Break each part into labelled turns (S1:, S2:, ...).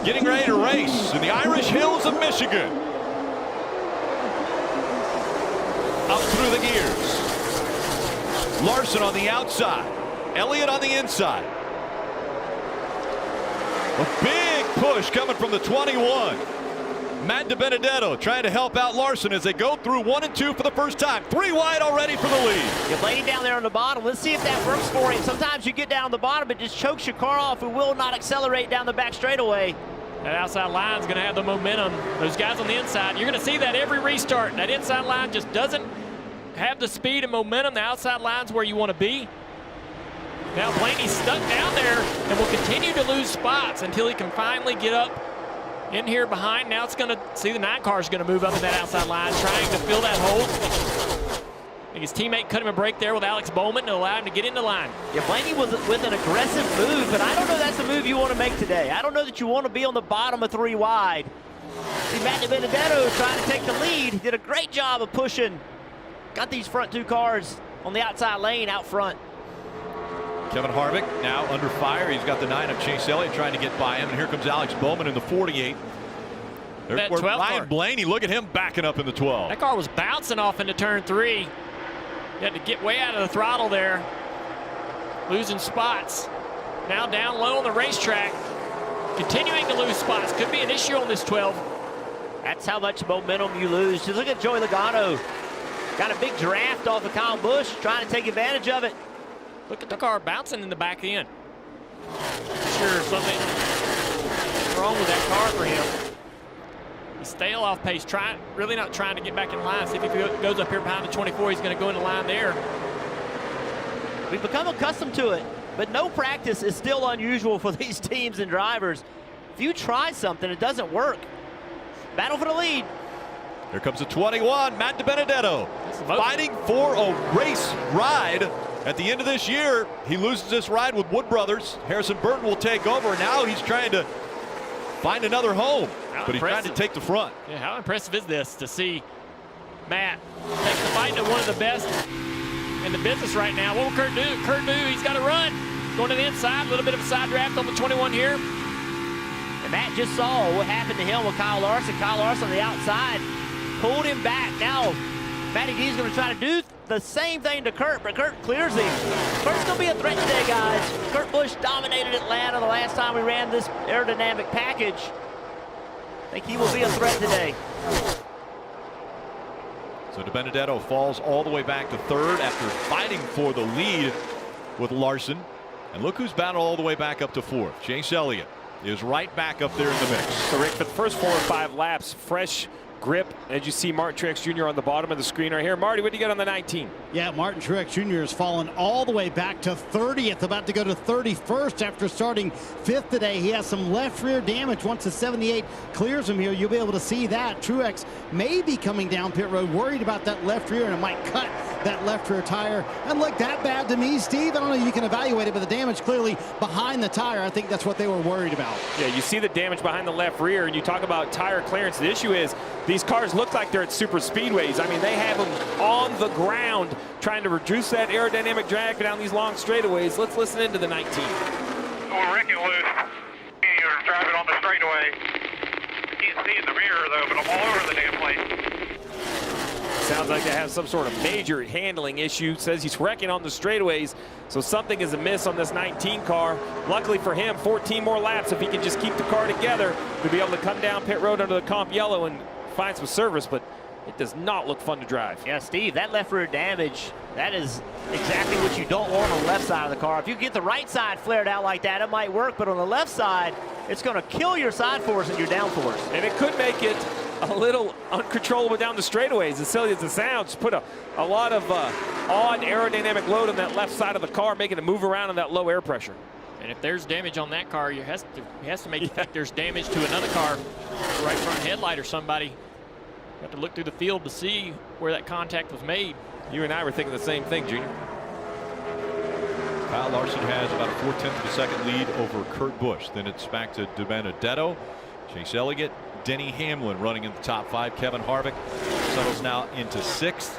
S1: getting ready to race in the Irish Hills of Michigan. Up through the gears. Larson on the outside. Elliott on the inside. A big push coming from the 21. Matt DiBenedetto trying to help out Larson as they go through 1 and 2 for the first time. 3 wide already for the lead.
S2: You're laying down there on the bottom. Let's see if that works for him. Sometimes you get down on the bottom, it just chokes your car off. It will not accelerate down the back straightaway.
S3: That outside line is going to have the momentum. Those guys on the inside, you're going to see that every restart. That inside line just doesn't have the speed and momentum. The outside line's where you want to be. Now Blaney's stuck down there and will continue to lose spots until he can finally get up in here behind. Now it's going to see the 9 car is going to move up in that outside line, trying to fill that hole. I think his teammate cut him a break there with Alex Bowman to allow him to get in the line.
S2: Yeah, Blaney was with an aggressive move, but I don't know that's the move you want to make today. I don't know that you want to be on the bottom of 3 wide. See Matt DiBenedetto trying to take the lead. He did a great job of pushing. Got these front 2 cars on the outside lane out front.
S1: Kevin Harvick now under fire. He's got the 9 of Chase Elliott trying to get by him. And here comes Alex Bowman in the 48.
S3: That
S1: There's
S3: 12
S1: Ryan
S3: car.
S1: Blaney. Look at him backing up in the 12.
S3: That car was bouncing off into turn 3. You had to get way out of the throttle there. Losing spots. Now down low on the racetrack. Continuing to lose spots. Could be an issue on this 12.
S2: That's how much momentum you lose. Just look at Joey Logano. Got a big draft off of Kyle Busch, trying to take advantage of it.
S3: Look at the car bouncing in the back end. Sure, something wrong with that car for him. He's stale off pace, really not trying to get back in line. See if he goes up here behind the 24, he's going to go in the line there.
S2: We've become accustomed to it, but no practice is still unusual for these teams and drivers. If you try something, it doesn't work. Battle for the lead.
S1: Here comes the 21, Matt DiBenedetto, fighting for a race ride. At the end of this year, he loses this ride with Wood Brothers. Harrison Burton will take over, and now he's trying to find another home. But he's trying to take the front.
S3: Yeah, how impressive is this to see Matt take the fight to one of the best in the business right now. What will Kurt do? Kurt do, he's got to run. Going to the inside, a little bit of a side draft on the 21 here.
S2: And Matt just saw what happened to him with Kyle Larson. Kyle Larson on the outside pulled him back. Now, Matty D is going to try to do the same thing to Kurt, but Kurt clears him. Kurt's going to be a threat today, guys. Kurt Busch dominated Atlanta the last time we ran this aerodynamic package. I think he will be a threat today.
S1: So DiBenedetto falls all the way back to 3rd after fighting for the lead with Larson. And look who's battled all the way back up to 4th. Chase Elliott is right back up there in the mix.
S4: So Rick, for the first 4 or 5 laps, fresh grip. As you see Martin Truex Jr. on the bottom of the screen right here. Marty, what do you get on the 19?
S5: Yeah, Martin Truex Jr. has fallen all the way back to 30th, about to go to 31st after starting 5th today. He has some left rear damage. Once the 78 clears him here, you'll be able to see that. Truex may be coming down pit road, worried about that left rear, and it might cut that left rear tire. And look, that bad to me, Steve. I don't know if you can evaluate it, but the damage clearly behind the tire. I think that's what they were worried about.
S4: Yeah, you see the damage behind the left rear, and you talk about tire clearance. The issue is these cars look like they're at super speedways. I mean, they have them on the ground trying to reduce that aerodynamic drag down these long straightaways. Let's listen into the 19.
S6: Well, Rick and loose. You're driving on the straightaway. Can't see in the mirror, though, but I'm all over the damn place.
S4: Sounds like they have some sort of major handling issue. Says he's wrecking on the straightaways, so something is amiss on this 19 car. Luckily for him, 14 more laps if he can just keep the car together to be able to come down pit road under the comp yellow and find some service, but it does not look fun to drive.
S2: Yeah, Steve, that left rear damage, that is exactly what you don't want on the left side of the car. If you get the right side flared out like that, it might work, but on the left side, it's going to kill your side force and your down force.
S4: And it could make it a little uncontrollable down the straightaways. As silly as it sounds, put a lot of odd aerodynamic load on that left side of the car, making it move around in that low air pressure.
S3: And if there's damage on that car, he has to make it think there's damage to another car, right front headlight or somebody. You have to look through the field to see where that contact was made.
S4: You and I were thinking the same thing, Junior.
S1: Kyle Larson has about a 4/10 of a second lead over Kurt Busch. Then it's back to DiBenedetto, Chase Elliott, Denny Hamlin running in the top 5. Kevin Harvick settles now into 6th.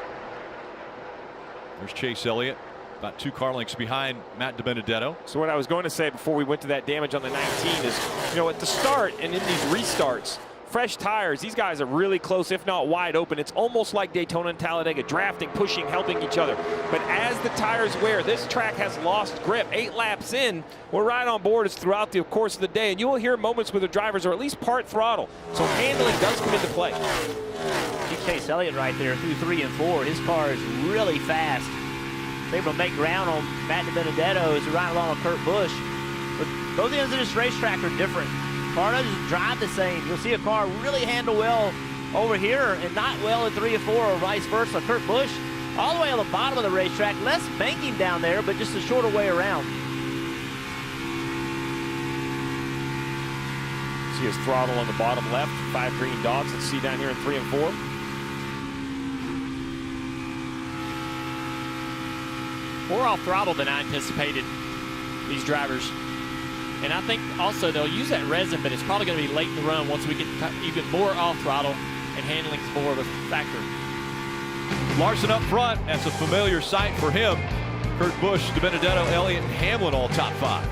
S1: There's Chase Elliott. about 2 car lengths behind Matt DiBenedetto.
S4: So what I was going to say before we went to that damage on the 19 is, you know, at the start and in these restarts, fresh tires, these guys are really close, if not wide open. It's almost like Daytona and Talladega, drafting, pushing, helping each other. But as the tires wear, this track has lost grip. 8 laps in, we're right on board as throughout the course of the day, and you will hear moments where the drivers are at least part throttle. So handling does come into play.
S2: Chase Elliott right there through 3 and 4. His car is really fast. He's able to make ground on Matt DiBenedetto as he right along with Kurt Busch. But both ends of this racetrack are different. Car doesn't drive the same. You'll see a car really handle well over here and not well in 3 and 4 or vice versa. Kurt Busch all the way on the bottom of the racetrack. Less banking down there, but just a shorter way around.
S4: See his throttle on the bottom left. 5 green dots. Let's see down here in 3 and 4.
S3: More off throttle than I anticipated, these drivers. And I think also they'll use that resin, but it's probably going to be late in the run once we get even more off throttle and handling is more of a factor.
S1: Larson up front. That's a familiar sight for him. Kurt Busch, DiBenedetto, Elliott, and Hamlin all top 5.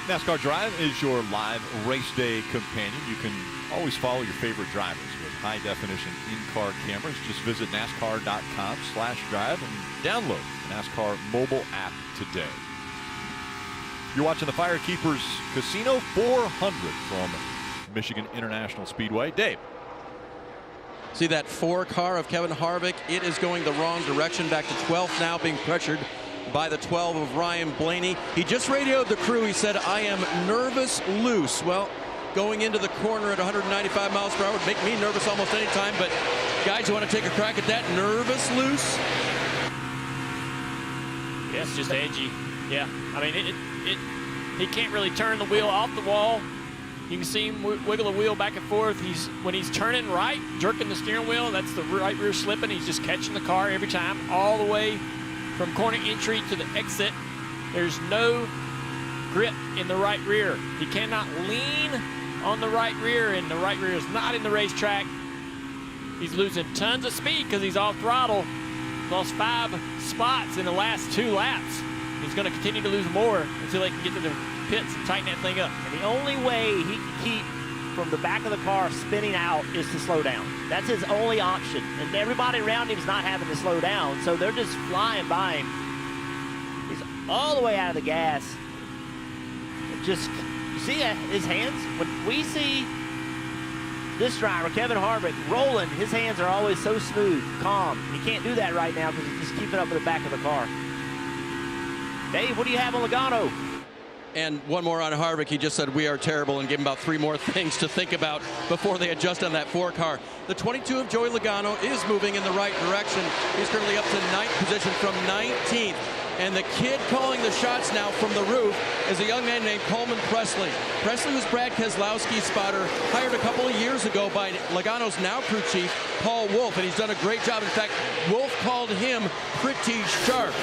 S1: NASCAR Drive is your live race day companion. You can always follow your favorite drivers with high-definition in-car cameras. Just visit NASCAR.com/drive and download the NASCAR mobile app today. You're watching the FireKeepers Casino 400 from Michigan International Speedway. Dave.
S7: See that 4 car of Kevin Harvick? It is going the wrong direction, back to 12th now, being pressured by the 12 of Ryan Blaney. He just radioed the crew. He said, "I am nervous loose." Well, going into the corner at 195 miles per hour would make me nervous almost any time, but guys, you want to take a crack at that? Nervous loose?
S3: Yeah, it's just edgy. Yeah, I mean, he can't really turn the wheel off the wall. You can see him wiggle the wheel back and forth. When he's turning right, jerking the steering wheel, that's the right rear slipping. He's just catching the car every time, all the way from corner entry to the exit. There's no grip in the right rear. He cannot lean on the right rear, and the right rear is not in the racetrack. He's losing tons of speed because he's off throttle. Lost 5 spots in the last 2 laps. He's going to continue to lose more until they can get to the pits and tighten that thing up.
S2: And the only way he can keep from the back of the car spinning out is to slow down. That's his only option. And everybody around him is not having to slow down, so they're just flying by him. He's all the way out of the gas. Just, you see his hands? When we see this driver, Kevin Harvick, rolling, his hands are always so smooth, calm. He can't do that right now because he's just keeping up with the back of the car. Dave, what do you have on Logano?
S7: And one more on Harvick. He just said we are terrible and gave him about 3 more things to think about before they adjust on that 4 car. The 22 of Joey Logano is moving in the right direction. He's currently up to 9th position from 19th. And the kid calling the shots now from the roof is a young man named Coleman Presley. Presley was Brad Keselowski's spotter, hired a couple of years ago by Logano's now crew chief, Paul Wolfe, and he's done a great job. In fact, Wolfe called him pretty sharp.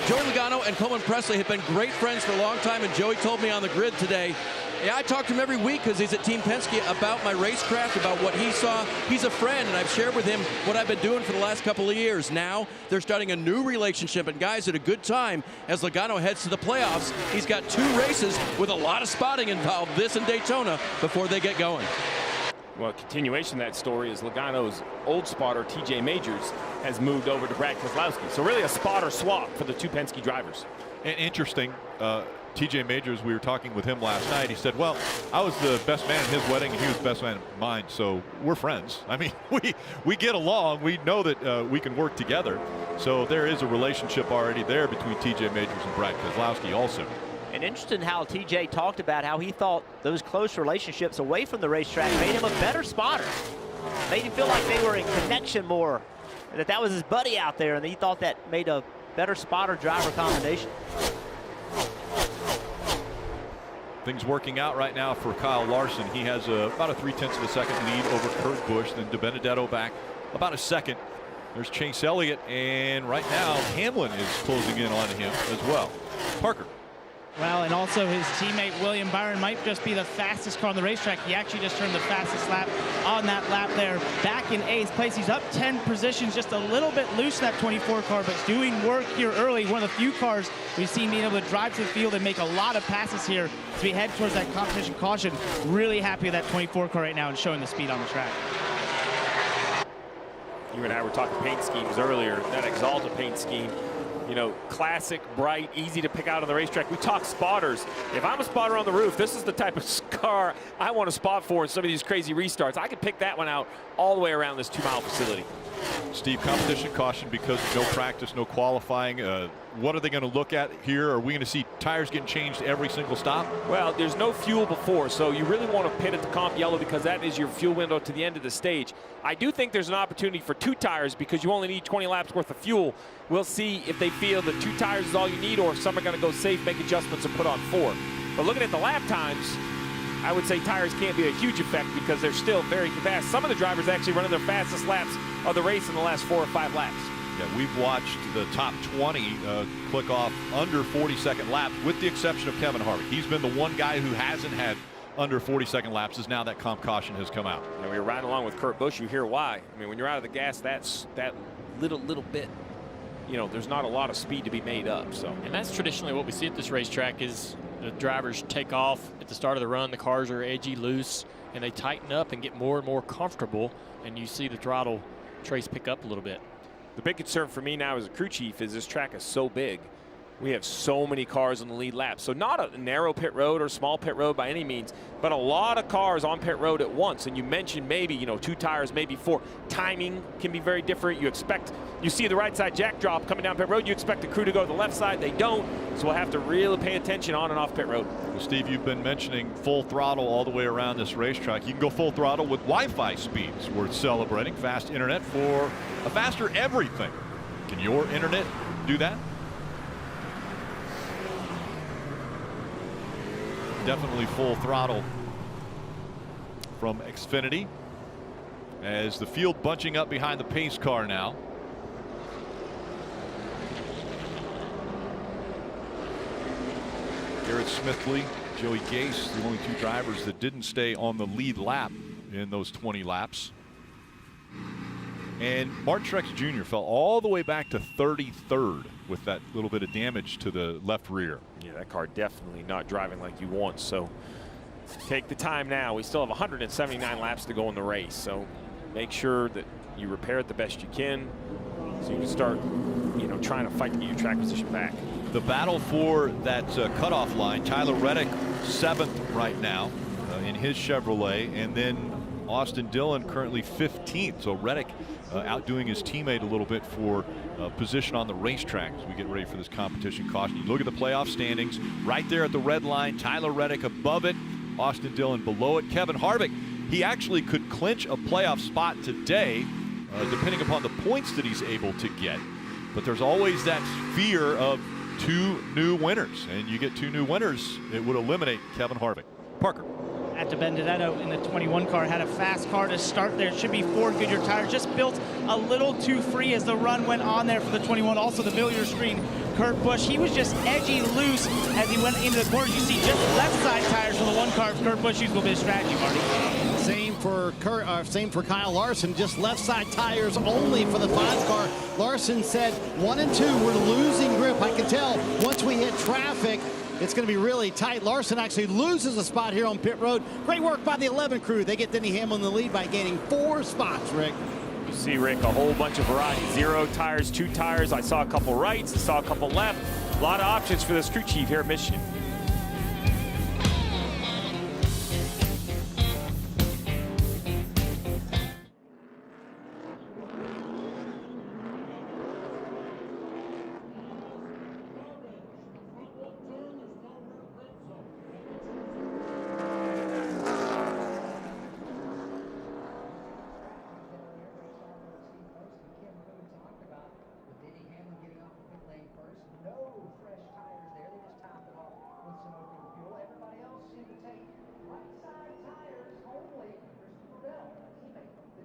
S7: Joey Logano and Coleman Presley have been great friends for a long time, and Joey told me on the grid today, yeah, I talk to him every week because he's at Team Penske about my racecraft, about what he saw. He's a friend, and I've shared with him what I've been doing for the last couple of years. Now they're starting a new relationship, and guys, at a good time as Logano heads to the playoffs. He's got 2 races with a lot of spotting involved, this and Daytona, before they get going.
S4: Well, a continuation of that story is Logano's old spotter, TJ Majors, has moved over to Brad Keselowski. So really a spotter swap for the 2 Penske drivers.
S1: And interesting, TJ Majors, we were talking with him last night. He said, well, I was the best man at his wedding and he was the best man at mine, so we're friends. I mean, we get along. We know that we can work together. So there is a relationship already there between TJ Majors and Brad Keselowski also.
S2: And interesting how TJ talked about how he thought those close relationships away from the racetrack made him a better spotter. Made him feel like they were in connection more, and that was his buddy out there, and he thought that made a better spotter-driver combination.
S1: Things working out right now for Kyle Larson. He has about a 0.3 of a second lead over Kurt Busch. Then DiBenedetto back about a second. There's Chase Elliott, and right now Hamlin is closing in on him as well. Parker.
S8: Well, and also his teammate William Byron might just be the fastest car on the racetrack. He actually just turned the fastest lap on that lap there, back in 8th place. He's up 10 positions, just a little bit loose, that 24 car, but doing work here early. One of the few cars we've seen being able to drive to the field and make a lot of passes here as we head towards that competition caution. Really happy with that 24 car right now and showing the speed on the track.
S4: You and I were talking paint schemes earlier. That Exalta paint scheme, you know, classic, bright, easy to pick out on the racetrack. We talk spotters. If I'm a spotter on the roof, this is the type of car I want to spot for in some of these crazy restarts. I could pick that one out all the way around this 2-mile facility.
S1: Steve, competition caution because of no practice, no qualifying. What are they going to look at here? Are we going to see tires getting changed every single stop?
S4: Well, there's no fuel before, so you really want to pit at the comp yellow because that is your fuel window to the end of the stage. I do think there's an opportunity for 2 tires because you only need 20 laps worth of fuel. We'll see if they feel that 2 tires is all you need or if some are going to go safe, make adjustments, and put on 4. But looking at the lap times, I would say tires can't be a huge effect because they're still very fast. Some of the drivers actually running their fastest laps of the race in the last 4 or 5 laps.
S1: Yeah, we've watched the top 20 click off under 40-second laps, with the exception of Kevin Harvick. He's been the one guy who hasn't had under 40-second lapses. Is now that comp caution has come out.
S4: And we were riding along with Kurt Busch. You hear why. I mean, when you're out of the gas, that's that little bit. You know, there's not a lot of speed to be made up. So,
S3: and that's traditionally what we see at this racetrack is the drivers take off at the start of the run. The cars are edgy, loose, and they tighten up and get more and more comfortable. And you see the throttle trace pick up a little bit.
S4: The big concern for me now as a crew chief is this track is so big. We have so many cars on the lead lap. So not a narrow pit road or small pit road by any means, but a lot of cars on pit road at once. And you mentioned maybe, you know, 2 tires, maybe 4. Timing can be very different. You see the right side jack drop coming down pit road. You expect the crew to go to the left side. They don't. So we'll have to really pay attention on and off pit road.
S1: Well, Steve, you've been mentioning full throttle all the way around this racetrack. You can go full throttle with Wi-Fi speeds. We're celebrating fast internet for a faster everything. Can your internet do that? Definitely full throttle from Xfinity as the field bunching up behind the pace car now. Garrett Smithley, Joey Gase, the only 2 drivers that didn't stay on the lead lap in those 20 laps. And Martin Truex Jr. fell all the way back to 33rd with that little bit of damage to the left rear.
S4: Yeah, that car definitely not driving like you want. So take the time now. We still have 179 laps to go in the race. So make sure that you repair it the best you can so you can start, you know, trying to fight to get your track position back.
S1: The battle for that cutoff line, Tyler Reddick 7th right now in his Chevrolet, and then Austin Dillon currently 15th. So Reddick outdoing his teammate a little bit for position on the racetrack as we get ready for this competition caution. You look at the playoff standings right there at the red line. Tyler Reddick above it, Austin Dillon below it. Kevin Harvick, he actually could clinch a playoff spot today depending upon the points that he's able to get. But there's always that fear of 2 new winners, and you get 2 new winners, it would eliminate Kevin Harvick. Parker.
S8: At Benedetto in the 21 car had a fast car to start there. It should be 4 Goodyear tires. Just built a little too free as the run went on there for the 21. Also the Villiers screen, Kurt Busch, he was just edgy loose as he went into the corners. You see just left side tires for the 1 car. Kurt Busch used a little bit of strategy, Marty.
S5: Same for Kyle Larson, just left side tires only for the 5 car. Larson said 1 and 2, we're losing grip. I can tell once we hit traffic, it's going to be really tight. Larson actually loses a spot here on pit road. Great work by the 11 crew. They get Denny Hamlin in the lead by gaining 4 spots, Rick.
S4: You see, Rick, a whole bunch of variety. 0 tires, 2 tires. I saw a couple rights. I saw a couple left. A lot of options for this crew chief here at Michigan.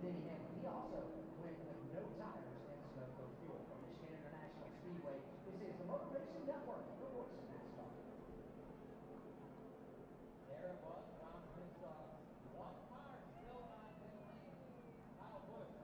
S9: He also went with no tires and no fuel from Michigan International Speedway. This is the Motor Racing Network, the voice of NASCAR. There it was, around his one car still on his lane. Kyle Busch.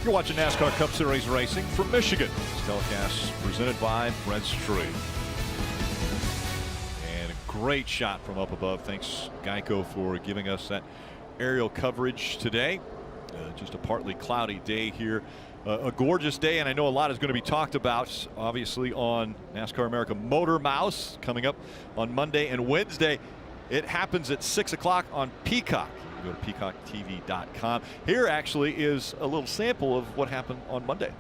S1: You're watching NASCAR Cup Series racing from Michigan. This telecast presented by Brent Street. And a great shot from up above. Thanks, Geico, for giving us that aerial coverage today. Just a partly cloudy day here. A gorgeous day, and I know a lot is going to be talked about, obviously, on NASCAR America Motor Mouse coming up on Monday and Wednesday. It happens at 6 o'clock on Peacock. Go to peacocktv.com. Here actually is a little sample of what happened on Monday.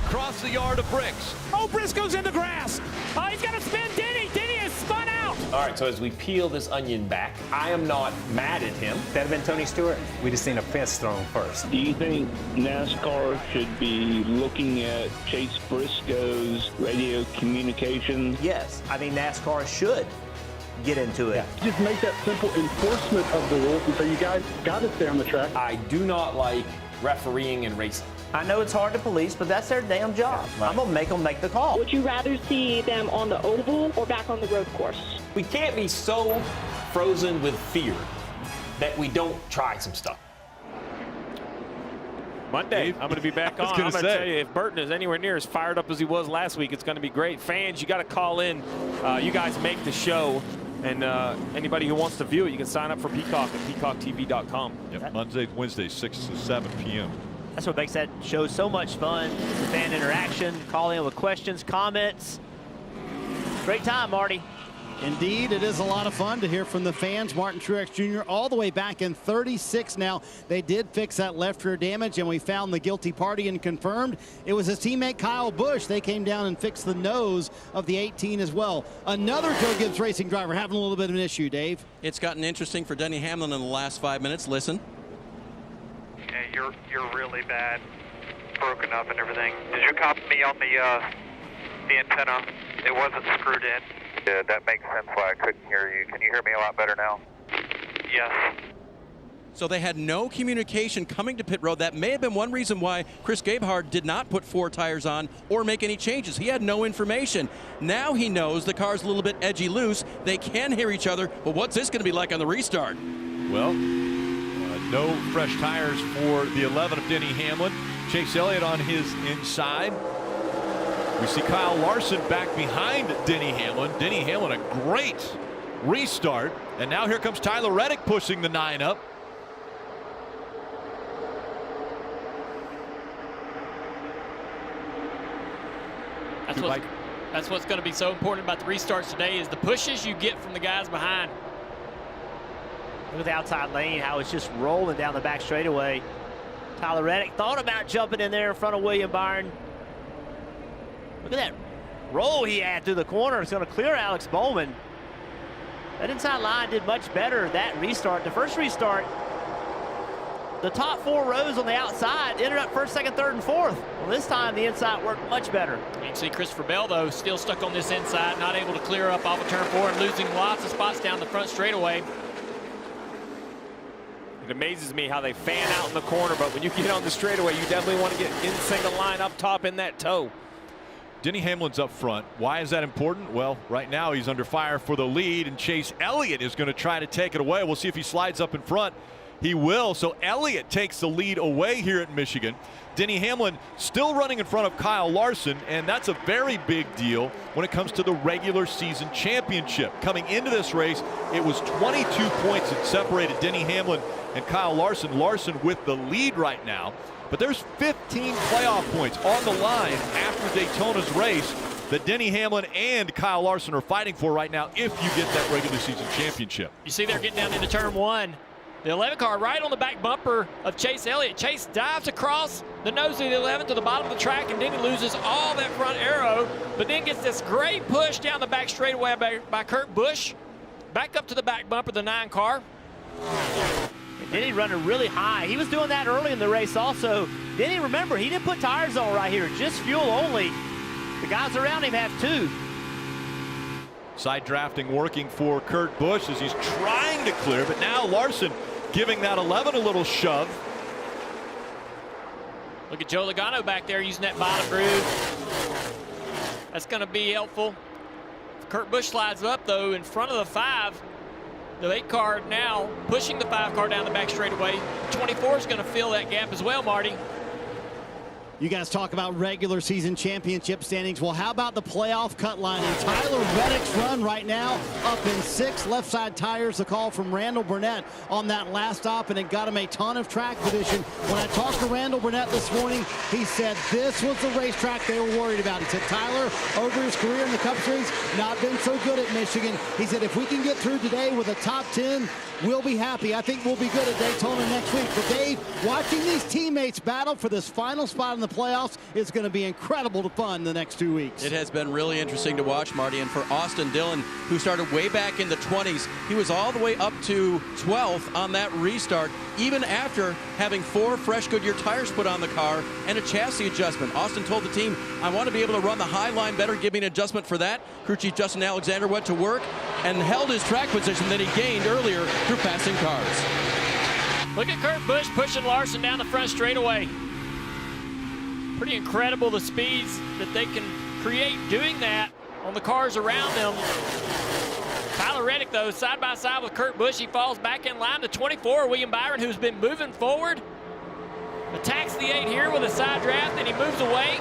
S1: Across the yard of bricks.
S4: Oh, Briscoe's in the grass. Oh, he's got to spin Denny. Denny is spun out.
S10: All right, so as we peel this onion back, I am not mad at him.
S11: That'd have been Tony Stewart. We just seen a fence thrown first.
S12: Do you think NASCAR should be looking at Chase Briscoe's radio communication?
S11: Yes, I think NASCAR should get into it.
S12: Just make that simple enforcement of the rules and say you guys got to stay on the track.
S10: I do not like refereeing and racing.
S11: I know it's hard to police, but that's their damn job.
S10: Right.
S11: I'm going to make them make the call.
S13: Would you rather see them on the oval or back on the road course?
S10: We can't be so frozen with fear that we don't try some stuff.
S4: Monday, I'm going to be back on. I'm going to tell you, if Burton is anywhere near as fired up as he was last week, it's going to be great. Fans, you got to call in. You guys make the show. And anybody who wants to view it, you can sign up for Peacock at peacocktv.com.
S1: Yep, Mondays, Wednesdays, 6 to 7 p.m.
S2: That's what makes that show so much fun. The fan interaction, call in with questions, comments. Great time, Marty.
S5: Indeed, it is a lot of fun to hear from the fans. Martin Truex Jr. all the way back in 36 now. They did fix that left rear damage, and we found the guilty party and confirmed it was his teammate Kyle Busch. They came down and fixed the nose of the 18 as well. Another Joe Gibbs Racing driver having a little bit of an issue, Dave.
S7: It's gotten interesting for Denny Hamlin in the last 5 minutes. Listen.
S6: Yeah, you're really bad. Broken up and everything. Did you copy me on the antenna? It wasn't screwed in. Yeah, that makes sense why I couldn't hear you. Can you hear me a lot better now? Yes.
S7: So they had no communication coming to pit road. That may have been one reason why Chris Gabehart did not put 4 tires on or make any changes. He had no information. Now he knows the car's a little bit edgy loose. They can hear each other, but what's this going to be like on the restart?
S1: Well, no fresh tires for the 11 of Denny Hamlin. Chase Elliott on his inside. We see Kyle Larson back behind Denny Hamlin. Denny Hamlin, a great restart. And now here comes Tyler Reddick pushing the 9 up.
S3: That's what's going to be so important about the restarts today is the pushes you get from the guys behind.
S2: Look at the outside lane, how it's just rolling down the back straightaway. Tyler Reddick thought about jumping in there in front of William Byron. Look at that roll he had through the corner. It's going to clear Alex Bowman. That inside line did much better that restart. The first restart, the top 4 rows on the outside ended up first, second, third, and fourth. Well, this time the inside worked much better.
S3: You can see Christopher Bell, though, still stuck on this inside, not able to clear up off of turn 4 and losing lots of spots down the front straightaway.
S4: It amazes me how they fan out in the corner, but when you get on the straightaway, you definitely want to get in single line up top in that toe.
S1: Denny Hamlin's up front. Why is that important? Well, right now he's under fire for the lead, and Chase Elliott is going to try to take it away. We'll see if he slides up in front. He will. So Elliott takes the lead away here at Michigan. Denny Hamlin still running in front of Kyle Larson, and that's a very big deal when it comes to the regular season championship. Coming into this race, it was 22 points that separated Denny Hamlin and Kyle Larson. Larson with the lead right now. But there's 15 playoff points on the line after Daytona's race that Denny Hamlin and Kyle Larson are fighting for right now if you get that regular season championship.
S3: You see they're getting down into turn 1. The 11 car right on the back bumper of Chase Elliott. Chase dives across the nose of the 11 to the bottom of the track, and then he loses all that front aero, but then gets this great push down the back straightaway by Kurt Busch. Back up to the back bumper of the 9 car.
S2: And Denny running really high. He was doing that early in the race also. Denny, remember, he didn't put tires on right here, just fuel only. The guys around him have 2.
S1: Side drafting working for Kurt Busch as he's trying to clear, but now Larson giving that 11 a little shove.
S3: Look at Joe Logano back there using that bottom groove. That's going to be helpful. Kurt Busch slides up, though, in front of the 5. The 8 car now pushing the 5 car down the back straightaway. 24 is going to fill that gap as well, Marty.
S5: You guys talk about regular season championship standings. Well, how about the playoff cut line? And Tyler Reddick's run right now up in 6 left side tires. The call from Randall Burnett on that last stop, and it got him a ton of track position. When I talked to Randall Burnett this morning, he said this was the racetrack they were worried about. He said Tyler, over his career in the Cup Series, not been so good at Michigan. He said if we can get through today with a top 10, we'll be happy. I think we'll be good at Daytona next week. But Dave, watching these teammates battle for this final spot in the playoffs is going to be incredible to fun the next 2 weeks.
S7: It has been really interesting to watch, Marty. And for Austin Dillon, who started way back in the 20s, he was all the way up to 12th on that restart, even after having 4 fresh Goodyear tires put on the car and a chassis adjustment. Austin told the team, I want to be able to run the high line better, give me an adjustment for that. Crew chief Justin Alexander went to work and held his track position that he gained earlier through passing cars.
S3: Look at Kurt Busch pushing Larson down the front straightaway. Pretty incredible the speeds that they can create doing that on the cars around them. Tyler Reddick, though, side by side with Kurt Busch. He falls back in line to 24. William Byron, who's been moving forward, attacks the 8 here with a side draft, and he moves away.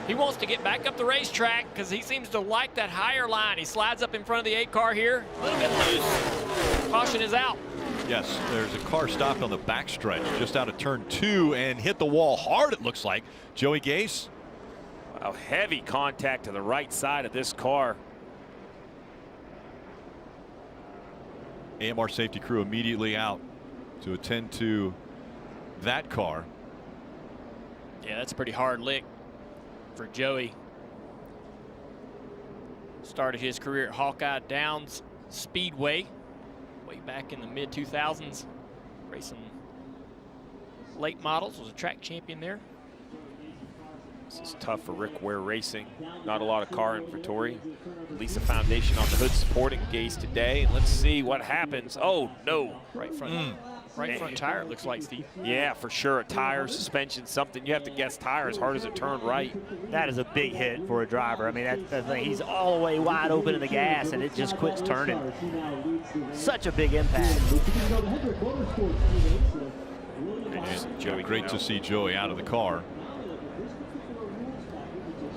S3: He wants to get back up the racetrack because he seems to like that higher line. He slides up in front of the 8 car here, a little bit loose. Caution is out.
S1: Yes, there's a car stopped on the backstretch just out of turn 2 and hit the wall hard, it looks like. Joey Gase.
S4: Wow, heavy contact to the right side of this car.
S1: AMR safety crew immediately out to attend to that car.
S3: Yeah, that's a pretty hard lick for Joey. Started his career at Hawkeye Downs Speedway way back in the mid-2000s, racing late models, was a track champion there.
S4: This is tough for Rick Ware Racing. Not a lot of car inventory. Release a foundation on the hood supporting Gase today. And let's see what happens. Oh, no.
S3: Right front tire, it looks like, Steve.
S4: Yeah, for sure. A tire, suspension, something. You have to guess tire as hard as it turned right.
S11: That is a big hit for a driver. I mean, that's the thing. He's all the way wide open in the gas, and it just quits turning. Such a big impact.
S1: Great to see Joey out of the car.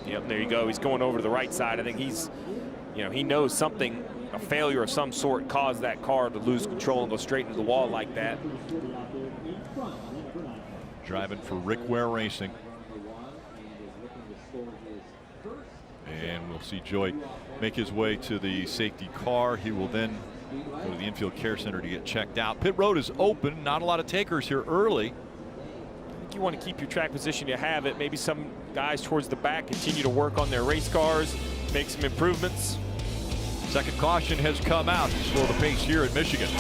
S4: Yep, there you go. He's going over to the right side. I think he's, he knows something, a failure of some sort caused that car to lose control and go straight into the wall like that.
S1: Driving for Rick Ware Racing. And we'll see Joey make his way to the safety car. He will then go to the infield care center to get checked out. Pit road is open. Not a lot of takers here early.
S4: You want to keep your track position, you have it. Maybe some guys towards the back continue to work on their race cars, make some improvements.
S1: Second caution has come out to slow the pace here at Michigan.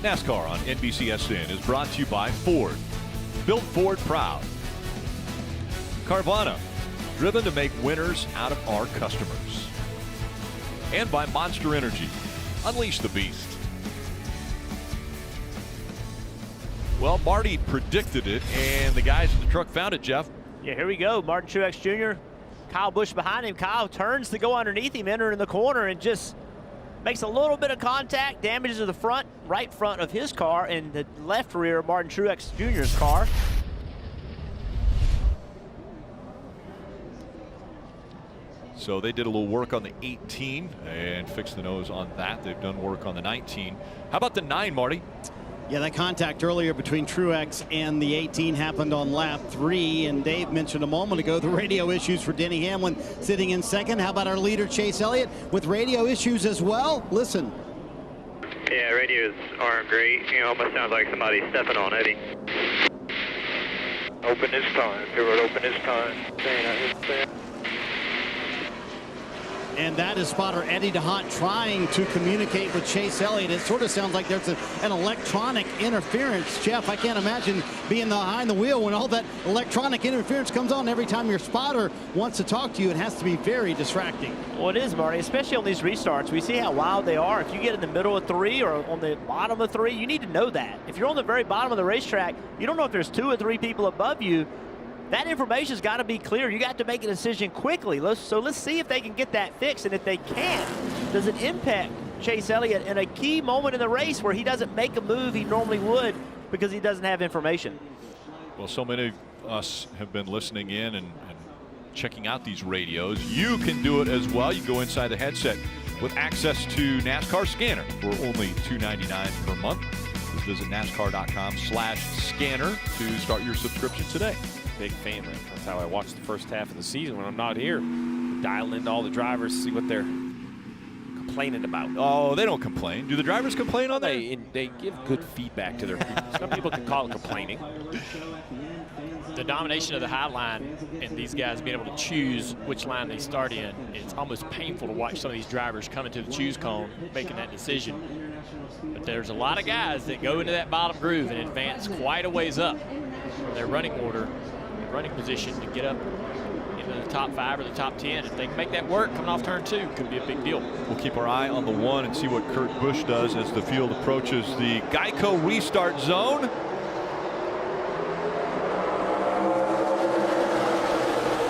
S1: NASCAR on NBCSN is brought to you by Ford. Built Ford proud. Carvana, driven to make winners out of our customers. And by Monster Energy. Unleash the beast. Well, Marty predicted it, and the guys in the truck found it, Jeff.
S2: Yeah, here we go. Martin Truex Jr., Kyle Busch behind him. Kyle turns to go underneath him, entering the corner, and just makes a little bit of contact, damages to the front, right front of his car, and the left rear of Martin Truex Jr.'s car.
S1: So they did a little work on the 18 and fixed the nose on that. They've done work on the 19. How about the 9, Marty?
S5: Yeah, that contact earlier between Truex and the 18 happened on lap 3, and Dave mentioned a moment ago the radio issues for Denny Hamlin sitting in second. How about our leader Chase Elliott with radio issues as well? Listen.
S6: Yeah, radios aren't great. You know, almost sounds like somebody's stepping on Eddie. Open this time. Pivot open this time.
S5: And that is spotter Eddie DeHaan trying to communicate with Chase Elliott. It sort of sounds like there's an electronic interference. Jeff, I can't imagine being behind the wheel when all that electronic interference comes on. Every time your spotter wants to talk to you, it has to be very distracting.
S2: Well, it is, Marty, especially on these restarts. We see how wild they are. If you get in the middle of 3 or on the bottom of 3, you need to know that. If you're on the very bottom of the racetrack, you don't know if there's 2 or 3 people above you. That information's got to be clear. You got to make a decision quickly. So let's see if they can get that fixed. And if they can't, does it impact Chase Elliott in a key moment in the race where he doesn't make a move he normally would because he doesn't have information?
S1: Well, so many of us have been listening in and checking out these radios. You can do it as well. You go inside the headset with access to NASCAR Scanner for only $2.99 per month. Just visit NASCAR.com/scanner to start your subscription today.
S4: Big fan. That's how I watch the first half of the season when I'm not here. Dial into all the drivers, see what they're complaining about.
S1: Oh, they don't complain. Do the drivers complain on that?
S4: They give good feedback to their people. Some people can call it complaining.
S3: The domination of the high line and these guys being able to choose which line they start in, it's almost painful to watch some of these drivers come into the choose cone making that decision. But there's a lot of guys that go into that bottom groove and advance quite a ways up from their running order, running position to get up into the top 5 or the top 10. If they can make that work coming off turn 2, could be a big deal.
S1: We'll keep our eye on the 1 and see what Kurt Busch does as the field approaches the Geico restart zone.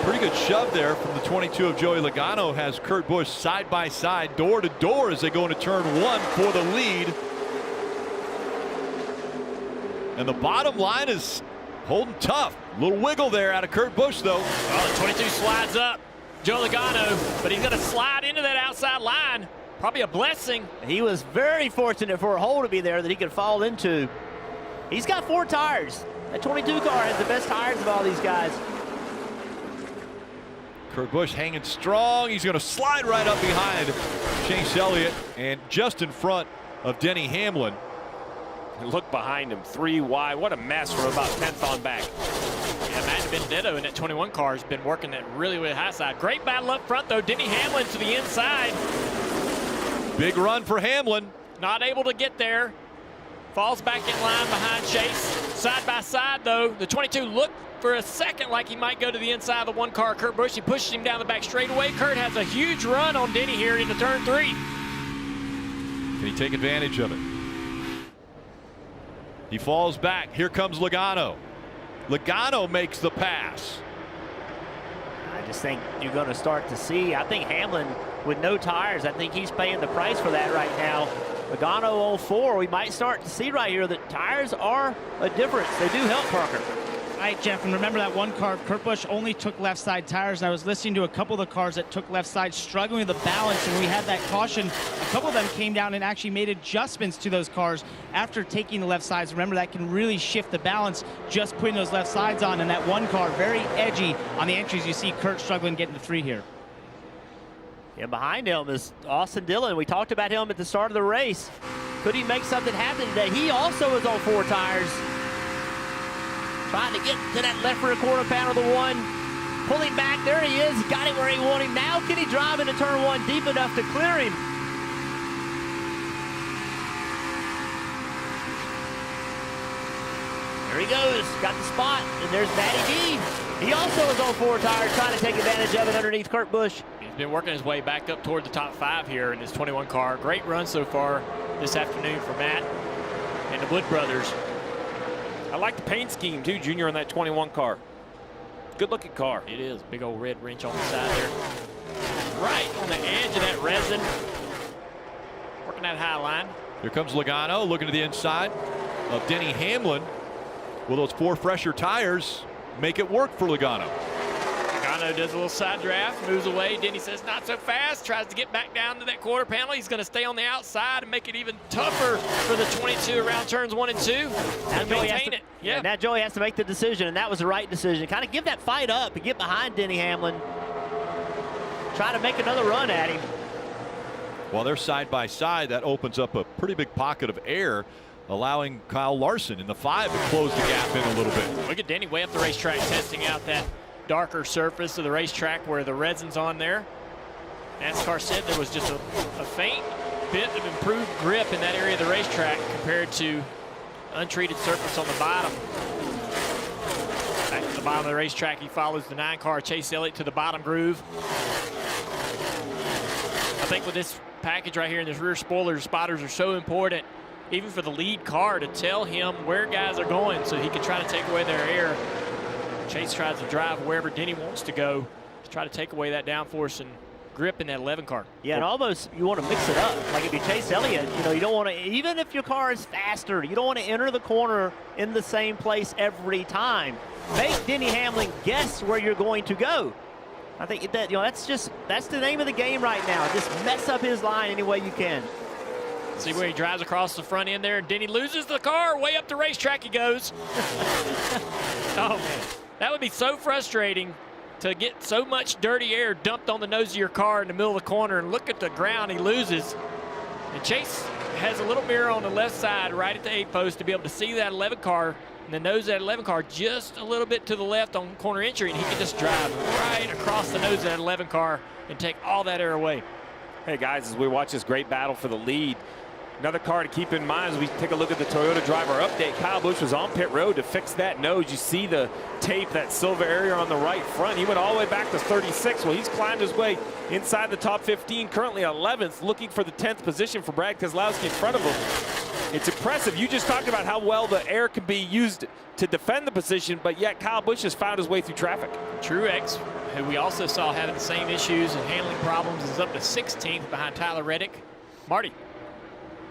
S1: Pretty good shove there from the 22 of Joey Logano. Has Kurt Busch side by side, door to door as they go into turn 1 for the lead. And the bottom line is holding tough. A little wiggle there out of Kurt Busch, though.
S3: Well, the 22 slides up, Joe Logano, but he's going to slide into that outside line. Probably a blessing.
S2: He was very fortunate for a hole to be there that he could fall into. He's got 4 tires. That 22 car has the best tires of all these guys.
S1: Kurt Busch hanging strong. He's going to slide right up behind Chase Elliott and just in front of Denny Hamlin.
S4: And look behind him, 3 wide. What a mess from about 10th on back.
S3: Yeah, Matt Benedetto in that 21 car has been working that really high side. Great battle up front, though. Denny Hamlin to the inside.
S1: Big run for Hamlin.
S3: Not able to get there. Falls back in line behind Chase. Side by side, though. The 22 looked for a second like he might go to the inside of the 1 car. Kurt Busch, he pushes him down the back straightaway. Kurt has a huge run on Denny here into turn 3.
S1: Can he take advantage of it? He falls back. Here comes Logano. Logano makes the pass.
S2: I just think you're going to start to see, I think Hamlin with no tires, I think he's paying the price for that right now. Logano on 4, we might start to see right here that tires are a difference. They do help Parker.
S8: All right, Jeff, and remember that 1 car, Kurt Busch only took left side tires, and I was listening to a couple of the cars that took left side struggling with the balance, and we had that caution. A couple of them came down and actually made adjustments to those cars after taking the left sides. Remember, that can really shift the balance just putting those left sides on, and that 1 car very edgy on the entries. You see Kurt struggling getting to 3 here.
S2: And behind him is Austin Dillon. We talked about him at the start of the race. Could he make something happen today? He also is on 4 tires. Trying to get to that left rear quarter panel of the 1. Pulling back, there he is. Got him where he wanted him. Now can he drive into turn 1 deep enough to clear him? There he goes, got the spot, and there's Matty D. He also is on 4 tires, trying to take advantage of it underneath Kurt Busch.
S3: been working his way back up toward the top 5 here in this 21 car. Great run so far this afternoon for Matt and the Wood brothers.
S4: I like the paint scheme too, Junior, on that 21 car. Good looking car.
S3: It is. Big old red wrench on the side there. Right on the edge of that resin. Working that high line.
S1: Here comes Logano looking to the inside of Denny Hamlin. Will those 4 fresher tires make it work for Logano?
S3: Logano does a little side draft, moves away. Denny says not so fast, tries to get back down to that quarter panel. He's going to stay on the outside and make it even tougher for the 22 around turns 1 and 2 and maintain it.
S2: Yeah, now Joey has to make the decision, and that was the right decision. Kind of give that fight up and get behind Denny Hamlin. Try to make another run at him.
S1: While they're side by side, that opens up a pretty big pocket of air, allowing Kyle Larson in the 5 to close the gap in a little bit.
S3: Look at Denny way up the racetrack, testing out that darker surface of the racetrack where the resin's on there. NASCAR said there was just a faint bit of improved grip in that area of the racetrack compared to untreated surface on the bottom. Back to the bottom of the racetrack, he follows the 9 car Chase Elliott to the bottom groove. I think with this package right here and this rear spoiler, spotters are so important, even for the lead car, to tell him where guys are going so he can try to take away their air. Chase tries to drive wherever Denny wants to go to try to take away that downforce and grip in that 11 car.
S2: Yeah, and almost you want to mix it up. Like if you Chase Elliott, you know, you don't want to, even if your car is faster, you don't want to enter the corner in the same place every time. Make Denny Hamlin guess where you're going to go. I think that, you know, that's the name of the game right now. Just mess up his line any way you can.
S3: See where he drives across the front end there, and Denny loses the car. Way up the racetrack he goes. Oh, man. That would be so frustrating to get so much dirty air dumped on the nose of your car in the middle of the corner, and look at the ground he loses. And Chase has a little mirror on the left side right at the 8 post to be able to see that 11 car and the nose of that 11 car just a little bit to the left on corner entry, and he can just drive right across the nose of that 11 car and take all that air away.
S4: Hey guys, as we watch this great battle for the lead, another car to keep in mind as we take a look at the Toyota driver update. Kyle Busch was on pit road to fix that nose. You see the tape, that silver area on the right front. He went all the way back to 36. Well, he's climbed his way inside the top 15, currently 11th, looking for the 10th position for Brad Keselowski in front of him. It's impressive. You just talked about how well the air can be used to defend the position, but yet Kyle Busch has found his way through traffic.
S3: Truex, who we also saw having the same issues and handling problems, is up to 16th behind Tyler Reddick. Marty.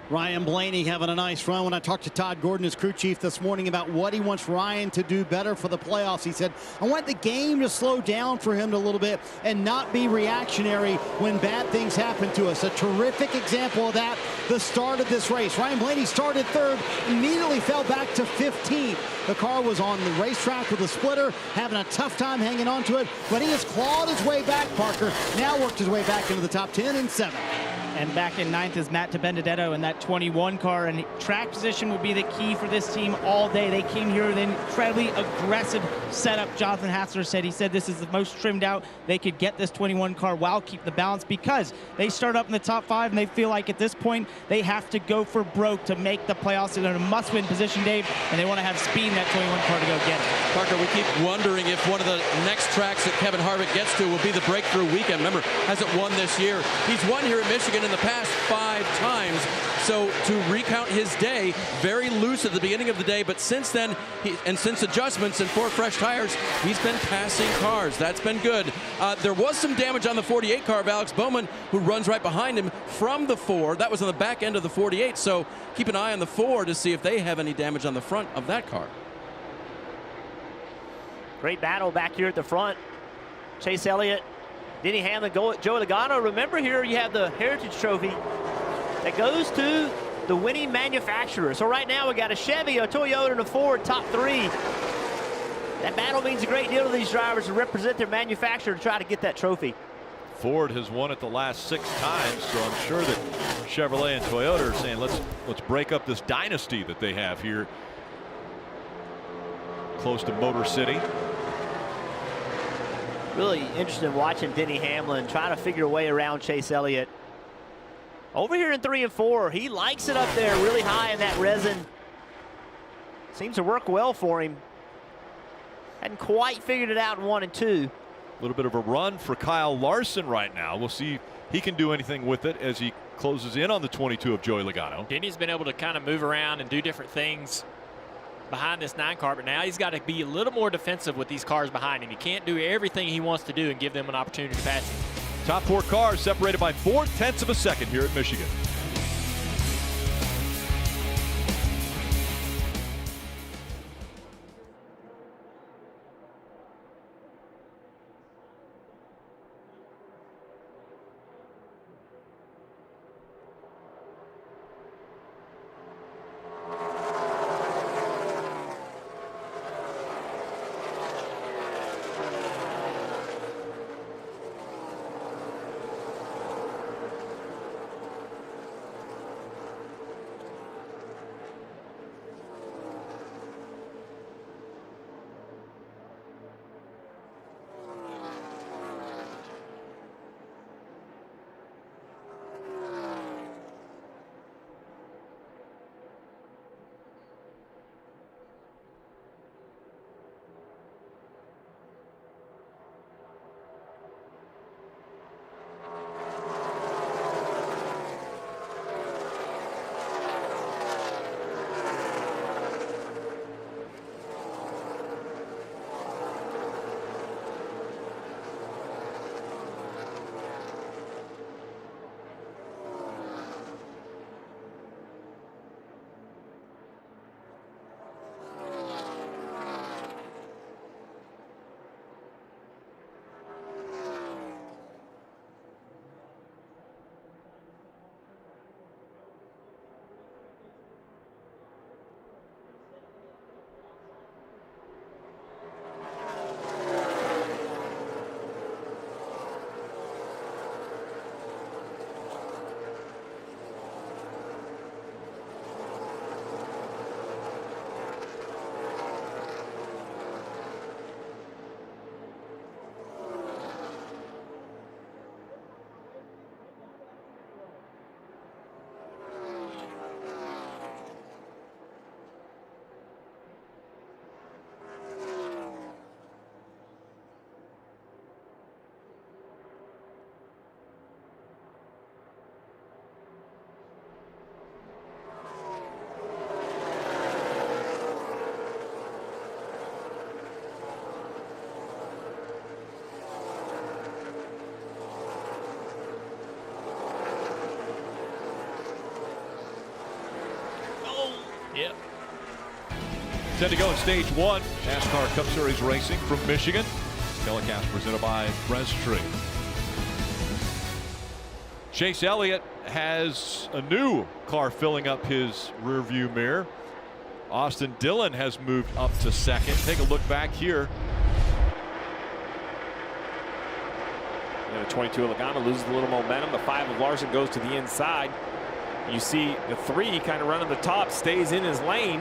S5: Ryan Blaney having a nice run. When I talked to Todd Gordon, his crew chief, this morning about what he wants Ryan to do better for the playoffs, he said, I want the game to slow down for him a little bit and not be reactionary when bad things happen to us. A terrific example of that, the start of this race. Ryan Blaney started 3rd, immediately fell back to 15th. The car was on the racetrack with a splitter, having a tough time hanging on to it, but he has clawed his way back, Parker. Now worked his way back into the top 10 and 7th.
S8: And back in 9th is Matt DiBenedetto in that 21 car, and track position will be the key for this team all day. They came here with an incredibly aggressive setup. Jonathan Hatzler said, he said this is the most trimmed out they could get this 21 car while keep the balance, because they start up in the top 5 and they feel like at this point they have to go for broke to make the playoffs. They're in a must-win position, Dave, and they want to have speed in that 21 car to go get it.
S7: Parker, we keep wondering if one of the next tracks that Kevin Harvick gets to will be the breakthrough weekend. Remember, hasn't won this year. He's won here at Michigan in the past 5 times. So to recount his day, very loose at the beginning of the day, but since then, and since adjustments and 4 fresh tires, he's been passing cars. That's been good. There was some damage on the 48 car of Alex Bowman, who runs right behind him from the 4. That was on the back end of the 48, so keep an eye on the 4 to see if they have any damage on the front of that car.
S2: Great battle back here at the front. Chase Elliott, Denny Hamlin, Joey Logano. Remember, here you have the Heritage Trophy that goes to the winning manufacturer. So right now we got a Chevy, a Toyota, and a Ford top 3. That battle means a great deal to these drivers to represent their manufacturer to try to get that trophy.
S1: Ford has won it the last 6 times, so I'm sure that Chevrolet and Toyota are saying let's break up this dynasty that they have here close to Motor City.
S2: Really interested in watching Denny Hamlin try to figure a way around Chase Elliott. Over here in 3 and 4, he likes it up there really high in that resin. Seems to work well for him. Hadn't quite figured it out in 1 and 2.
S1: A little bit of a run for Kyle Larson right now. We'll see if he can do anything with it as he closes in on the 22 of Joey Logano.
S3: Denny's been able to kind of move around and do different things behind this 9 car, but now he's got to be a little more defensive with these cars behind him. He can't do everything he wants to do and give them an opportunity to pass him.
S1: Top 4 cars separated by 0.4 of a second here at Michigan.
S3: Yep.
S1: Set to go in stage 1. NASCAR Cup Series racing from Michigan. Telecast presented by Tree. Chase Elliott has a new car filling up his rearview mirror. Austin Dillon has moved up to 2nd. Take a look back here.
S4: The 22 of Logano loses a little momentum. The 5 of Larson goes to the inside. You see the 3 kind of running the top, stays in his lane.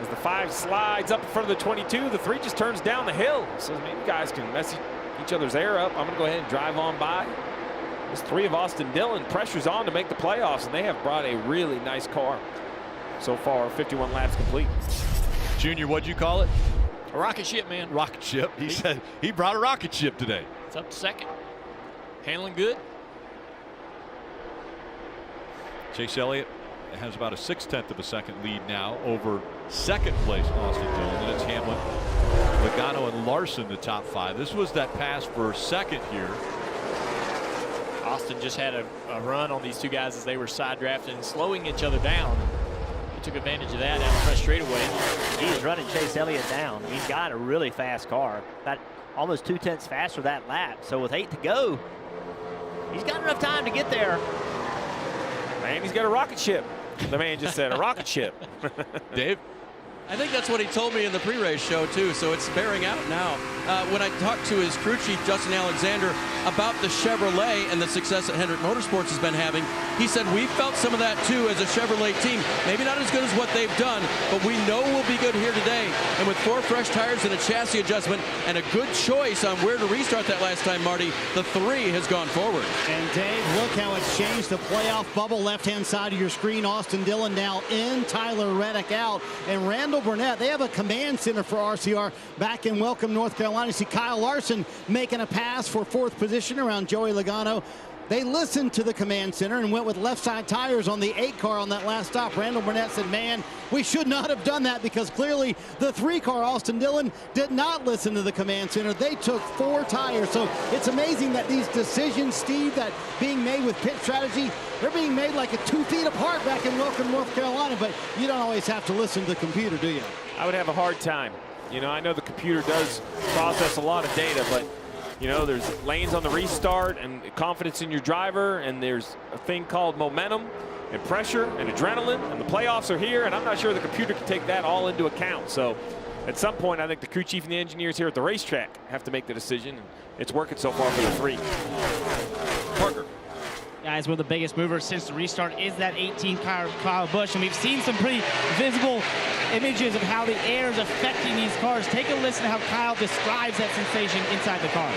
S4: As the 5 slides up in front of the 22, the 3 just turns down the hill. So maybe guys can mess each other's air up. I'm going to go ahead and drive on by. This 3 of Austin Dillon pressures on to make the playoffs, and they have brought a really nice car so far. 51 laps complete.
S1: Junior, what'd you call it?
S3: A rocket ship, man.
S1: Rocket ship. He said he brought a rocket ship today.
S3: It's up to 2nd. Handling good.
S1: Chase Elliott has about a 0.6 of a second lead now over 2nd place Austin Dillon. And it's Hamlin, Logano, and Larson, the top 5. This was that pass for 2nd here.
S3: Austin just had a run on these 2 guys as they were side drafting and slowing each other down. He took advantage of that down the front straightaway.
S2: He's running Chase Elliott down. He's got a really fast car. About almost 0.2 faster that lap. So with 8 to go, he's got enough time to get there.
S4: Man, he's got a rocket ship. The man just said a rocket ship.
S1: Dave?
S7: I think that's what he told me in the pre-race show, too, so it's bearing out now. When I talked to his crew chief, Justin Alexander, about the Chevrolet and the success that Hendrick Motorsports has been having, he said, we felt some of that, too, as a Chevrolet team. Maybe not as good as what they've done, but we know we'll be good here today. And with 4 fresh tires and a chassis adjustment and a good choice on where to restart that last time, Marty, the 3 has gone forward.
S5: And, Dave, look how it's changed the playoff bubble. Left-hand side of your screen, Austin Dillon now in, Tyler Reddick out, and Randall Randall Burnett, they have a command center for RCR back in Welcome, North Carolina. You see Kyle Larson making a pass for 4th position around Joey Logano. They listened to the command center and went with left side tires on the 8 car on that last stop. Randall Burnett said, man, we should not have done that, because clearly the 3 car Austin Dillon did not listen to the command center. They took 4 tires. So it's amazing that these decisions, Steve, that being made with pit strategy, they're being made like 2 feet apart back in Welcome, North Carolina, but you don't always have to listen to the computer, do you?
S4: I would have a hard time. You know, I know the computer does process a lot of data, but you know, there's lanes on the restart and confidence in your driver, and there's a thing called momentum and pressure and adrenaline, and the playoffs are here, and I'm not sure the computer can take that all into account. So at some point, I think the crew chief and the engineers here at the racetrack have to make the decision, and it's working so far for the 3.
S1: Parker.
S8: Guys, one of the biggest movers since the restart is that 18 car Kyle Busch, and we've seen some pretty visible images of how the air is affecting these cars. Take a listen to how Kyle describes that sensation inside the car.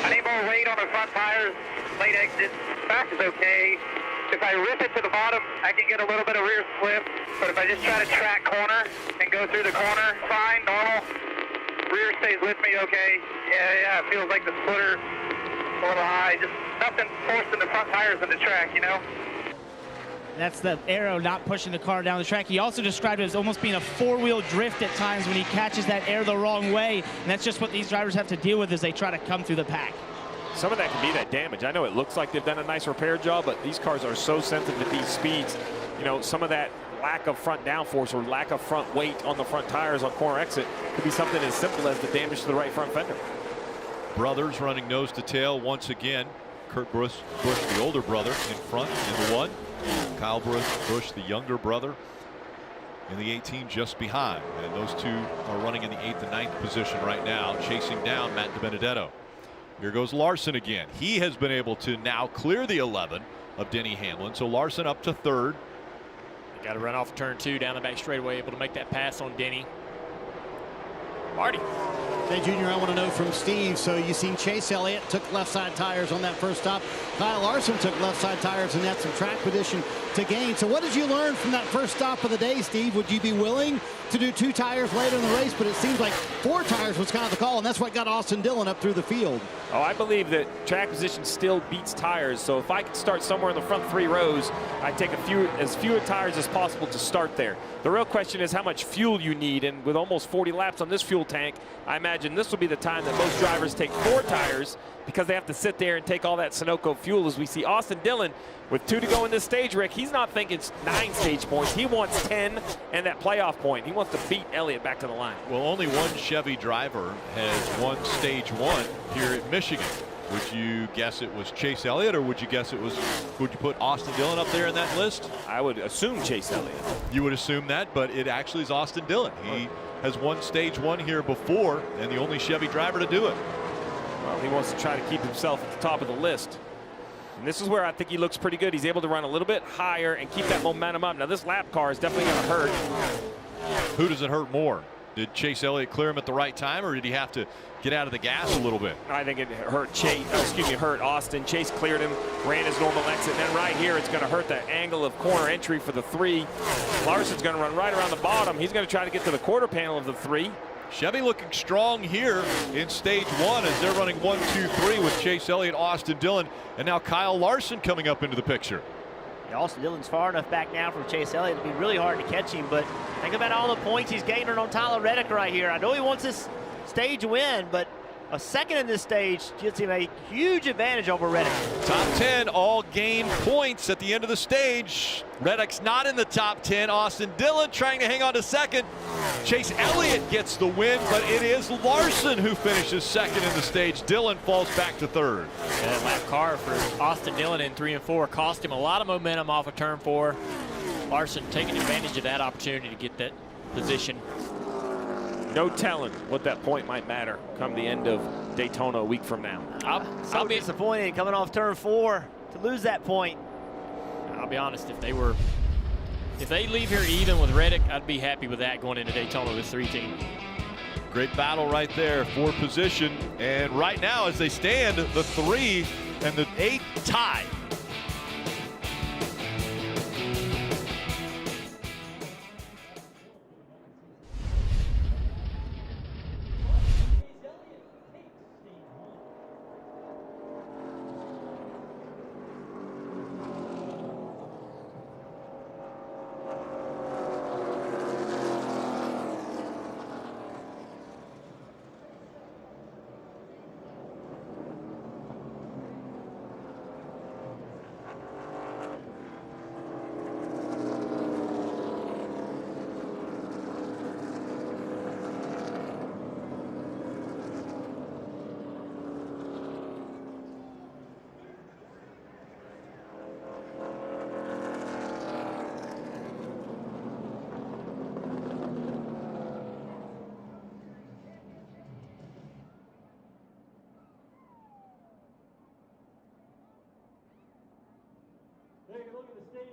S6: I need more weight on the front tires. Late exit, back is okay. If I rip it to the bottom, I can get a little bit of rear slip. But if I just try to track corner and go through the corner, fine, normal. Rear stays with me, okay. Yeah, it feels like the splitter a little high. Just nothing forcing the front tires in the track, you know?
S8: That's the aero not pushing the car down the track. He also described it as almost being a 4-wheel drift at times when he catches that air the wrong way. And that's just what these drivers have to deal with as they try to come through the pack.
S4: Some of that can be that damage. I know it looks like they've done a nice repair job, but these cars are so sensitive at these speeds. You know, some of that lack of front downforce or lack of front weight on the front tires on corner exit could be something as simple as the damage to the right front fender.
S1: Brothers running nose to tail once again. Kurt Busch, the older brother, in front in the 1. Kyle Busch, the younger brother, in the 18 just behind. And those 2 are running in the 8th and 9th position right now, chasing down Matt DiBenedetto. Here goes Larson again. He has been able to now clear the 11 of Denny Hamlin. So Larson up to 3rd.
S3: Got to run off turn 2 down the back straightaway, able to make that pass on Denny. Marty.
S5: Hey, Junior, I want to know from Steve. So you seen Chase Elliott took left side tires on that first stop. Kyle Larson took left side tires and had some track position to gain. So what did you learn from that first stop of the day, Steve? Would you be willing to do 2 tires later in the race? But it seems like 4 tires was kind of the call, and that's what got Austin Dillon up through the field.
S4: Oh, I believe that track position still beats tires. So if I could start somewhere in the front 3 rows, I'd take as few tires as possible to start there. The real question is how much fuel you need, and with almost 40 laps on this fuel tank, I imagine this will be the time that most drivers take 4 tires because they have to sit there and take all that Sunoco fuel. As we see Austin Dillon with 2 to go in this stage, Rick, he's not thinking 9 stage points. He wants 10 and that playoff point. He wants to beat Elliott back to the line.
S1: Well, only one Chevy driver has won stage 1 here at Michigan. Would you guess it was Chase Elliott, or would you guess it was, would you put Austin Dillon up there in that list?
S4: I would assume Chase Elliott.
S1: You would assume that, but it actually is Austin Dillon. He has won stage 1 here before, and the only Chevy driver to do it.
S4: Well, he wants to try to keep himself at the top of the list. And this is where I think he looks pretty good. He's able to run a little bit higher and keep that momentum up. Now, this lap car is definitely going to hurt.
S1: Who does it hurt more? Did Chase Elliott clear him at the right time, or did he have to get out of the gas a little bit?
S4: I think it hurt hurt Austin. Chase cleared him, ran his normal exit. And then right here, it's going to hurt that angle of corner entry for the 3. Larson's going to run right around the bottom. He's going to try to get to the quarter panel of the 3.
S1: Chevy looking strong here in stage 1 as they're running 1, 2, 3 with Chase Elliott, Austin Dillon, and now Kyle Larson coming up into the picture.
S2: Yeah, Austin Dillon's far enough back now from Chase Elliott to be really hard to catch him, but think about all the points he's gaining on Tyler Reddick right here. I know he wants this stage win, but a second in this stage gives him a huge advantage over Reddick.
S1: Top 10 all gain points at the end of the stage. Reddick's not in the top 10. Austin Dillon trying to hang on to second. Chase Elliott gets the win, but it is Larson who finishes second in the stage. Dillon falls back to 3rd.
S3: And that lap car for Austin Dillon in 3 and 4 cost him a lot of momentum off of turn 4. Larson taking advantage of that opportunity to get that position.
S4: No telling what that point might matter come the end of Daytona a week from now.
S2: I'll be disappointed coming off turn 4 to lose that point.
S3: I'll be honest, if they leave here even with Reddick, I'd be happy with that going into Daytona with 3 teams.
S1: Great battle right there for position. And right now, as they stand, the 3 and the 8 tie.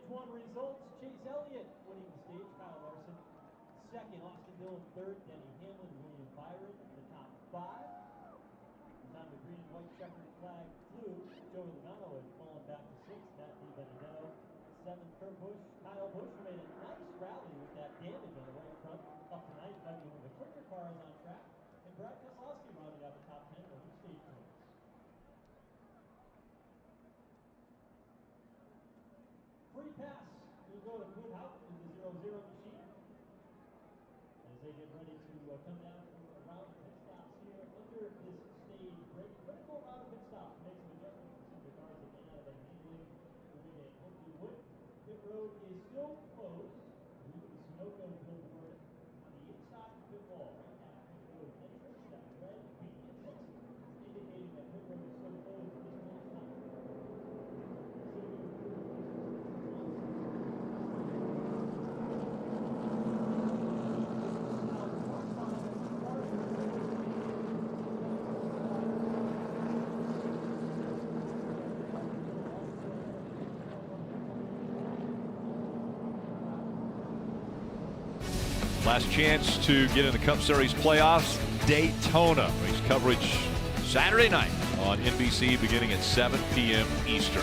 S14: 1 results, Chase Elliott winning the stage, Kyle Larson second, Austin Dillon third, Denny Hamlin, William Byron, the top 5. Time the green and white checkered flag flew, Joey Logano had fallen back to 6th, Matt DiBenedetto 7th, Kurt Busch, Kyle Busch made a nice rally with that damage on the right front. Up tonight, might be one of the quicker cars on track, and Brad Keselowski rounded out the top 10 winning stage points. Free pass will go to Good Hout in the 0-0 machine as they get ready to come down for a round of pit stops here under this stage break. Critical round of pit stops to make some adjustments to some of the cars that came out of that handling moving a Hopefully Wood. Pit road is still closed due to the Sunoco billboard on the inside of the pit wall right now. Pit road entrance, that red paint entrance indicating that pit road is still closed at this point in time.
S1: Last chance to get in the Cup Series playoffs, Daytona. Race coverage Saturday night on NBC beginning at 7 p.m. Eastern.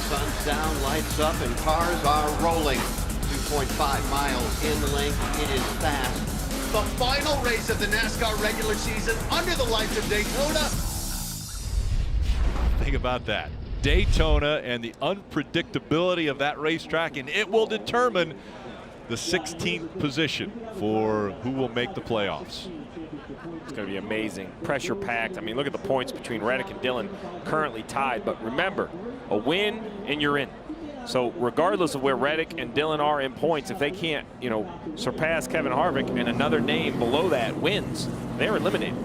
S15: Sun's down, lights up, and cars are rolling. 2.5 miles in length. It is fast. The final race of the NASCAR regular season under the lights of Daytona.
S1: Think about that. Daytona and the unpredictability of that racetrack, and it will determine the 16th position for who will make the playoffs.
S4: It's going to be amazing. Pressure packed. I mean, look at the points between Reddick and Dillon, currently tied. But remember, a win and you're in. So regardless of where Reddick and Dillon are in points, if they can't, surpass Kevin Harvick and another name below that wins, they're eliminated.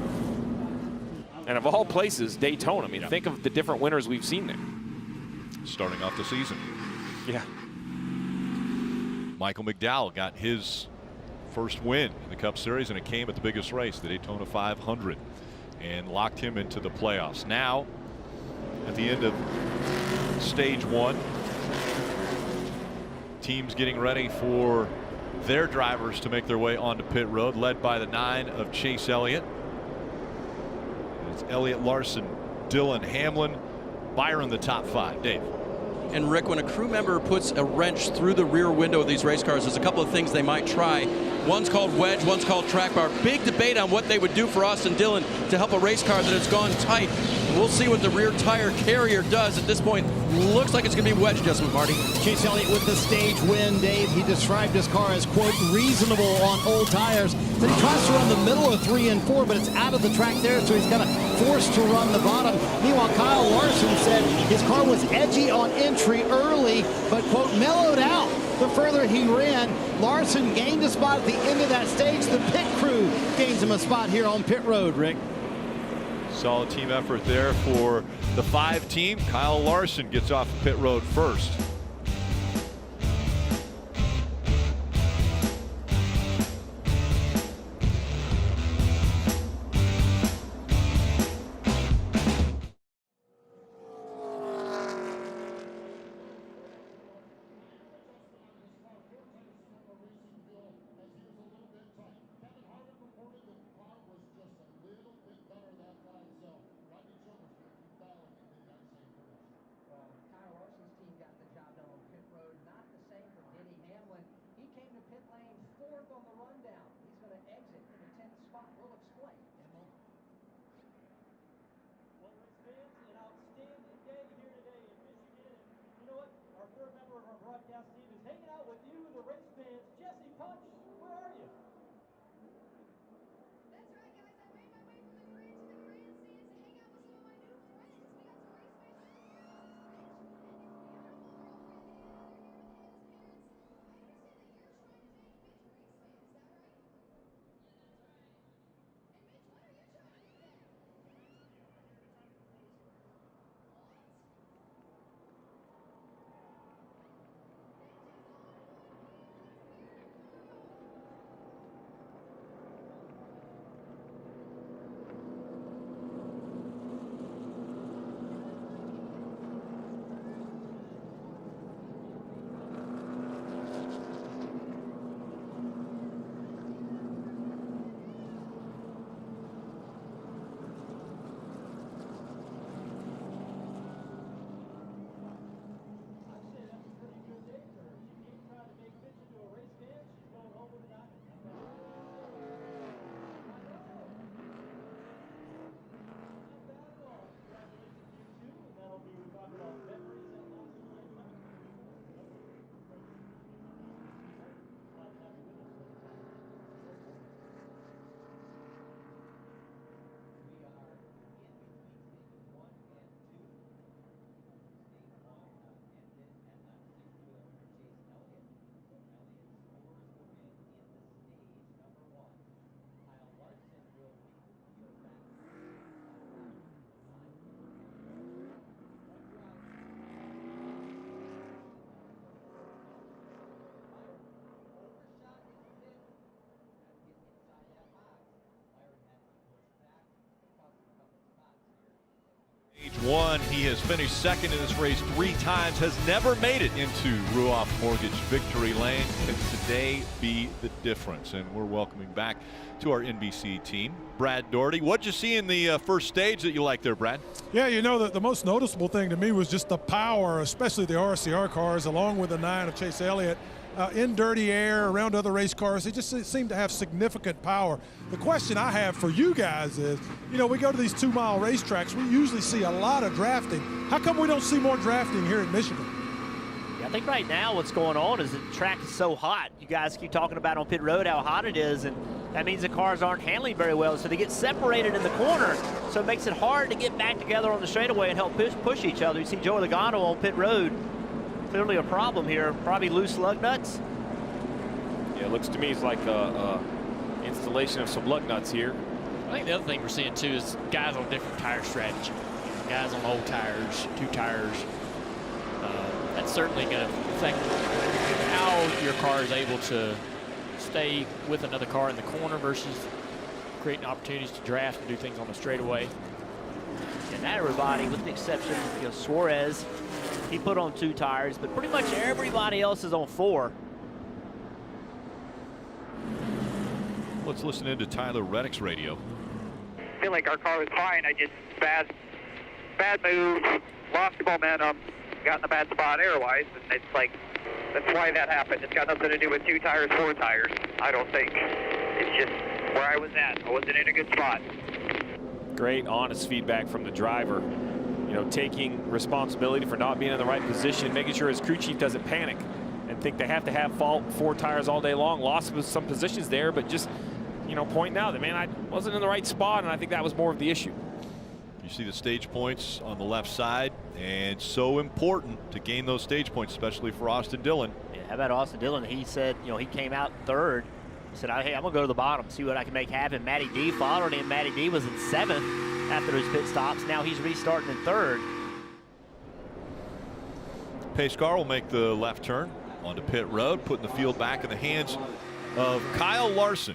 S4: And of all places, Daytona. I mean, think of the different winners we've seen there.
S1: Starting off the season.
S4: Yeah.
S1: Michael McDowell got his first win in the Cup Series, and it came at the biggest race, the Daytona 500, and locked him into the playoffs. Now, at the end of stage 1, teams getting ready for their drivers to make their way onto pit road, led by the 9 of Chase Elliott. It's Elliott, Larson, Dillon, Hamlin, Byron, the top 5. Dave.
S7: And Rick, when a crew member puts a wrench through the rear window of these race cars, there's a couple of things they might try. One's called wedge, one's called track bar. Big debate on what they would do for Austin Dillon to help a race car that has gone tight. We'll see what the rear tire carrier does. At this point, looks like it's going to be wedge adjustment, Marty.
S5: Chase Elliott with the stage win, Dave. He described his car as, quote, reasonable on old tires. Then he tries to run the middle of 3 and 4, but it's out of the track there, so he's got to force to run the bottom. Meanwhile, Kyle Larson said his car was edgy on entry early, but, quote, mellowed out the further he ran. Larson gained a spot at the end of that stage. The pit crew gains him a spot here on pit road, Rick.
S1: Solid team effort there for the 5 team. Kyle Larson gets off the pit road first.
S14: Broadcast team is hanging out with you, the race fans. Jesse Punch, where are you?
S16: That's right, guys. I made my way from the grid to the grandstands to hang out with some of my new friends. We got some race fans here on this bridge, and your beautiful girlfriend Hannah, they're here with Hannah's parents. I understand that you're trying to make Mitch a race fan. Is that right? Yeah, that's right. And Mitch, what are you trying to do then? What?
S1: Stage 1, he has finished second in this race 3 times, has never made it into Ruoff Mortgage victory lane. Can today be the difference? And we're welcoming back to our NBC team, Brad Doherty. What'd you see in the first stage that you liked there, Brad?
S17: Yeah, you know, the most noticeable thing to me was just the power, especially the RCR cars, along with the 9 of Chase Elliott. In dirty air, around other race cars, they just seem to have significant power. The question I have for you guys is, you know, we go to these 2-mile racetracks, we usually see a lot of drafting. How come we don't see more drafting here in Michigan?
S2: Yeah, I think right now what's going on is the track is so hot. You guys keep talking about on pit road how hot it is, and that means the cars aren't handling very well, so they get separated in the corner, so it makes it hard to get back together on the straightaway and help push each other. You see Joey Logano on pit road. Clearly a problem here, probably loose lug nuts.
S4: Yeah, it looks to me it's like a installation of some lug nuts here.
S3: I think the other thing we're seeing too is guys on different tire strategy. Guys on old tires, 2 tires. That's certainly going to affect how your car is able to stay with another car in the corner versus creating opportunities to draft and do things on the straightaway.
S2: And not everybody, with the exception of, you know, Suarez, he put on 2 tires, but pretty much everybody else is on 4.
S1: Let's listen into Tyler Reddick's radio.
S6: I feel like our car was fine. I just bad move, lost the momentum, got in a bad spot air-wise, and it's like, that's why that happened. It's got nothing to do with 2 tires, 4 tires, I don't think. It's just where I was at. I wasn't in a good spot.
S4: Great, honest feedback from the driver. You know, taking responsibility for not being in the right position, making sure his crew chief doesn't panic and think they have to have 4 tires all day long. Lost some positions there, but just, you know, pointing out that, man, I wasn't in the right spot, and I think that was more of the issue.
S1: You see the stage points on the left side, and so important to gain those stage points, especially for Austin Dillon.
S2: Yeah, how about Austin Dillon? He said, you know, he came out 3rd. He said, hey, I'm going to go to the bottom, see what I can make happen. Matty D followed him. Matty D was in 7th after his pit stops. Now he's restarting in 3rd.
S1: Pace car will make the left turn onto pit road, putting the field back in the hands of Kyle Larson.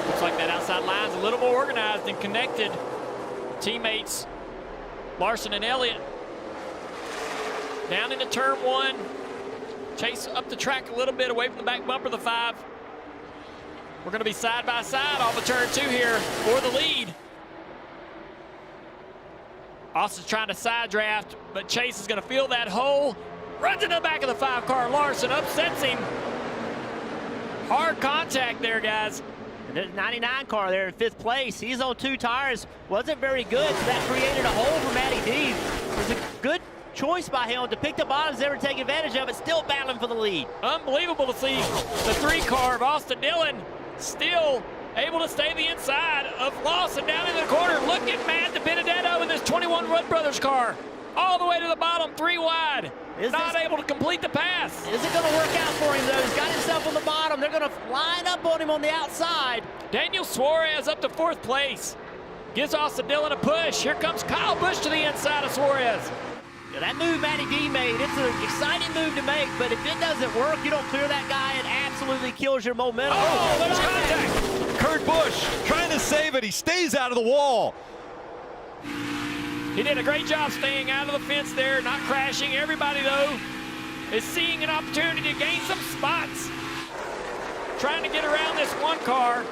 S3: Looks like that outside line's a little more organized and connected. Teammates Larson and Elliott down into turn 1. Chase up the track a little bit away from the back bumper of the 5. We're going to be side by side off of turn 2 here for the lead. Austin's trying to side draft, but Chase is going to fill that hole. Runs into the back of the 5 car. Larson upsets him. Hard contact there, guys.
S2: And there's 99 car there in 5th place. He's on 2 tires. Wasn't very good, so that created a hole for Matty D. It was a good choice by him to pick the bottoms, never take advantage of it, still battling for the lead.
S3: Unbelievable to see the 3 car of Austin Dillon still able to stay the inside of Lawson down in the corner. Look at Matt DiBenedetto in this 21 Wood Brothers car. All the way to the bottom, 3 wide. Not able to complete the pass.
S2: Is it going to work out for him, though? He's got himself on the bottom. They're going to line up on him on the outside.
S3: Daniel Suarez up to 4th place. Gives Austin Dillon a push. Here comes Kyle Busch to the inside of Suarez.
S2: Yeah, that move Matty D made, it's an exciting move to make, but if it doesn't work, you don't clear that guy, it absolutely kills your momentum.
S3: Oh, there's contact.
S1: Kurt Busch trying to save it. He stays out of the wall.
S3: He did a great job staying out of the fence there, not crashing. Everybody, though, is seeing an opportunity to gain some spots. Trying to get around this 1 car.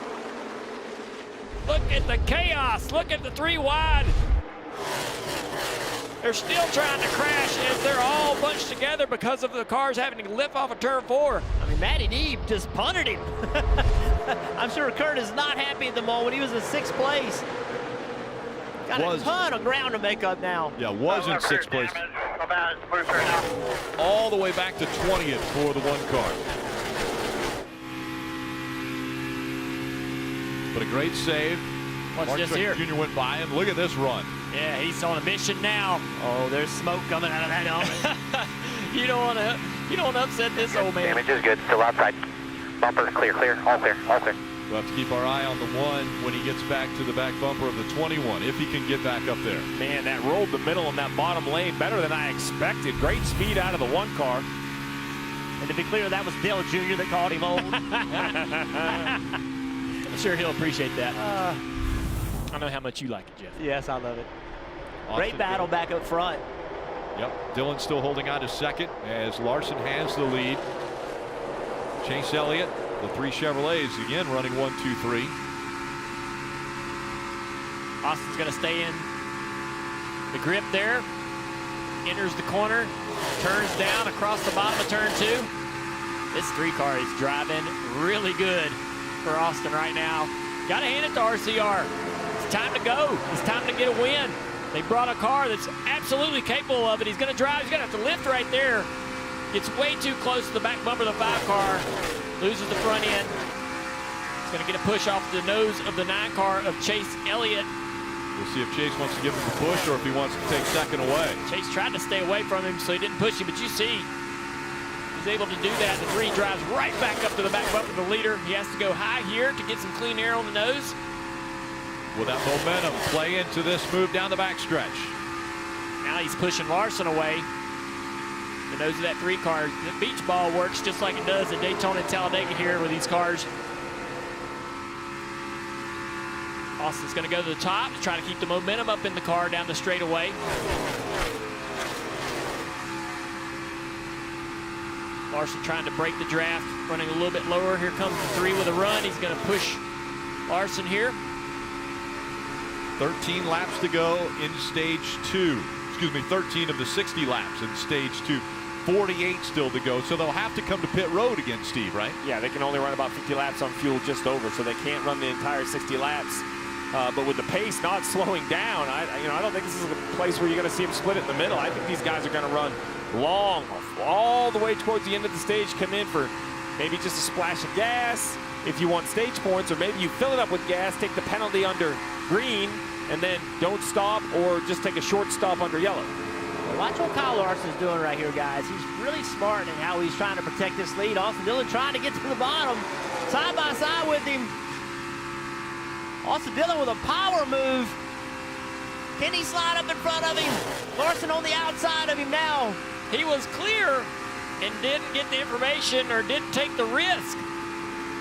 S3: Look at the chaos. Look at the 3 wide. They're still trying to crash as they're all bunched together because of the cars having to lift off of turn 4.
S2: I mean, Matty D just punted him. I'm sure Kurt is not happy at the moment. He was in 6th place. Got a ton of ground to make up now.
S1: Yeah, was in 6th place. All the way back to 20th for the 1 car. But a great save. Truex Jr. went by him. Look at this run.
S3: Yeah, he's on a mission now.
S2: Oh, there's smoke coming out of that helmet.
S3: You don't want to upset this old man.
S6: Damage is good. Still outside. Bumper clear. All clear.
S1: We'll have to keep our eye on the 1 when he gets back to the back bumper of the 21, if he can get back up there.
S4: Man, that rolled the middle in that bottom lane better than I expected. Great speed out of the 1 car.
S2: And to be clear, that was Dillon Jr. that called him old.
S3: I'm sure he'll appreciate that. I know how much you like it, Jeff.
S2: Yes, I love it.
S1: Austin
S2: Great battle back up front.
S1: Yep, Dillon still holding on to second as Larson has the lead. Chase Elliott, the 3 Chevrolets again running 1, 2, 3.
S3: Austin's going to stay in the grip there. Enters the corner, turns down across the bottom of turn 2. This 3 car is driving really good for Austin right now. Got to hand it to RCR. It's time to go. It's time to get a win. They brought a car that's absolutely capable of it. He's going to drive. He's going to have to lift right there. Gets way too close to the back bumper of the 5 car. Loses the front end. He's going to get a push off the nose of the 9 car of Chase Elliott.
S1: We'll see if Chase wants to give him the push or if he wants to take second away.
S3: Chase tried to stay away from him, so he didn't push him, but you see he's able to do that. The 3 drives right back up to the back bumper of the leader. He has to go high here to get some clean air on the nose.
S1: Will that momentum play into this move down the backstretch?
S3: Now he's pushing Larson away. The nose of that 3 car. The beach ball works just like it does at Daytona and Talladega here with these cars. Austin's going to go to the top to try to keep the momentum up in the car down the straightaway. Larson trying to break the draft, running a little bit lower. Here comes the 3 with a run. He's going to push Larson here.
S1: 13 laps to go in stage 2. Excuse me, 13 of the 60 laps in stage 2. 48 still to go, so they'll have to come to pit road again, Steve, right?
S4: Yeah, they can only run about 50 laps on fuel just over, so they can't run the entire 60 laps. But with the pace not slowing down, I don't think this is a place where you're going to see them split it in the middle. I think these guys are going to run long, all the way towards the end of the stage, come in for maybe just a splash of gas if you want stage points, or maybe you fill it up with gas, take the penalty under green, and then don't stop, or just take a short stop under yellow.
S2: Well, watch what Kyle Larson's doing right here, guys. He's really smart in how he's trying to protect this lead. Austin Dillon trying to get to the bottom, side by side with him. Austin Dillon with a power move. Can he slide up in front of him? Larson on the outside of him now.
S3: He was clear and didn't get the information or didn't take the risk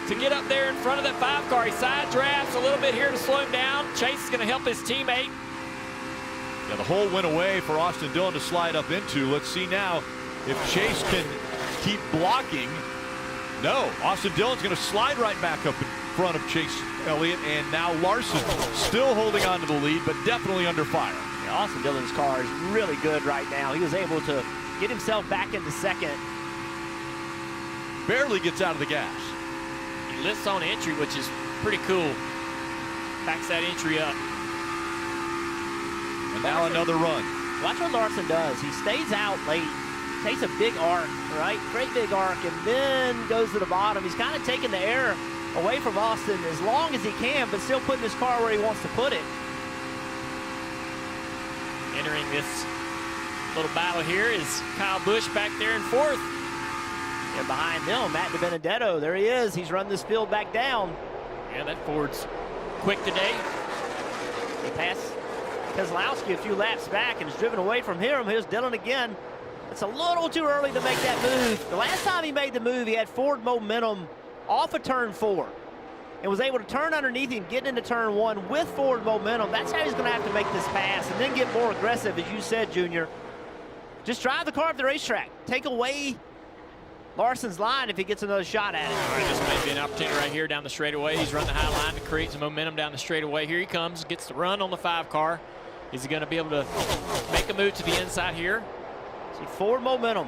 S3: to get up there in front of that 5 car. He side drafts a little bit here to slow him down. Chase is going to help his teammate.
S1: Yeah, the hole went away for Austin Dillon to slide up into. Let's see now if Chase can keep blocking. No, Austin Dillon's going to slide right back up in front of Chase Elliott, and now Larson still holding on to the lead, but definitely under fire.
S2: Yeah, Austin Dillon's car is really good right now. He was able to get himself back into second.
S1: Barely gets out of the gas.
S3: He lifts on entry, which is pretty cool. Backs that entry up.
S1: And now another run.
S2: Watch what Larson does. He stays out late, takes a big arc, right? Great big arc, and then goes to the bottom. He's kind of taking the air away from Austin as long as he can, but still putting his car where he wants to put it.
S3: Entering this little battle here is Kyle Busch back there in 4th.
S2: And behind him, Matt DiBenedetto. There he is. He's run this field back down.
S3: Yeah, that Ford's quick today.
S2: He passed Keselowski a few laps back and is driven away from him. Here's Dillon again. It's a little too early to make that move. The last time he made the move, he had Ford momentum off of turn 4 and was able to turn underneath him, get into turn 1 with Ford momentum. That's how he's going to have to make this pass and then get more aggressive, as you said, Junior. Just drive the car up the racetrack. Take away Larson's line if he gets another shot at it.
S3: All right, this may be an opportunity right here down the straightaway. He's run the high line to create some momentum down the straightaway. Here he comes, gets the run on the 5 car. Is he going to be able to make a move to the inside here?
S2: See Ford momentum.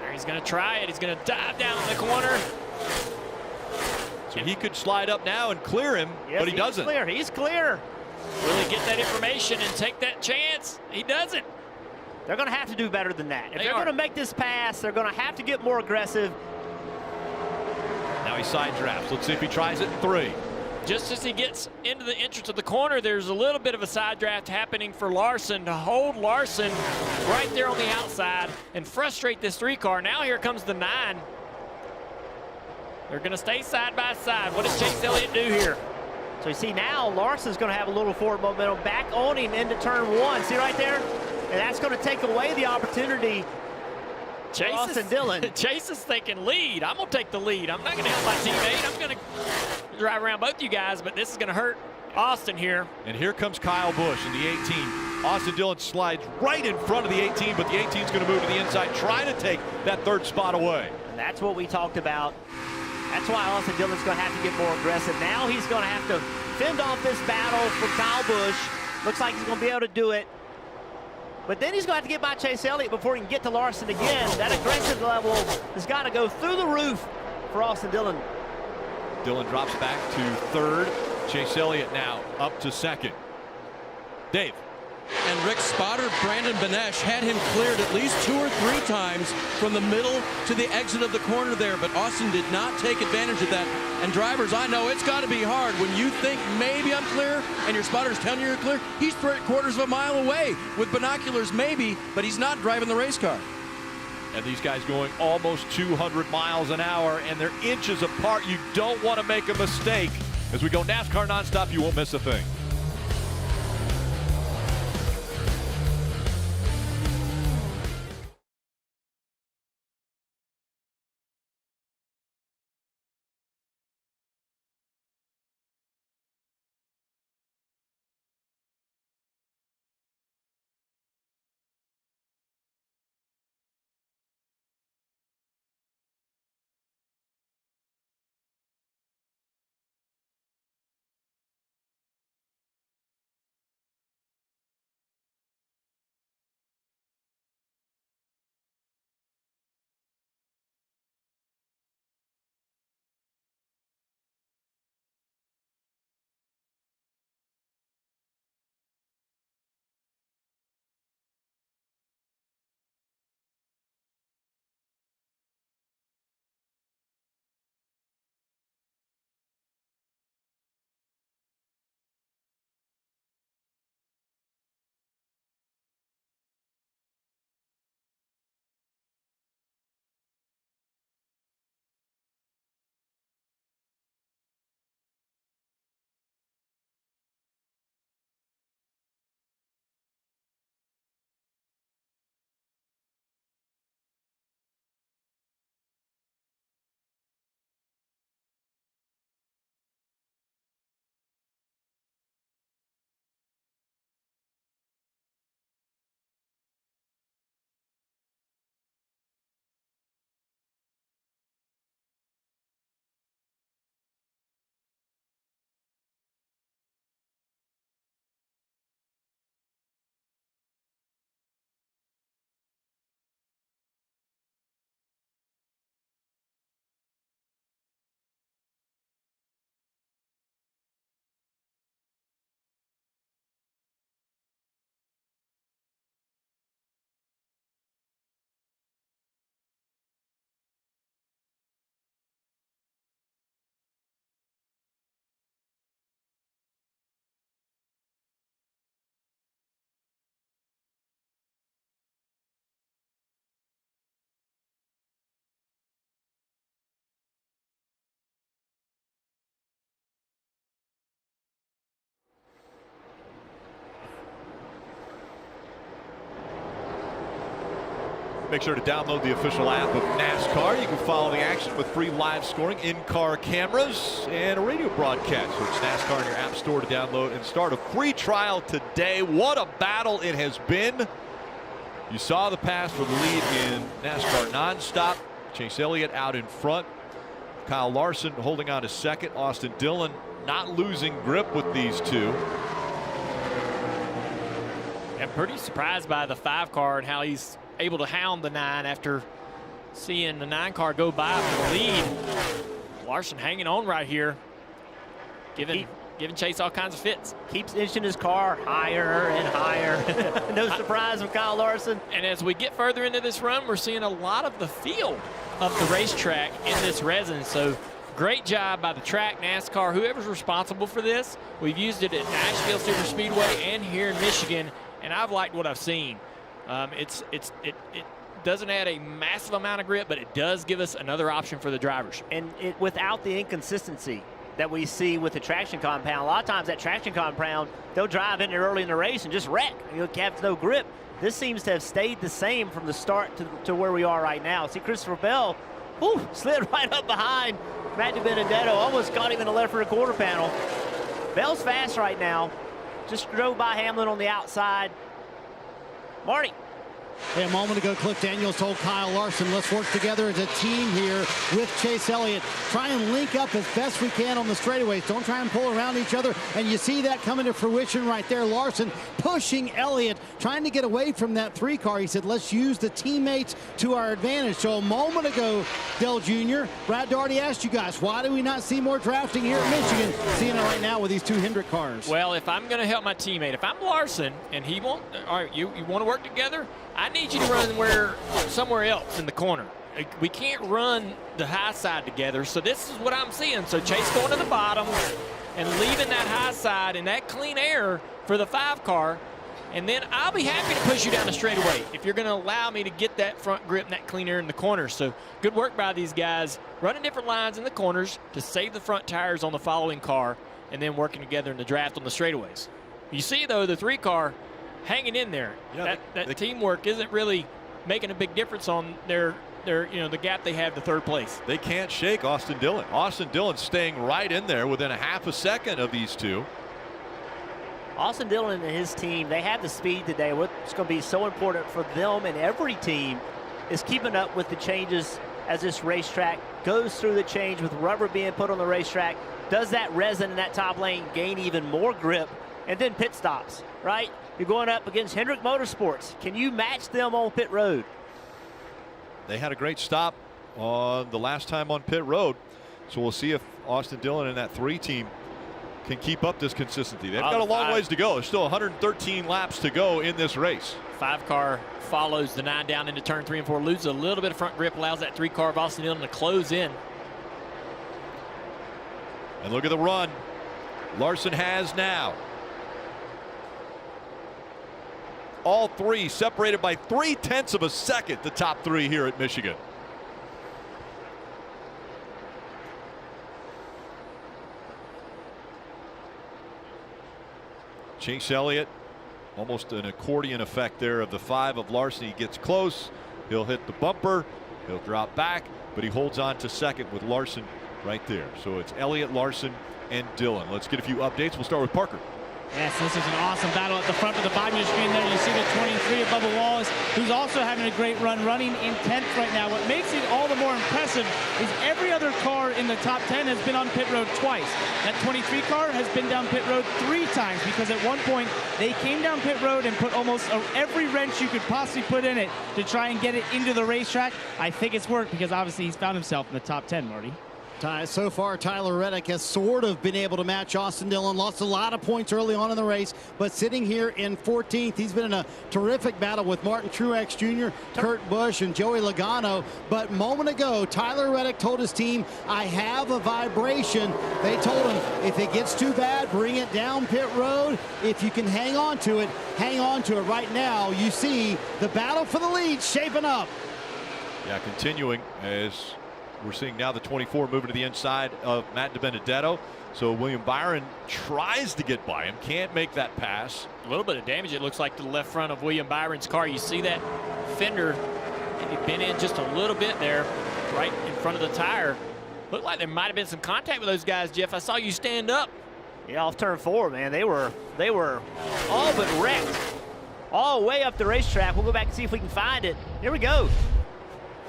S3: There, he's going to try it. He's going to dive down in the corner.
S1: So he could slide up now and clear him,
S2: yes,
S1: but he doesn't.
S2: Clear. He's clear.
S3: Really get that information and take that chance. He doesn't.
S2: They're going to have to do better than that. If they're going to make this pass, they're going to have to get more aggressive.
S1: Now he side drafts. Let's see if he tries it in 3.
S3: Just as he gets into the entrance of the corner, there's a little bit of a side draft happening for Larson to hold Larson right there on the outside and frustrate this 3 car. Now here comes the 9. They're going to stay side by side. What does Chase Elliott do here?
S2: So you see now Larson's going to have a little Ford momentum back on him into turn 1. See right there? And that's going to take away the opportunity Austin Dillon.
S3: Chase is thinking lead. I'm going to take the lead. I'm not going to help my teammate. I'm going to drive around both you guys, but this is going to hurt Austin here.
S1: And here comes Kyle Busch in the 18. Austin Dillon slides right in front of the 18, but the 18 is going to move to the inside, try to take that third spot away.
S2: And that's what we talked about. That's why Austin Dillon's going to have to get more aggressive. Now he's going to have to fend off this battle from Kyle Busch. Looks like he's going to be able to do it. But then he's going to have to get by Chase Elliott before he can get to Larson again. That aggressive level has got to go through the roof for Austin Dillon.
S1: Dillon drops back to third. Chase Elliott now up to second. Dave.
S7: And Rick's spotter, Brandon Benesh, had him cleared at least 2 or 3 times from the middle to the exit of the corner there, but Austin did not take advantage of that. And drivers, I know it's got to be hard when you think maybe I'm clear and your spotter's telling you you're clear. He's 3/4 of a mile away with binoculars maybe, but he's not driving the race car.
S1: And these guys going almost 200 miles an hour, and they're inches apart. You don't want to make a mistake. As we go NASCAR nonstop, you won't miss a thing. Make sure to download the official app of NASCAR. You can follow the action with free live scoring, in-car cameras, and a radio broadcast. So it's NASCAR in your app store to download and start a free trial today. What a battle it has been. You saw the pass for the lead in NASCAR nonstop. Chase Elliott out in front. Kyle Larson holding on to second. Austin Dillon not losing grip with these two.
S3: I'm pretty surprised by the 5 car and how he's able to hound the 9 after seeing the 9 car go by for the lead. Larson hanging on right here, giving Chase all kinds of fits.
S2: Keeps inching his car higher and higher. No surprise with Kyle Larson.
S3: And as we get further into this run, we're seeing a lot of the feel of the racetrack in this resin. So great job by the track, NASCAR, whoever's responsible for this. We've used it at Nashville Super Speedway and here in Michigan, and I've liked what I've seen. It doesn't add a massive amount of grip, but it does give us another option for the drivers.
S2: And without the inconsistency that we see with the traction compound. A lot of times that traction compound, they'll drive in there early in the race and just wreck. You'll have no grip. this seems to have stayed the same from the start to where we are right now. See, Christopher Bell, slid right up behind Matt DiBenedetto, almost caught him in the left rear quarter panel. Bell's fast right now. Just drove by Hamlin on the outside. Marty.
S5: A moment ago, Cliff Daniels told Kyle Larson, let's work together as a team here with Chase Elliott. Try and link up as best we can on the straightaways. Don't try and pull around each other. And you see that coming to fruition right there. Larson pushing Elliott, trying to get away from that 3 car. He said, let's use the teammates to our advantage. So a moment ago, Dell Jr., Brad Daugherty asked you guys, why do we not see more drafting here at Michigan? Seeing it right now with these 2 Hendrick cars.
S3: Well, if I'm going to help my teammate, if I'm Larson and he won't, all right, you want to work together? I need you to run somewhere else in the corner. We can't run the high side together, so this is what I'm seeing. So Chase going to the bottom and leaving that high side and that clean air for the 5 car, and then I'll be happy to push you down the straightaway if you're going to allow me to get that front grip and that clean air in the corners. So good work by these guys, running different lines in the corners to save the front tires on the following car, and then working together in the draft on the straightaways. You see, though, the 3 car hanging in there. Yeah, that teamwork isn't really making a big difference on their the gap they have to 3rd place.
S1: They can't shake Austin Dillon. Austin Dillon staying right in there within a half a second of these 2.
S2: Austin Dillon and his team, they have the speed today. What's going to be so important for them and every team is keeping up with the changes as this racetrack goes through the change with rubber being put on the racetrack. Does that resin in that top lane gain even more grip? And then pit stops, right? You're going up against Hendrick Motorsports. Can you match them on pit road?
S1: They had a great stop on the last time on pit road. So we'll see if Austin Dillon and that 3 team can keep up this consistency. They've got a long ways to go. There's still 113 laps to go in this race.
S3: 5 car follows the 9 down into turn 3 and 4, loses a little bit of front grip, allows that 3 car of Austin Dillon to close in.
S1: And look at the run Larson has now. All 3 separated by 0.3 of a second, the top 3 here at Michigan. Chase Elliott, almost an accordion effect there of the 5 of Larson. He gets close, he'll hit the bumper, he'll drop back, but he holds on to 2nd with Larson right there. So it's Elliott, Larson, and Dillon. Let's get a few updates. We'll start with Parker.
S8: Yes, this is an awesome battle at the front of the bottom of your screen there. You see the 23 of Bubba Wallace, who's also having a great run, running in 10th right now. What makes it all the more impressive is every other car in the top 10 has been on pit road twice. That 23 car has been down pit road 3 times because at one point they came down pit road and put almost every wrench you could possibly put in it to try and get it into the racetrack. I think it's worked because obviously he's found himself in the top 10, Marty.
S5: So far, Tyler Reddick has sort of been able to match Austin Dillon. Lost a lot of points early on in the race, but sitting here in 14th, he's been in a terrific battle with Martin Truex Jr., Kurt Busch, and Joey Logano. But a moment ago, Tyler Reddick told his team, I have a vibration. They told him, if it gets too bad, bring it down pit road. If you can hang on to it, hang on to it. Right now, you see the battle for the lead shaping up.
S1: Yeah, continuing as we're seeing now the 24 moving to the inside of Matt DiBenedetto. So William Byron tries to get by him, can't make that pass.
S3: A little bit of damage, it looks like, to the left front of William Byron's car. You see that fender been in just a little bit there, right in front of the tire. Looked like there might have been some contact with those guys, Jeff. I saw you stand up.
S2: Yeah, off turn 4, man. They were all but wrecked all the way up the racetrack. We'll go back and see if we can find it. Here we go.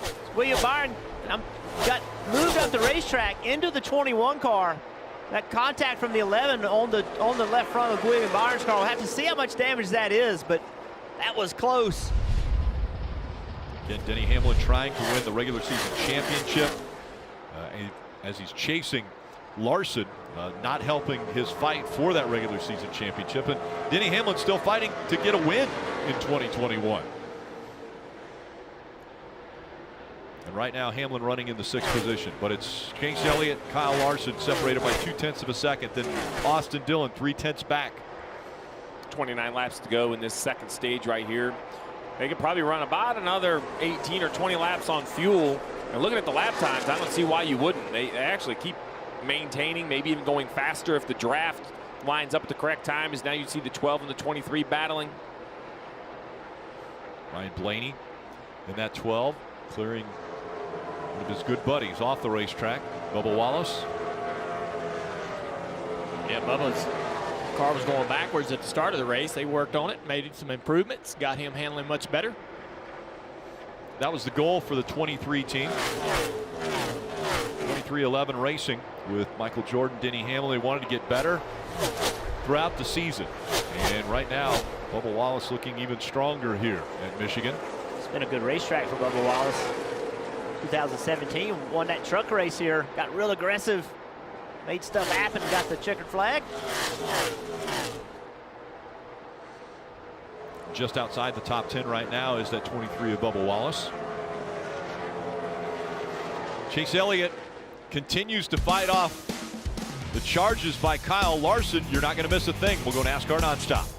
S2: It's William Byron got moved up the racetrack into the 21 car. That contact from the 11 on the left front of William Byron's car. We'll have to see how much damage that is, but that was close.
S1: Again, Denny Hamlin trying to win the regular season championship as he's chasing Larson, not helping his fight for that regular season championship. And Denny Hamlin still fighting to get a win in 2021. And right now, Hamlin running in the 6th position, but it's Chase Elliott, Kyle Larson separated by 0.2 of a second. Then Austin Dillon 0.3 back.
S4: 29 laps to go in this 2nd stage right here. They could probably run about another 18 or 20 laps on fuel. And looking at the lap times, I don't see why you wouldn't. They actually keep maintaining, maybe even going faster if the draft lines up at the correct time. As now you see the 12 and the 23 battling.
S1: Ryan Blaney in that 12, clearing one of his good buddies off the racetrack, Bubba Wallace.
S3: Yeah, Bubba's car was going backwards at the start of the race. They worked on it, made some improvements, got him handling much better.
S1: That was the goal for the 23 team. 23-11 Racing with Michael Jordan, Denny Hamlin. They wanted to get better throughout the season. And right now, Bubba Wallace looking even stronger here at Michigan.
S11: It's been a good racetrack for Bubba Wallace. 2017, won that truck race here, got real aggressive, made stuff happen, got the checkered flag.
S1: Just outside the top 10 right now is that 23 of Bubba Wallace. Chase Elliott continues to fight off the charges by Kyle Larson. You're not going to miss a thing. We'll go NASCAR nonstop.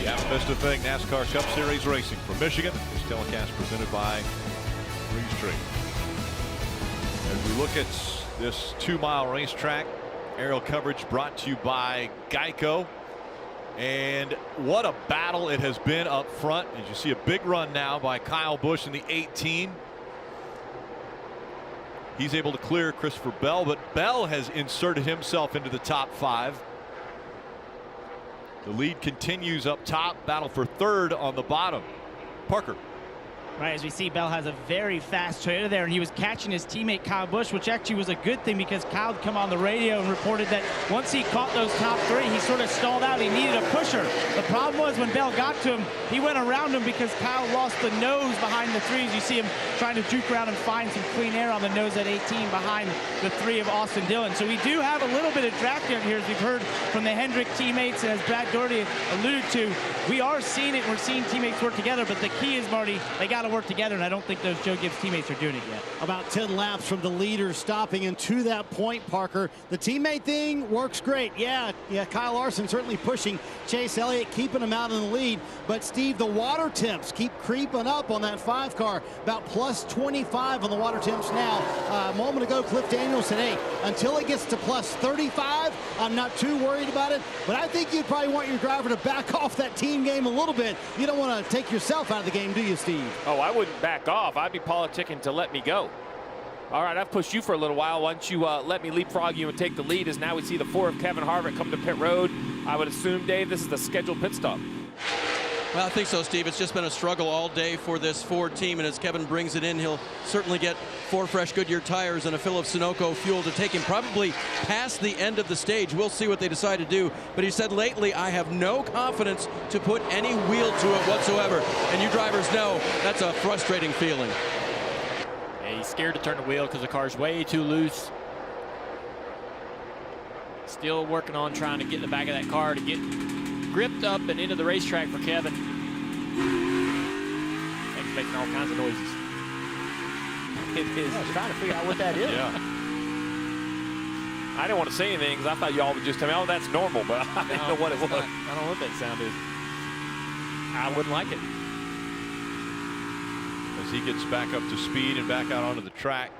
S1: You haven't missed a thing. NASCAR Cup Series racing from Michigan. This telecast presented by Breeze Trade. As we look at this 2-mile racetrack, aerial coverage brought to you by Geico. And what a battle it has been up front. As you see a big run now by Kyle Busch in the 18. He's able to clear Christopher Bell, but Bell has inserted himself into the top 5. The lead continues up top. Battle for third on the bottom. Parker.
S8: Right, as we see, Bell has a very fast trailer there, and he was catching his teammate Kyle Busch, which actually was a good thing because Kyle had come on the radio and reported that once he caught those top 3, he sort of stalled out. He needed a pusher. The problem was when Bell got to him, he went around him because Kyle lost the nose behind the 3s. You see him trying to juke around and find some clean air on the nose at 18 behind the 3 of Austin Dillon. So we do have a little bit of draft here, as we've heard from the Hendrick teammates, and as Brad Doherty alluded to. We are seeing it. We're seeing teammates work together, but the key is, Marty, they got to work together, and I don't think those Joe Gibbs teammates are doing it yet.
S5: About 10 laps from the leaders stopping, and to that point, Parker, the teammate thing works great. Yeah, Kyle Larson certainly pushing Chase Elliott, keeping him out in the lead. But Steve, the water temps keep creeping up on that 5 car, about plus 25 on the water temps now. A moment ago, Cliff Daniels said, hey, until it gets to plus 35, I'm not too worried about it. But I think you'd probably want your driver to back off that team game a little bit. You don't want to take yourself out of the game, do you, Steve?
S4: Oh, I wouldn't back off. I'd be politicking to let me go. All right, I've pushed you for a little while. Why don't you let me leapfrog you and take the lead, as now we see the 4 of Kevin Harvick come to pit road. I would assume, Dave, this is the scheduled pit stop.
S7: Well, I think so, Steve. It's just been a struggle all day for this Ford team, and as Kevin brings it in, he'll certainly get 4 fresh Goodyear tires and a fill of Sunoco fuel to take him probably past the end of the stage. We'll see what they decide to do. But he said lately, I have no confidence to put any wheel to it whatsoever. And you drivers know that's a frustrating feeling.
S3: Yeah, he's scared to turn the wheel because the car's way too loose. Still working on trying to get in the back of that car to get gripped up and into the racetrack for Kevin. He's making all kinds of noises.
S11: It is. I was trying to figure out what that is.
S4: Yeah. I didn't want to say anything because I thought y'all would just tell me, oh, that's normal, but I didn't know what it was.
S3: I don't know what that sound is. I wouldn't like it.
S1: As he gets back up to speed and back out onto the track,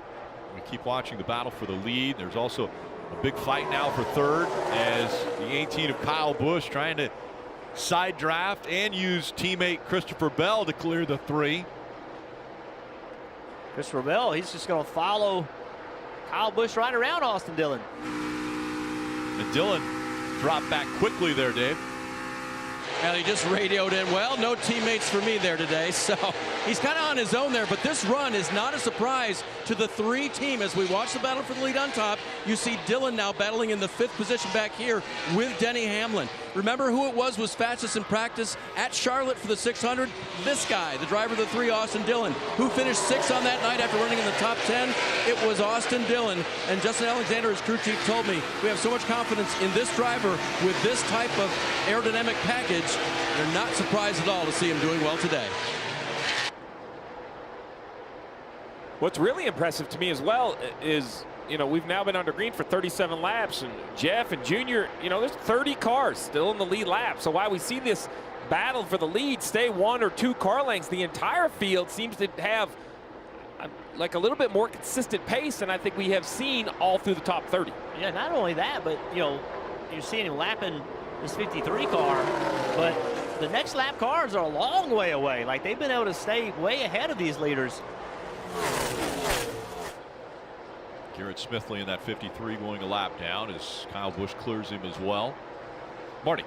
S1: we keep watching the battle for the lead. There's also a big fight now for third, as the 18 of Kyle Busch trying to side draft and use teammate Christopher Bell to clear the 3.
S11: Christopher Bell, he's just going to follow Kyle Busch right around Austin Dillon.
S1: And Dillon dropped back quickly there, Dave.
S7: And he just radioed in, well, no teammates for me there today. So he's kind of on his own there, but this run is not a surprise to the 3 team. As we watch the battle for the lead on top, you see Dillon now battling in the 5th position back here with Denny Hamlin. Remember who it was fastest in practice at Charlotte for the 600? This guy, the driver of the 3, Austin Dillon, who finished 6th on that night after running in the top 10. It was Austin Dillon. And Justin Alexander, his crew chief, told me, we have so much confidence in this driver with this type of aerodynamic package. They're not surprised at all to see him doing well today.
S4: What's really impressive to me as well is, you know, we've now been under green for 37 laps, and Jeff and Junior, you know, there's 30 cars still in the lead lap. So while we see this battle for the lead stay 1 or 2 car lengths, the entire field seems to have like a little bit more consistent pace than I think we have seen all through the top 30.
S11: Yeah, not only that, but, you know, you're seeing him lapping this 53 car, but the next lap cars are a long way away. Like, they've been able to stay way ahead of these leaders.
S1: Garrett Smithley in that 53 going a lap down as Kyle Busch clears him as well. Marty.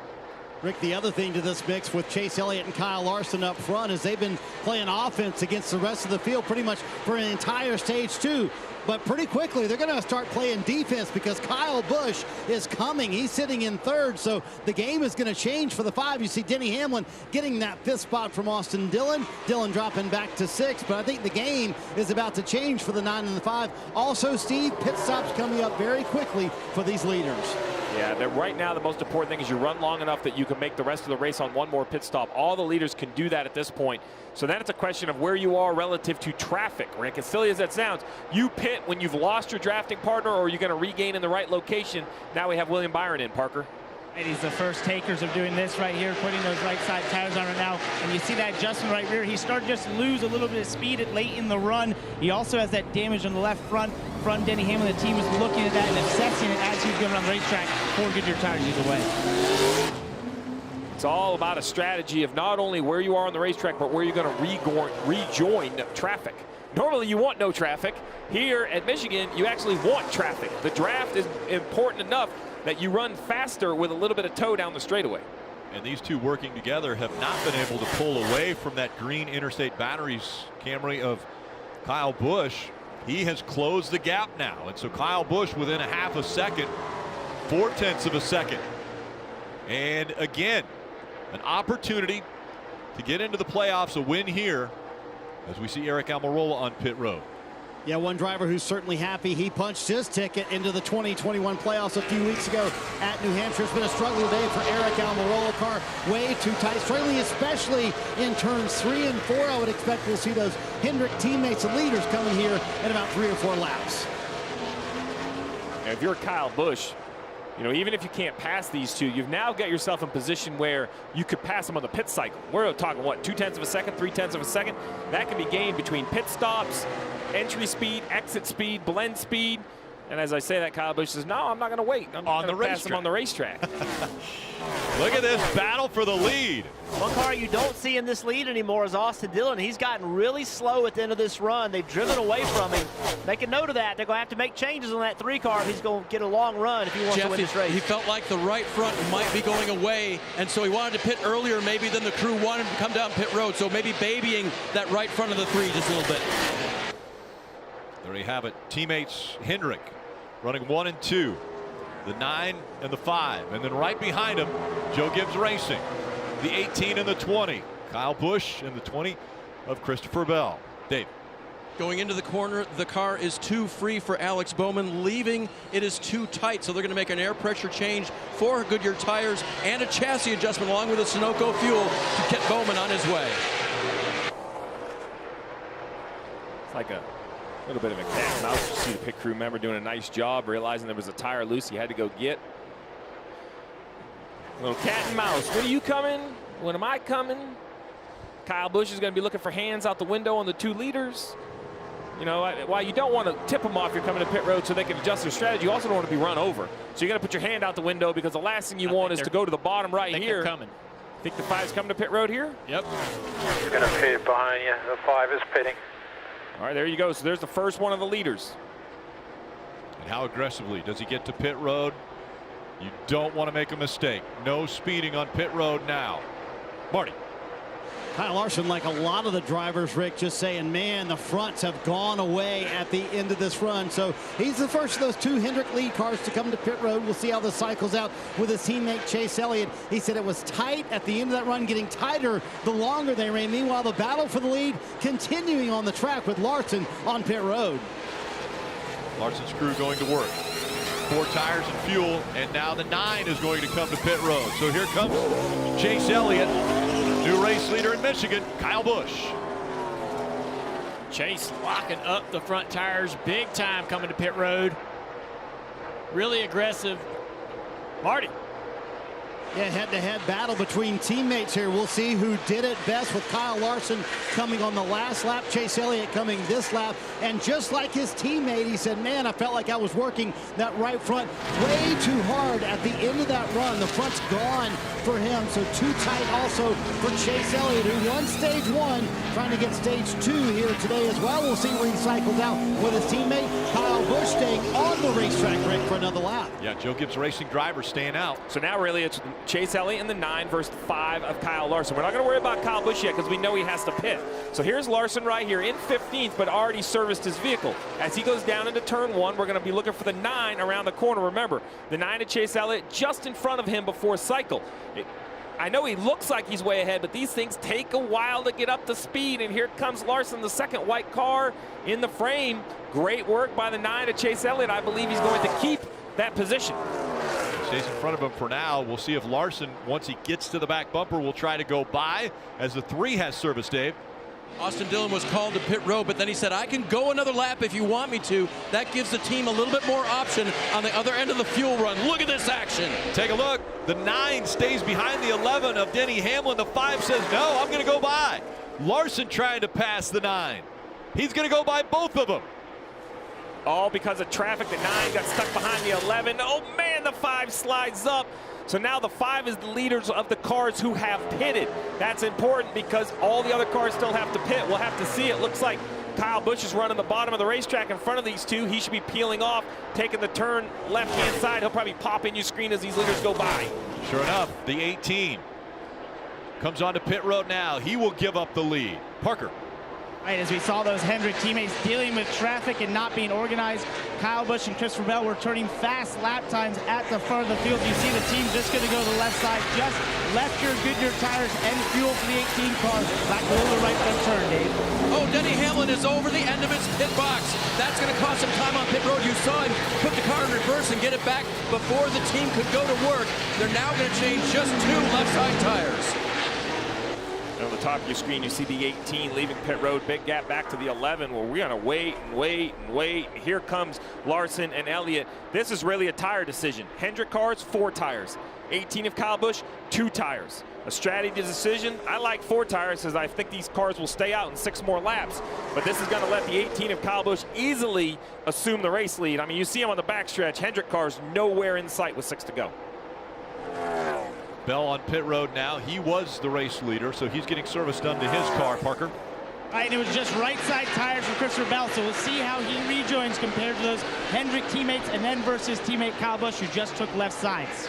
S5: Rick, the other thing to this mix with Chase Elliott and Kyle Larson up front is they've been playing offense against the rest of the field pretty much for an entire stage 2. But pretty quickly, they're going to start playing defense because Kyle Busch is coming. He's sitting in 3rd, so the game is going to change for the 5. You see Denny Hamlin getting that 5th spot from Austin Dillon. Dillon dropping back to 6, but I think the game is about to change for the 9 and the 5. Also, Steve, pit stops coming up very quickly for these leaders.
S4: Yeah, right now the most important thing is you run long enough that you can make the rest of the race on 1 more pit stop. All the leaders can do that at this point. So then it's a question of where you are relative to traffic, Rick. As silly as that sounds, you pit when you've lost your drafting partner, or you're going to regain in the right location. Now we have William Byron in, Parker.
S8: And he's the first takers of doing this right here, putting those right side tires on right now. And you see that adjustment right rear. He started just to lose a little bit of speed late in the run. He also has that damage on the left front. Denny Hamlin, the team was looking at that and assessing it as he was going around the racetrack. 4 Goodyear tires either way.
S4: It's all about a strategy of not only where you are on the racetrack, but where you're going to rejoin traffic. Normally you want no traffic. Here at Michigan, you actually want traffic. The draft is important enough that you run faster with a little bit of toe down the straightaway.
S1: And these two working together have not been able to pull away from that green Interstate Batteries Camry of Kyle Busch. He has closed the gap now, and so Kyle Busch within a half a second, 0.4 of a second. And again, an opportunity to get into the playoffs, a win here, as we see Eric Almirola on pit road.
S5: Yeah, one driver who's certainly happy. He punched his ticket into the 2021 playoffs a few weeks ago at New Hampshire. It's been a struggle day for Eric Almirola. Car way too tight, struggling especially in turns 3 and 4. I would expect we'll see those Hendrick teammates and leaders coming here in about 3 or 4 laps.
S4: And if you're Kyle Busch, you know, even if you can't pass these two, you've now got yourself in position where you could pass them on the pit cycle. We're talking, what, 0.2 of a second, 0.3 of a second? That can be gained between pit stops, entry speed, exit speed, blend speed. And as I say that, Kyle Busch says, no, I'm not going to wait. I'm
S1: on the
S4: pass them on the racetrack.
S1: Look at this battle for the lead.
S11: One car you don't see in this lead anymore is Austin Dillon. He's gotten really slow at the end of this run. They've driven away from him. Make a note of that. They're going to have to make changes on that 3 car if he's going to get a long run if he wants to win this race.
S7: He felt like the right front might be going away, and so he wanted to pit earlier maybe than the crew wanted him to come down pit road, so maybe babying that right front of the 3 just a little bit.
S1: There you have it. Teammates Hendrick running 1 and 2. The 9 and the 5. And then right behind him, Joe Gibbs Racing. The 18 and the 20. Kyle Busch and the 20 of Christopher Bell. Dave.
S7: Going into the corner, the car is too free for Alex Bowman. Leaving, it is too tight, so they're going to make an air pressure change, 4 Goodyear tires, and a chassis adjustment along with a Sunoco fuel to get Bowman on his way.
S4: It's like a little bit of a cat and mouse. You see the pit crew member doing a nice job, realizing there was a tire loose he had to go get. A little cat and mouse. When are you coming? When am I coming? Kyle Busch is going to be looking for hands out the window on the 2 leaders. You know, while you don't want to tip them off, you're coming to pit road so they can adjust their strategy. You also don't want to be run over. So you got to put your hand out the window, because the last thing you want is to go to the bottom right here.
S3: Coming.
S4: Think the 5's coming to pit road here?
S3: Yep.
S6: He's going to pit behind you. The 5 is pitting.
S4: All right, there you go. So there's the first one of the leaders.
S1: And how aggressively does he get to pit road? You don't want to make a mistake. No speeding on pit road now. Marty.
S5: Kyle Larson, like a lot of the drivers, Rick, just saying, man, the fronts have gone away at the end of this run. So he's the first of those 2 Hendrick lead cars to come to pit road. We'll see how this cycles out with his teammate Chase Elliott. He said it was tight at the end of that run, getting tighter the longer they ran. Meanwhile, the battle for the lead continuing on the track with Larson on pit road.
S1: Larson's crew going to work. 4 tires and fuel, and now the 9 is going to come to pit road. So here comes Chase Elliott, new race leader in Michigan, Kyle Busch.
S3: Chase locking up the front tires big time coming to pit road. Really aggressive. Marty.
S5: Yeah, head-to-head battle between teammates here. We'll see who did it best, with Kyle Larson coming on the last lap, Chase Elliott coming this lap. And just like his teammate, he said, man, I felt like I was working that right front way too hard at the end of that run. The front's gone for him, so too tight also for Chase Elliott, who won stage 1, trying to get stage 2 here today as well. We'll see where he cycles out with his teammate Kyle Busch staying on the racetrack, Rick, for another lap.
S1: Yeah, Joe Gibbs Racing driver staying out.
S4: So now really it's Chase Elliott in the 9 versus 5 of Kyle Larson. We're not going to worry about Kyle Busch yet, because we know he has to pit. So here's Larson right here in 15th, but already serviced his vehicle. As he goes down into turn 1, we're going to be looking for the 9 around the corner. Remember, the 9 of Chase Elliott just in front of him before cycle. I know he looks like he's way ahead, but these things take a while to get up to speed. And here comes Larson, the second white car in the frame. Great work by the 9 of Chase Elliott. I believe he's going to keep that position.
S1: Stays in front of him for now. We'll see if Larson, once he gets to the back bumper, will try to go by, as the 3 has service, Dave.
S7: Austin Dillon was called to pit road, but then he said, I can go another lap if you want me to. That gives the team a little bit more option on the other end of the fuel run. Look at this action.
S1: Take a look. The 9 stays behind the 11 of Denny Hamlin. The 5 says, no, I'm going to go by. Larson trying to pass the 9. He's going to go by both of them.
S4: All because of traffic. The 9 got stuck behind the 11. Oh, man, the 5 slides up. So now the 5 is the leaders of the cars who have pitted. That's important, because all the other cars still have to pit. We'll have to see. It looks like Kyle Busch is running the bottom of the racetrack in front of these 2. He should be peeling off, taking the turn left-hand side. He'll probably pop in your screen as these leaders go by.
S1: Sure enough, the 18 comes onto pit road now. He will give up the lead. Parker.
S8: Right, as we saw those Hendrick teammates dealing with traffic and not being organized, Kyle Busch and Christopher Bell were turning fast lap times at the front of the field. You see the team just going to go to the left side, just left your Goodyear tires and fuel for the 18 car. Back over the right front turn, Dave.
S7: Oh, Denny Hamlin is over the end of his pit box. That's going to cost him time on pit road. You saw him put the car in reverse and get it back before the team could go to work. They're now going to change just 2 left side tires.
S4: And on the top of your screen, you see the 18 leaving pit road, big gap back to the 11. Well, we're going to wait and wait and wait. Here comes Larson and Elliott. This is really a tire decision. Hendrick cars, 4 tires. 18 of Kyle Busch, 2 tires. A strategy decision. I like 4 tires because I think these cars will stay out in 6 more laps. But this is going to let the 18 of Kyle Busch easily assume the race lead. I mean, you see him on the backstretch. Hendrick cars nowhere in sight with 6 to go.
S1: Bell on pit road now. He was the race leader, so he's getting service done to his car, Parker.
S8: All right, and it was just right side tires for Christopher Bell, so we'll see how he rejoins compared to those Hendrick teammates and then versus teammate Kyle Busch, who just took left sides.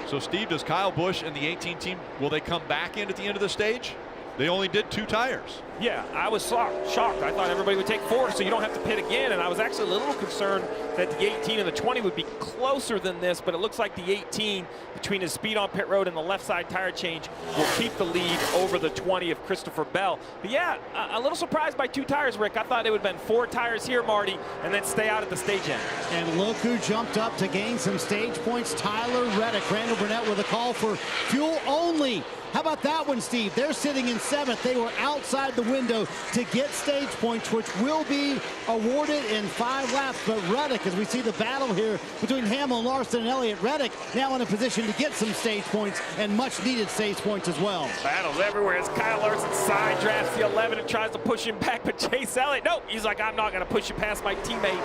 S1: So, Steve, does Kyle Busch and the 18 team, will they come back in at the end of the stage? They only did 2 tires.
S4: Yeah, I was shocked. I thought everybody would take 4, so you don't have to pit again. And I was actually a little concerned that the 18 and the 20 would be closer than this, but it looks like the 18, between his speed on pit road and the left side tire change, will keep the lead over the 20 of Christopher Bell. But yeah, a little surprised by 2 tires, Rick. I thought it would have been 4 tires here, Marty, and then stay out at the stage end.
S5: And look who jumped up to gain some stage points. Tyler Reddick. Randall Burnett with a call for fuel only. How about that one, Steve? They're sitting in 7th. They were outside the window to get stage points, which will be awarded in 5 laps. But Reddick, as we see the battle here between Hamlin, Larson, and Elliott, Reddick now in a position to get some stage points and much needed stage points as well.
S4: Battles everywhere as Kyle Larson side drafts the 11 and tries to push him back, but Chase Elliott, nope, he's like, I'm not going to push you past my teammate.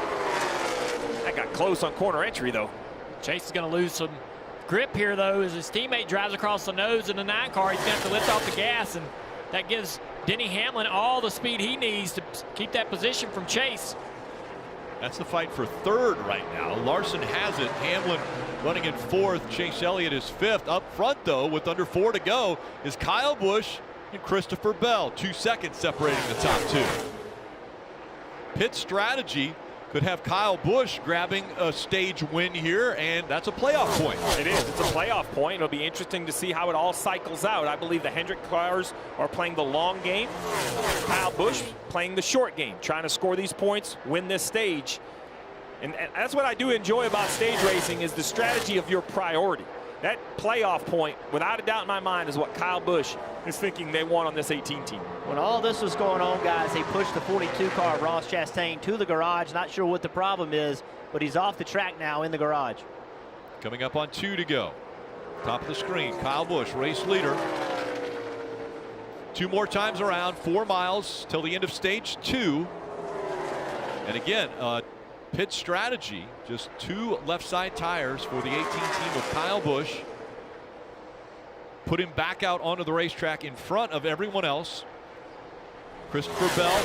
S4: That got close on corner entry, though.
S3: Chase is going to lose some grip here, though, as his teammate drives across the nose in the 9 car. He's going to have to lift off the gas, and that gives Denny Hamlin all the speed he needs to keep that position from Chase.
S1: That's the fight for 3rd right now. Larson has it. Hamlin running in 4th. Chase Elliott is 5th. Up front, though, with under 4 to go, is Kyle Busch and Christopher Bell. 2 seconds separating the top 2. Pit strategy could have Kyle Busch grabbing a stage win here, and that's a playoff point.
S4: It is. It's a playoff point. It'll be interesting to see how it all cycles out. I believe the Hendrick cars are playing the long game. Kyle Busch playing the short game, trying to score these points, win this stage. And that's what I do enjoy about stage racing, is the strategy of your priority. That playoff point, without a doubt in my mind, is what Kyle Busch is thinking they want on this 18 team.
S11: When all this was going on, guys, they pushed the 42 car of Ross Chastain to the garage. Not sure what the problem is, but he's off the track now in the garage.
S1: Coming up on 2 to go. Top of the screen, Kyle Busch, race leader. 2 more times around, 4 miles till the end of stage 2. And again, pit strategy, just 2 left side tires for the 18 team of Kyle Busch. Put him back out onto the racetrack in front of everyone else. Christopher Bell,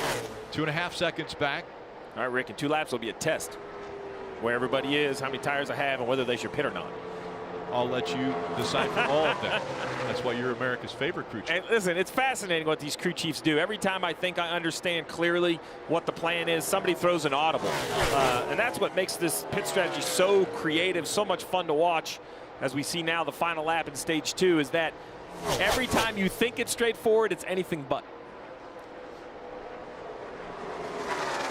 S1: 2.5 seconds back.
S4: All right, Rick, in 2 laps will be a test where everybody is, how many tires I have, and whether they should pit or not.
S1: I'll let you decide for all of that. That's why you're America's favorite crew chief.
S4: And listen, it's fascinating what these crew chiefs do. Every time I think I understand clearly what the plan is, somebody throws an audible. And that's what makes this pit strategy so creative, so much fun to watch. As we see now, the final lap in stage 2 is that every time you think it's straightforward, it's anything but.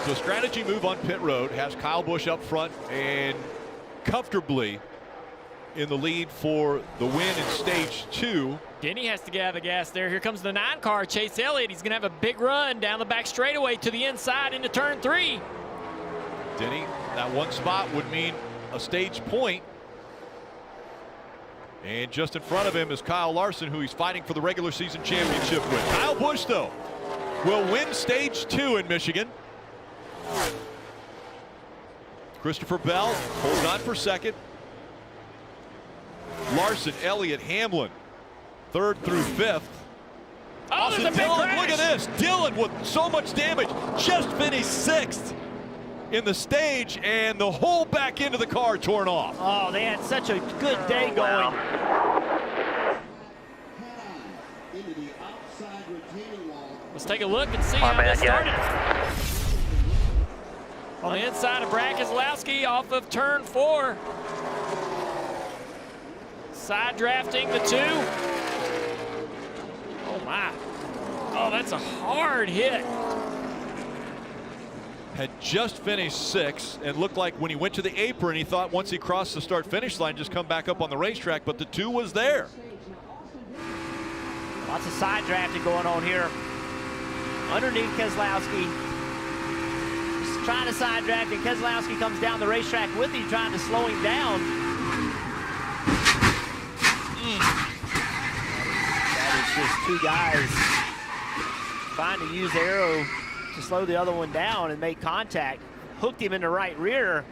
S1: So strategy move on pit road has Kyle Busch up front and comfortably in the lead for the win in stage 2.
S3: Denny has to get out of the gas there. Here comes the 9 car, Chase Elliott. He's going to have a big run down the back straightaway to the inside into turn 3.
S1: Denny, that 1 spot would mean a stage point. And just in front of him is Kyle Larson, who he's fighting for the regular season championship with. Kyle Busch, though, will win stage 2 in Michigan. Christopher Bell holds on for 2nd. Larson, Elliott, Hamlin, 3rd through 5th.
S3: Oh, there's a big
S1: Dillon,
S3: crash.
S1: look at this. Dillon with so much damage, just finished 6th in the stage, and the whole back end of the car torn off.
S11: Oh, they had such a good day going.
S5: Into the outside retaining wall
S3: Let's take a look and see how this started. On the inside of Brad Keselowski off of turn 4. Side drafting the 2. Oh my. Oh, that's a hard hit.
S1: Had just finished 6th and looked like when he went to the apron, he thought once he crossed the start-finish line, just come back up on the racetrack, but the 2 was there.
S11: Lots of side drafting going on here. Underneath Keselowski. Just trying to side draft, and Keselowski comes down the racetrack with him, trying to slow him down. That is just 2 guys trying to use the arrow to slow the other one down and make contact. Hooked him in the right rear,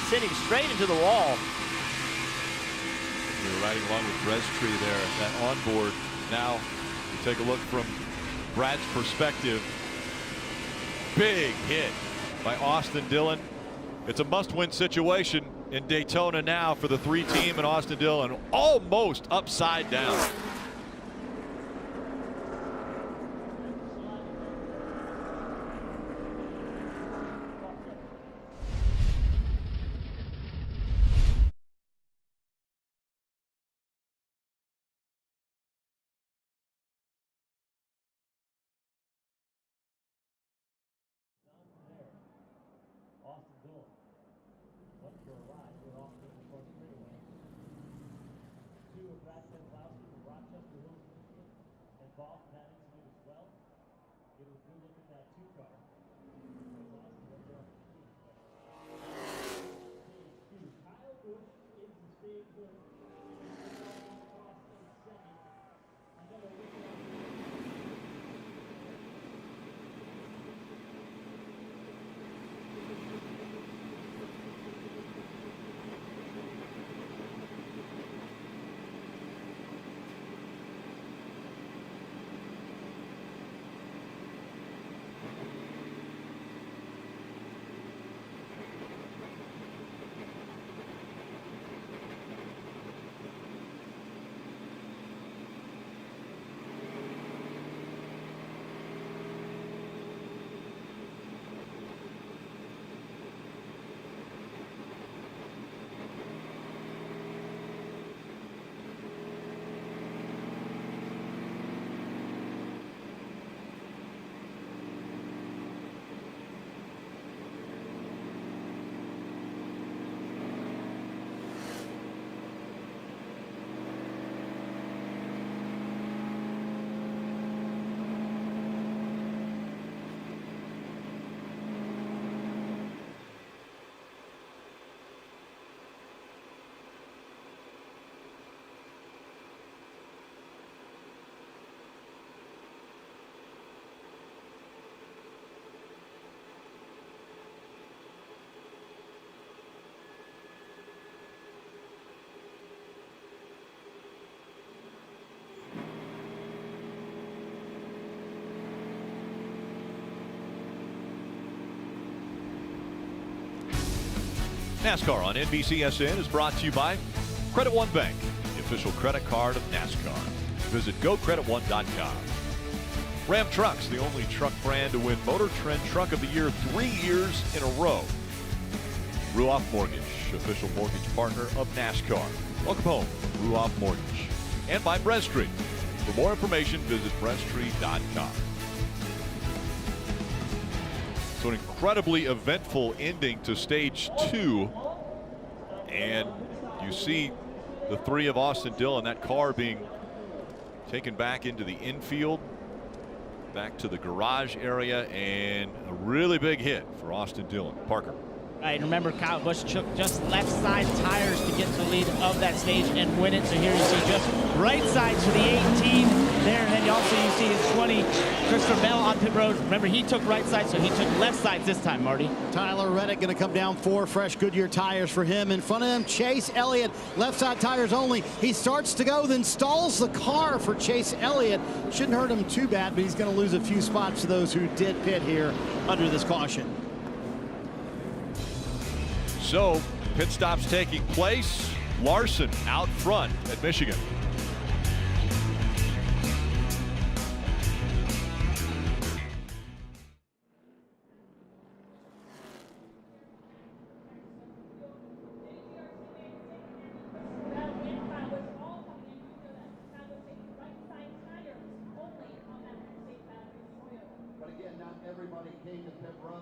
S11: sent him straight into the wall.
S1: You're riding along with Brestree there at that onboard. Now, you take a look from Brad's perspective. Big hit by Austin Dillon. It's a must-win situation in Daytona now for the 3 team and Austin Dillon, almost upside down. NASCAR on NBCSN is brought to you by Credit One Bank, the official credit card of NASCAR. Visit GoCreditOne.com. Ram Trucks, the only truck brand to win Motor Trend Truck of the Year 3 years in a row. Ruoff Mortgage, official mortgage partner of NASCAR. Welcome home, Ruoff Mortgage. And by Brestree. For more information, visit Brestree.com. So an incredibly eventful ending to stage 2. And you see the 3 of Austin Dillon, that car being taken back into the infield, back to the garage area, and a really big hit for Austin Dillon. Parker.
S8: Right, remember Kyle Busch took just left side tires to get to the lead of that stage and win it. So here you see just right sides for the 18 there. And then you also see his 20, Christopher Bell on pit road. Remember, he took right side, so he took left sides this time, Marty.
S5: Tyler Reddick going to come down 4 fresh Goodyear tires for him. In front of him, Chase Elliott, left side tires only. He starts to go, then stalls the car for Chase Elliott. Shouldn't hurt him too bad, but he's going to lose a few spots to those who did pit here under this caution.
S1: So pit stops taking place. Larson out front at Michigan.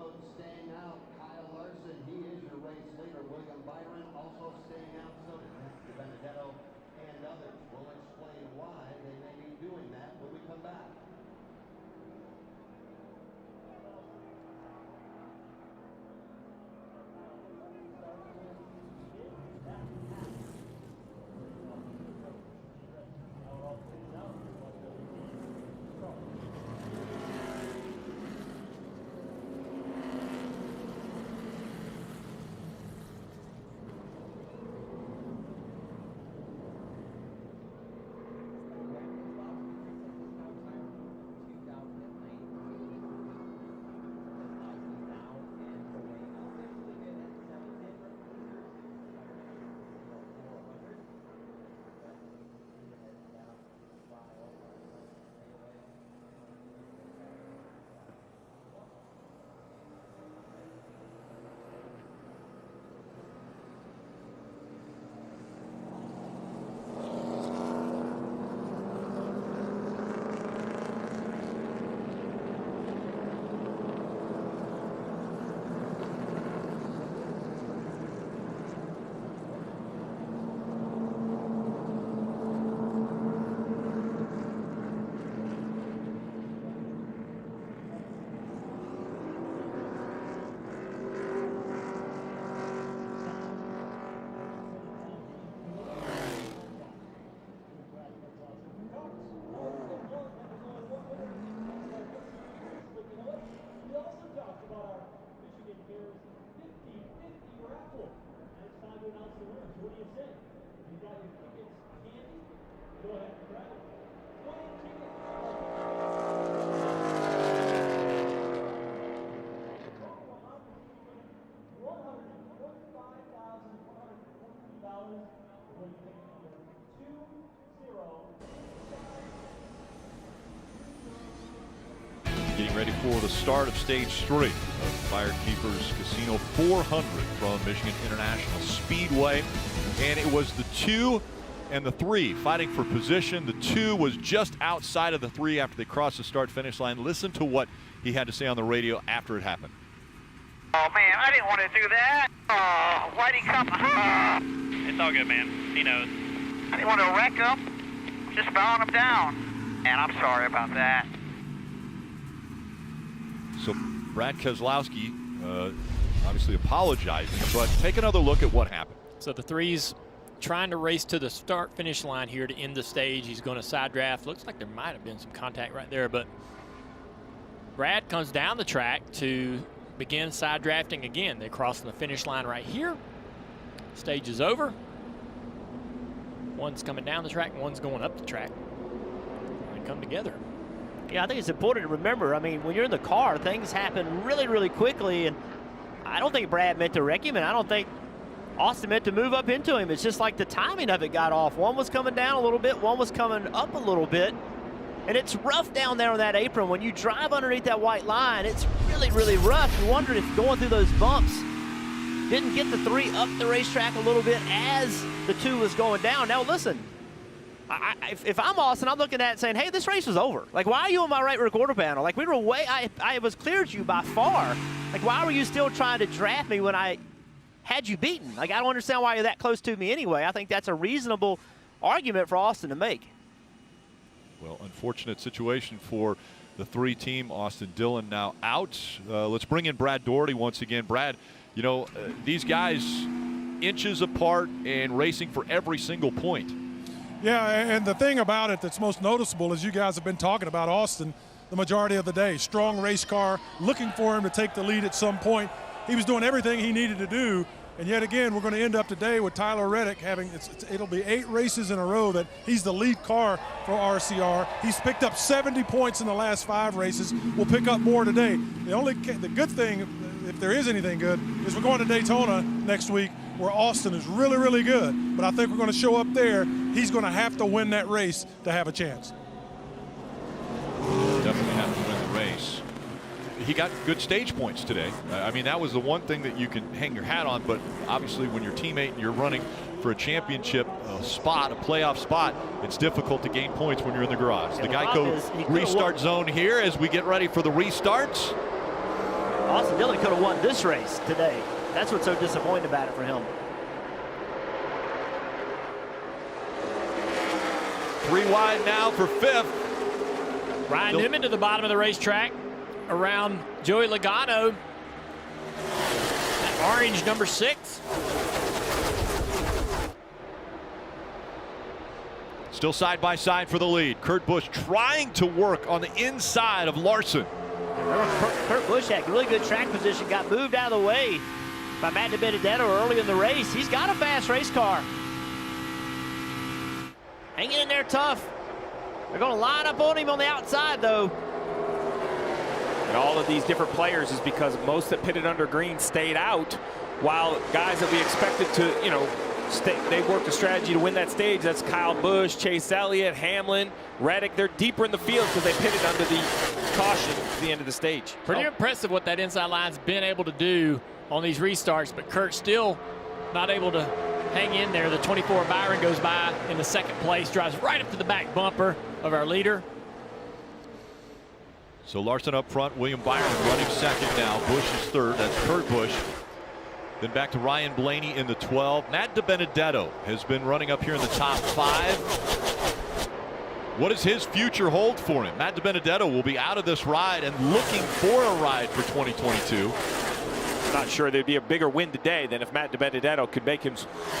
S15: road, staying out. Kyle Larson, he is your race leader. William Byron also staying out. So did Benedetto and others. We'll explain why they may be doing that when we come back.
S14: We also talked about our Michigan Bears 50-50 raffle. And it's time to announce the winners. What do you say? You got your tickets handy? Go ahead and grab it. 20 tickets.
S1: Getting ready for the start of stage 3 of FireKeepers Casino 400 from Michigan International Speedway. And it was the 2 and the 3 fighting for position. The 2 was just outside of the 3 after they crossed the start-finish line. Listen to what he had to say on the radio after it happened.
S6: Oh, man, I didn't want to do that. Oh, why'd he come?
S18: It's all good, man. He knows.
S6: I didn't want to wreck him. Just bowing him down. And I'm sorry about that.
S1: So Brad Keselowski obviously apologizing, but take another look at what happened.
S3: So the 3's trying to race to the start-finish line here to end the stage. He's going to side draft. Looks like there might have been some contact right there, but Brad comes down the track to begin side drafting again. They're crossing the finish line right here. Stage is over. One's coming down the track, and one's going up the track. They come together.
S11: Yeah, I think it's important to remember, I mean, when you're in the car, things happen really, really quickly, and I don't think Brad meant to wreck him, and I don't think Austin meant to move up into him. It's just like the timing of it got off. One was coming down a little bit, one was coming up a little bit, and it's rough down there on that apron. When you drive underneath that white line, it's really, really rough. You wonder if going through those bumps didn't get the 3 up the racetrack a little bit as the 2 was going down. Now, listen. If I'm Austin, I'm looking at it saying, hey, this race is over. Like, why are you on my right rear quarter panel? Like, we were way, I was cleared you by far. Like, why were you still trying to draft me when I had you beaten? Like, I don't understand why you're that close to me anyway. I think that's a reasonable argument for Austin to make.
S1: Well, unfortunate situation for the 3 team. Austin Dillon now out. Let's bring in Brad Doherty once again. Brad, you know, these guys inches apart and racing for every single point.
S17: Yeah, and the thing about it that's most noticeable is you guys have been talking about Austin the majority of the day. Strong race car, looking for him to take the lead at some point. He was doing everything he needed to do, and yet again, we're going to end up today with Tyler Reddick having, it'll be 8 races in a row that he's the lead car for RCR. He's picked up 70 points in the last 5 races. We'll pick up more today. The good thing, if there is anything good, is we're going to Daytona next week, where Austin is really, really good. But I think we're going to show up there. He's going to have to win that race to have a chance.
S1: Definitely have to win the race. He got good stage points today. I mean, that was the one thing that you can hang your hat on, but obviously when your teammate and you're running for a championship spot, a playoff spot, it's difficult to gain points when you're in the garage.
S11: Yeah,
S1: the Geico restart zone here as we get ready for the restarts.
S11: Austin Dillon could have won this race today. That's what's so disappointing about it for him.
S1: 3 wide now for 5th.
S3: Ryan Newman to the bottom of the racetrack around Joey Logano. That orange number 6.
S1: Still side by side for the lead. Kurt Busch trying to work on the inside of Larson.
S11: Kurt Busch had really good track position, got moved out of the way by Matt DiBenedetto early in the race. He's got a fast race car. Hanging in there tough. They're going to line up on him on the outside, though.
S4: And all of these different players is because most that pitted under green stayed out, while guys that we expected to, you know, they worked a strategy to win that stage. That's Kyle Busch, Chase Elliott, Hamlin, Reddick. They're deeper in the field because they pitted under the caution at the end of the stage.
S3: Pretty impressive what that inside line's been able to do on these restarts, but Kurt still not able to hang in there. The 24 Byron goes by in the second place, drives right up to the back bumper of our leader.
S1: So Larson up front, William Byron running second now. Busch is third. That's Kurt Busch. Then back to Ryan Blaney in the 12. Matt DiBenedetto has been running up here in the top 5. What does his future hold for him? Matt DiBenedetto will be out of this ride and looking for a ride for 2022.
S4: Not sure there'd be a bigger win today than if Matt DiBenedetto could make him,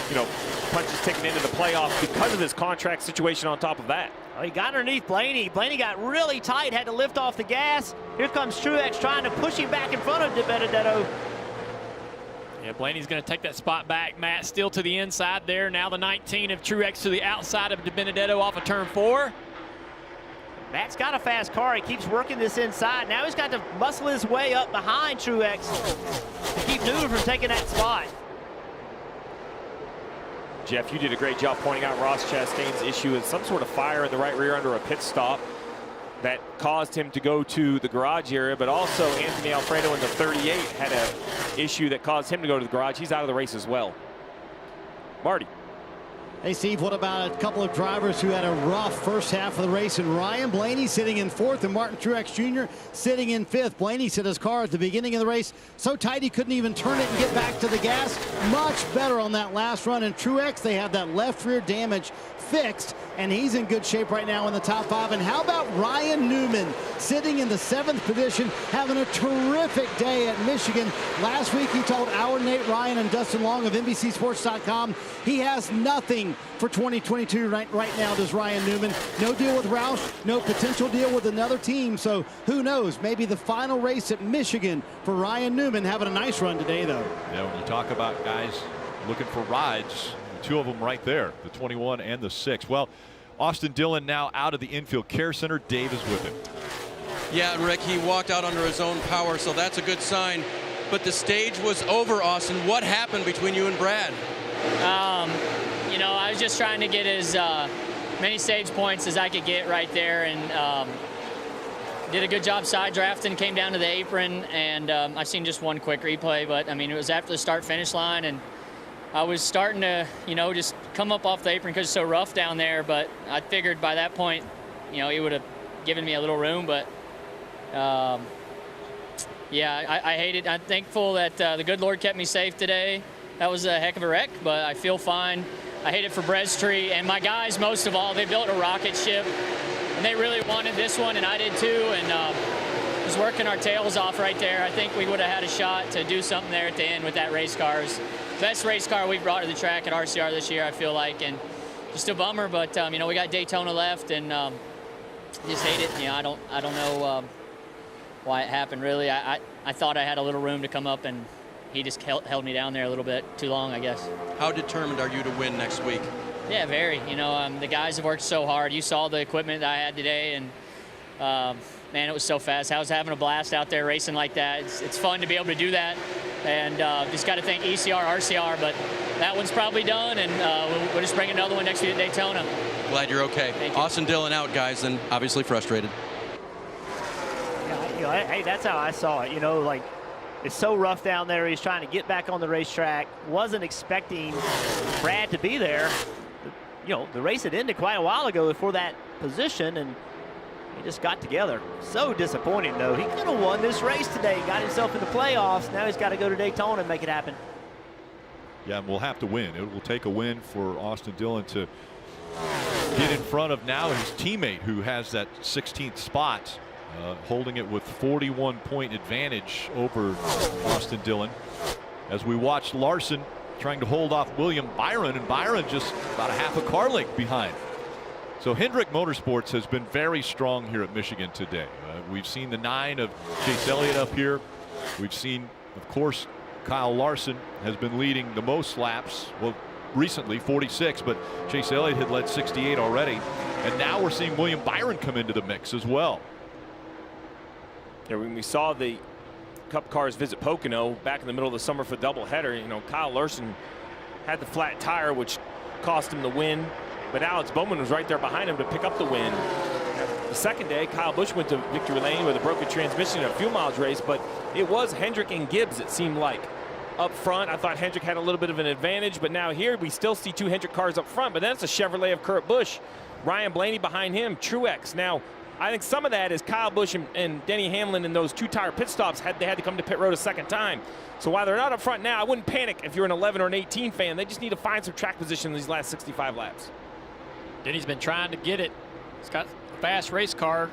S4: you know, punch his ticket into the playoffs because of his contract situation on top of that.
S11: Oh, he got underneath Blaney. Blaney got really tight, had to lift off the gas. Here comes Truex trying to push him back in front of DiBenedetto.
S3: Yeah, Blaney's going to take that spot back. Matt still to the inside there. Now the 19 of Truex to the outside of DiBenedetto off of turn 4.
S11: Matt's got a fast car. He keeps working this inside. Now he's got to muscle his way up behind Truex to keep Newman from taking that spot.
S4: Jeff, you did a great job pointing out Ross Chastain's issue with some sort of fire in the right rear under a pit stop that caused him to go to the garage area, but also Anthony Alfredo in the 38 had an issue that caused him to go to the garage. He's out of the race as well. Marty.
S5: Hey, Steve, what about a couple of drivers who had a rough first half of the race? And Ryan Blaney sitting in 4th and Martin Truex Jr. sitting in 5th. Blaney set his car at the beginning of the race so tight he couldn't even turn it and get back to the gas. Much better on that last run. And Truex, they have that left rear damage fixed, and he's in good shape right now in the top 5. And how about Ryan Newman sitting in the 7th position, having a terrific day at Michigan. Last week he told our Nate Ryan and Dustin Long of NBCSports.com he has nothing for 2022 right now, does Ryan Newman. No deal with Roush, no potential deal with another team, so who knows, maybe the final race at Michigan for Ryan Newman. Having a nice run today, though.
S1: Yeah, when you talk about guys looking for rides, 2 of them right there, the 21 and the 6. Well, Austin Dillon now out of the infield care center. Dave is with him.
S7: Yeah, Rick, he walked out under his own power, so that's a good sign. But the stage was over, Austin. What happened between you and Brad?
S19: You know, I was just trying to get as many stage points as I could get right there, and did a good job side drafting, came down to the apron, and I've seen just one quick replay, but I mean, it was after the start-finish line, and I was starting to, you know, just come up off the apron because it's so rough down there, but I figured by that point, you know, he would have given me a little room, but yeah, I hate it. I'm thankful that the good Lord kept me safe today. That was a heck of a wreck, but I feel fine. I hate it for Breadstreet, and my guys, most of all, they built a rocket ship, and they really wanted this one, and I did too, and was working our tails off right there. I think we would have had a shot to do something there at the end with that race car. Best race car we've brought to the track at RCR this year, I feel like, and just a bummer, but you know, we got Daytona left, and just hate it. You know, I don't know why it happened, really. I thought I had a little room to come up, and he just held me down there a little bit too long, I guess.
S7: How determined are you to win next week?
S19: Yeah, very. You know, the guys have worked so hard. You saw the equipment that I had today, and man, it was so fast. I was having a blast out there racing like that. It's fun to be able to do that, and just got to thank ECR, RCR, but that one's probably done, and we'll just bring another one next week at Daytona.
S7: Glad you're okay. Austin Dillon out, guys, and obviously frustrated.
S11: Yeah, you know, hey, that's how I saw it. You know, like, it's so rough down there. He's trying to get back on the racetrack. Wasn't expecting Brad to be there. You know, the race had ended quite a while ago for that position, and He just got together. So disappointing, though. He could have won this race today. Got himself in the playoffs. Now he's got to go to Daytona and make it happen.
S1: Yeah, and we'll have to win. It will take a win for Austin Dillon to get in front of now his teammate who has that 16th spot, holding it with 41-point advantage over Austin Dillon. As we watch Larson trying to hold off William Byron, and Byron just about a half a car length behind. So Hendrick Motorsports has been very strong here at Michigan today. We've seen the 9 of Chase Elliott up here. We've seen, of course, Kyle Larson has been leading the most laps. Well, recently 46, but Chase Elliott had led 68 already. And now we're seeing William Byron come into the mix as well.
S4: Yeah, when we saw the Cup cars visit Pocono back in the middle of the summer for doubleheader, you know, Kyle Larson had the flat tire, which cost him the win. But Alex Bowman was right there behind him to pick up the win. The second day, Kyle Busch went to victory lane with a broken transmission in a fuel mileage race, but it was Hendrick and Gibbs, it seemed like. Up front, I thought Hendrick had a little bit of an advantage, but now here we still see 2 Hendrick cars up front, but then it's a Chevrolet of Kurt Busch. Ryan Blaney behind him, Truex. Now, I think some of that is Kyle Busch and Denny Hamlin in those 2-tire pit stops they had to come to pit road a second time. So while they're not up front now, I wouldn't panic if you're an 11 or an 18 fan. They just need to find some track position in these last 65 laps.
S3: Denny's been trying to get it. He's got a fast race car,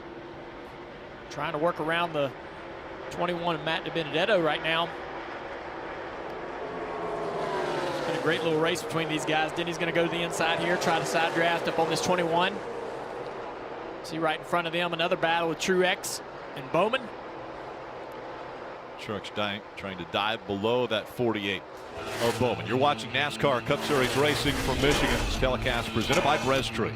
S3: trying to work around the 21 Matt DiBenedetto right now. It's been a great little race between these guys. Denny's going to go to the inside here, try to side draft up on this 21. See right in front of them another battle with Truex and Bowman.
S1: Truex trying to dive below that 48 of Bowman. You're watching NASCAR Cup Series racing from Michigan. This telecast presented by Brestree.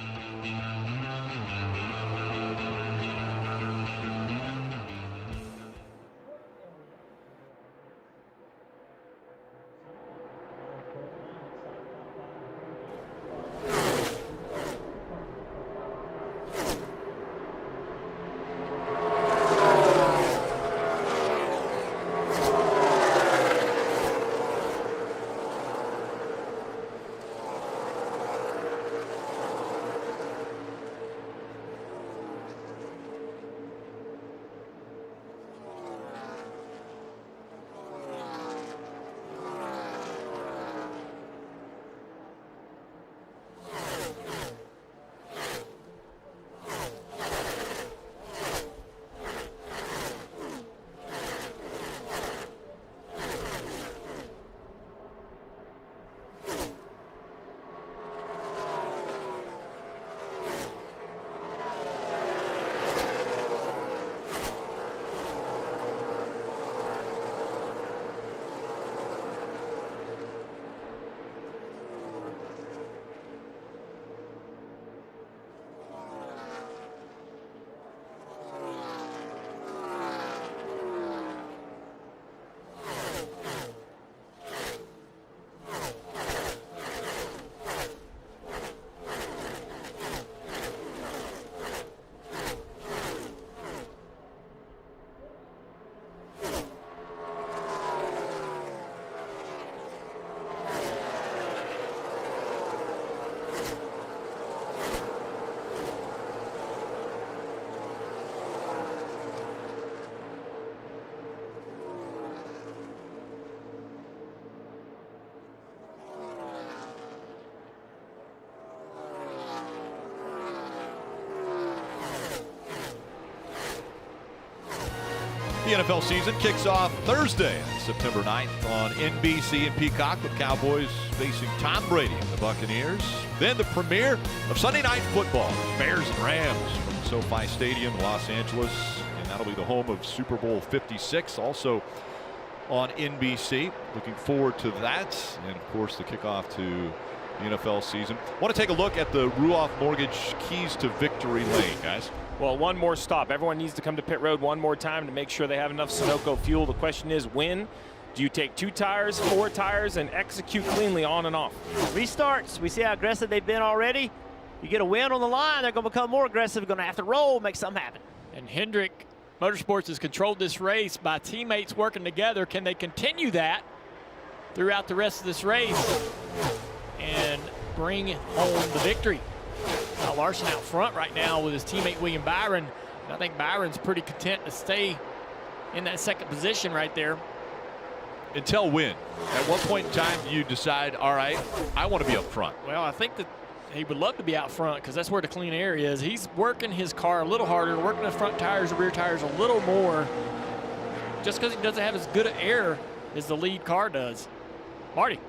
S1: The NFL season kicks off Thursday, September 9th on NBC and Peacock with Cowboys facing Tom Brady and the Buccaneers. Then the premiere of Sunday Night Football, Bears and Rams from SoFi Stadium in Los Angeles. And that'll be the home of Super Bowl 56, also on NBC. Looking forward to that. And, of course, the kickoff to the NFL season. Want to take a look at the Ruoff Mortgage Keys to Victory Lane, guys.
S4: Well, one more stop. Everyone needs to come to pit road one more time to make sure they have enough Sunoco fuel. The question is, when do you take 2 tires, 4 tires, and execute cleanly on and off?
S11: Restarts. We see how aggressive they've been already. You get a win on the line, they're going to become more aggressive. Going to have to roll, make something happen.
S3: And Hendrick Motorsports has controlled this race by teammates working together. Can they continue that throughout the rest of this race and bring home the victory? Larson out front right now with his teammate William Byron I think Byron's pretty content to stay in that second position right there.
S1: Until when? At what point in time do you decide, all right, I want to be up front?
S3: Well, I think that he would love to be out front because that's where the clean air is. He's working his car a little harder, working the front tires, the rear tires a little more, just because he doesn't have as good an air as the lead car does. Marty.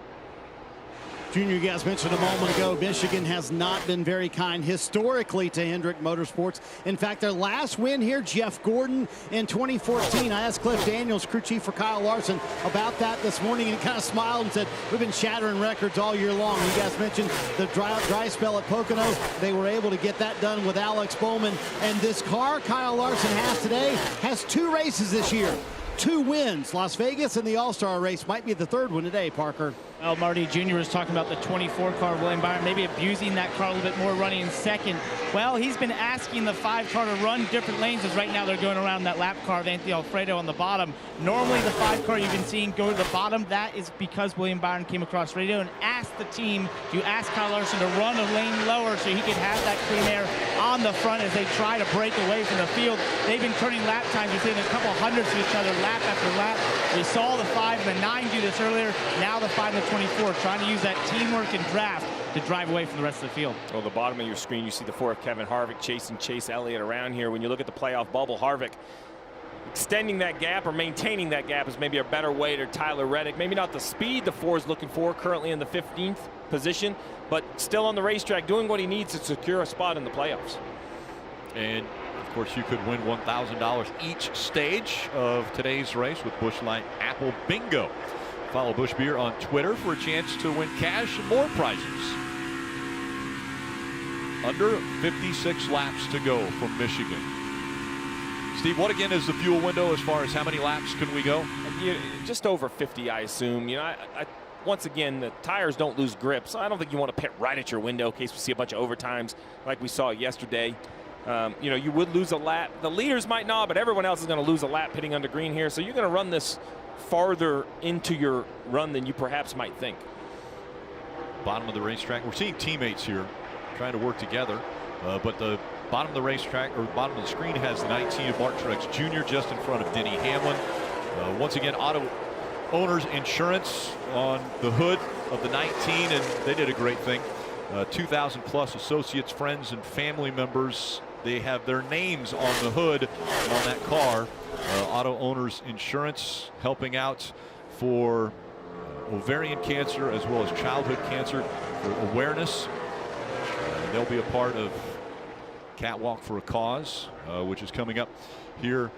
S5: Junior, you guys mentioned a moment ago, Michigan has not been very kind historically to Hendrick Motorsports. In fact, their last win here, Jeff Gordon in 2014. I asked Cliff Daniels, crew chief for Kyle Larson, about that this morning, and he kind of smiled and said, we've been shattering records all year long. You guys mentioned the dry spell at Pocono. They were able to get that done with Alex Bowman. And this car Kyle Larson has today has 2 races this year. 2 wins. Las Vegas and the All-Star race might be the 3rd one today, Parker.
S8: Well, Marty Jr. was talking about the 24 car, William Byron, maybe abusing that car a little bit more, running in second. Well, he's been asking the 5 car to run different lanes, as right now they're going around that lap car of Anthony Alfredo on the bottom. Normally, the 5 car you've been seeing go to the bottom. That is because William Byron came across radio and asked the team to ask Kyle Larson to run a lane lower so he could have that clean air on the front as they try to break away from the field. They've been turning lap times within a couple hundredths of each other, lap after lap. We saw the 5 and the 9 do this earlier. Now the 5 and the 24 trying to use that teamwork and draft to drive away from the rest of the field.
S4: Well, the bottom of your screen, you see the 4 of Kevin Harvick chasing Chase Elliott around here. When you look at the playoff bubble, Harvick extending that gap or maintaining that gap is maybe a better way to Tyler Reddick. Maybe not the speed the 4 is looking for, currently in the 15th position, but still on the racetrack doing what he needs to secure a spot in the playoffs.
S1: And of course, you could win $1,000 each stage of today's race with Busch Light Apple Bingo. Follow Busch Beer on Twitter for a chance to win cash and more prizes. Under 56 laps to go from Michigan. Steve, what again is the fuel window as far as how many laps can we go?
S4: Just over 50, I assume. You know, once again, the tires don't lose grip, so I don't think you want to pit right at your window in case we see a bunch of overtimes like we saw yesterday. You know, you would lose a lap. The leaders might not, but everyone else is going to lose a lap pitting under green here. So you're going to run this farther into your run than you perhaps might think.
S1: Bottom of the racetrack. We're seeing teammates here trying to work together, but the bottom of the racetrack, or bottom of the screen, has 19 of Mark Truex Jr. just in front of Denny Hamlin. Once again, Auto Owners Insurance on the hood of the 19, and they did a great thing. 2,000 plus associates, friends, and family members. They have their names on the hood on that car. Auto Owners Insurance helping out for ovarian cancer as well as childhood cancer for awareness. They'll be a part of Catwalk for a Cause, which is coming up here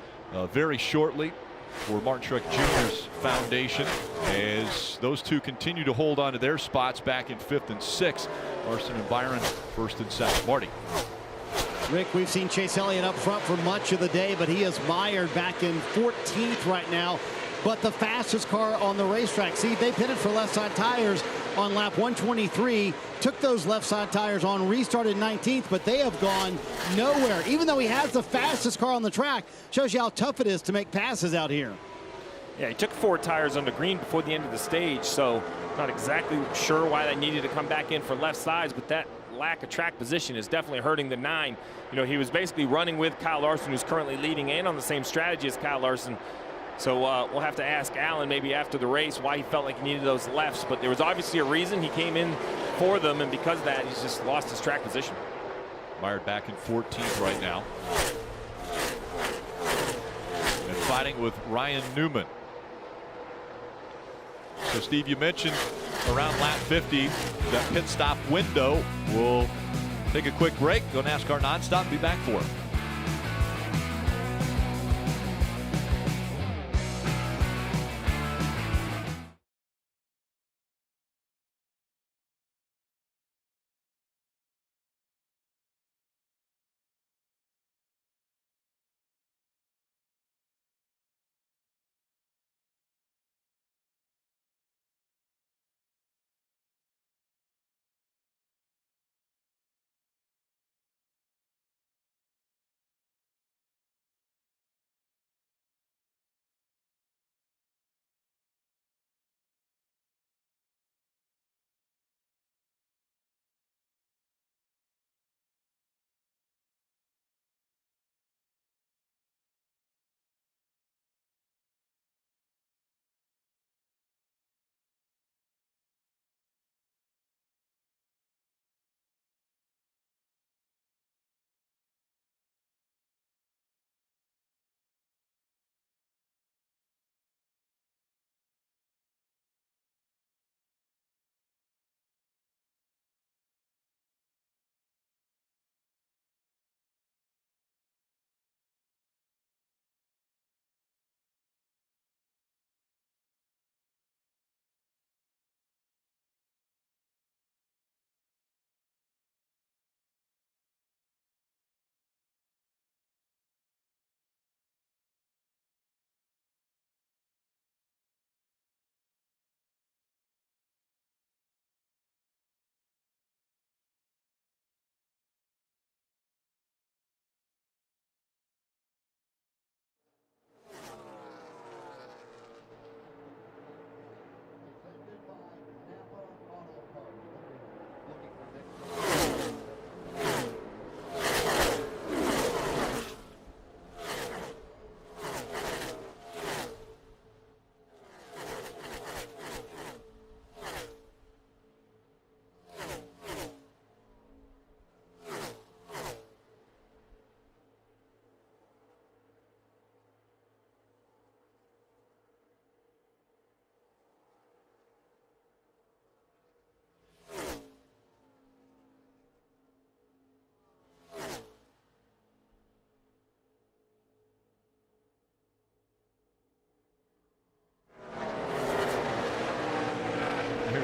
S1: very shortly for Mark Truex Jr.'s foundation, as those two continue to hold on to their spots back in 5th and 6th. Larson and Byron 1st and 2nd. Marty.
S5: Rick, we've seen Chase Elliott up front for much of the day, but he is mired back in 14th right now. But the fastest car on the racetrack. See, they pitted for left side tires on lap 123, took those left side tires on, restarted 19th, but they have gone nowhere. Even though he has the fastest car on the track, shows you how tough it is to make passes out here.
S4: Yeah, he took 4 tires under green before the end of the stage, so not exactly sure why they needed to come back in for left sides, but that lack of track position is definitely hurting the 9. You know, he was basically running with Kyle Larson, who's currently leading and on the same strategy as Kyle Larson. So we'll have to ask Alan maybe after the race why he felt like he needed those lefts, but there was obviously a reason he came in for them, and because of that, he's just lost his track position.
S1: Mired back in 14th right now. And fighting with Ryan Newman. So Steve, you mentioned around lap 50 that pit stop window. We'll take a quick break, go NASCAR Nonstop, be back for it.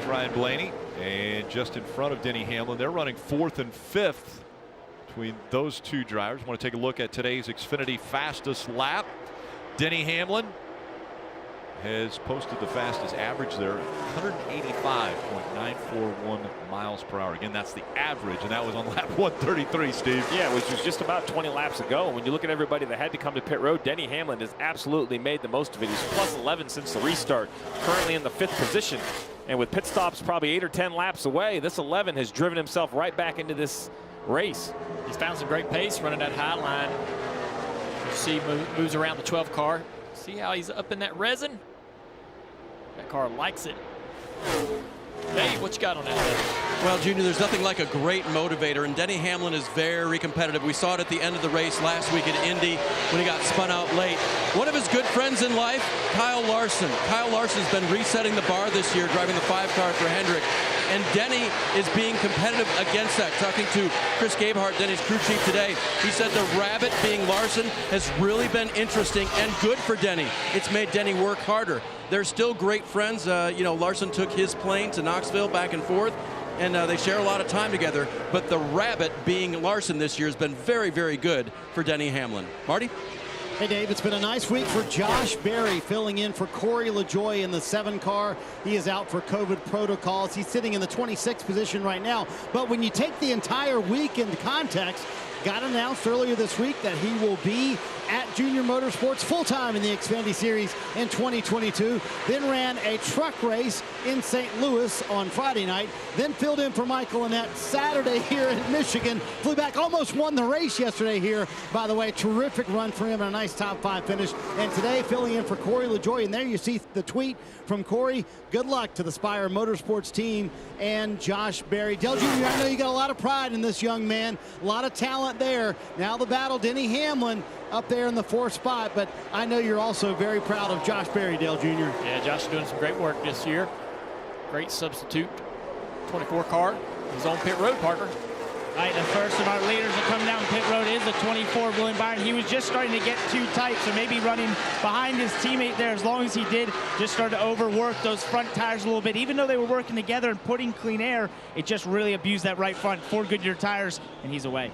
S1: Ryan Blaney. And just in front of Denny Hamlin, they're running 4th and 5th between those two drivers. Want to take a look at today's Xfinity Fastest Lap. Denny Hamlin has posted the fastest average there, 185.941 miles per hour. Again, that's the average, and that was on lap 133, Steve.
S4: Yeah, which was just about 20 laps ago. And when you look at everybody that had to come to pit road, Denny Hamlin has absolutely made the most of it. He's plus 11 since the restart, currently in the 5th position. And with pit stops probably 8 or 10 laps away, this 11 has driven himself right back into this race.
S3: He's found some great pace running that high line. You see, moves around the 12 car. See how he's up in that resin? That car likes it. Dave, what you got on that?
S7: Well, Junior, there's nothing like a great motivator, and Denny Hamlin is very competitive. We saw it at the end of the race last week at Indy when he got spun out late. One of his good friends in life, Kyle Larson. Kyle Larson's been resetting the bar this year, driving the 5 car for Hendrick. And Denny is being competitive against that. Talking to Chris Gabehart, Denny's crew chief today, he said the rabbit being Larson has really been interesting and good for Denny. It's made Denny work harder. They're still great friends. You know, Larson took his plane to Knoxville back and forth, and they share a lot of time together. But the rabbit being Larson this year has been very, very good for Denny Hamlin. Marty?
S5: Hey, Dave, it's been a nice week for Josh Berry, filling in for Corey LaJoie in the 7 car. He is out for COVID protocols. He's sitting in the 26th position right now. But when you take the entire week into context, got announced earlier this week that he will be at Junior Motorsports full-time in the Xfinity Series in 2022. Then ran a truck race in St. Louis on Friday night. Then filled in for Michael Annett Saturday here in Michigan. Flew back, almost won the race yesterday here. By the way, terrific run for him and a nice top 5 finish. And today filling in for Corey LaJoie. And there you see the tweet from Corey. Good luck to the Spire Motorsports team and Josh Berry. Dale Jr., I know you got a lot of pride in this young man. A lot of talent there. Now the battle, Denny Hamlin up there in the 4th spot, but I know you're also very proud of Josh Berry, Dale Jr.
S3: Yeah, Josh is doing some great work this year. Great substitute. 24 car. His own pit road partner.
S8: All right, the first of our leaders to come down pit road is the 24, William Byron. He was just starting to get too tight, so maybe running behind his teammate there as long as he did, just started to overwork those front tires a little bit. Even though they were working together and putting clean air, it just really abused that right front. 4 Goodyear tires, and he's away.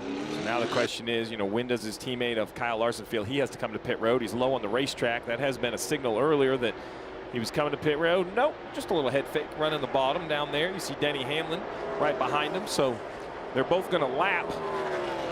S4: So now the question is, you know, when does his teammate of Kyle Larson feel he has to come to pit road? He's low on the racetrack. That has been a signal earlier that he was coming to pit road. Nope, just a little head fake running the bottom down there. You see Denny Hamlin right behind him. So they're both going to lap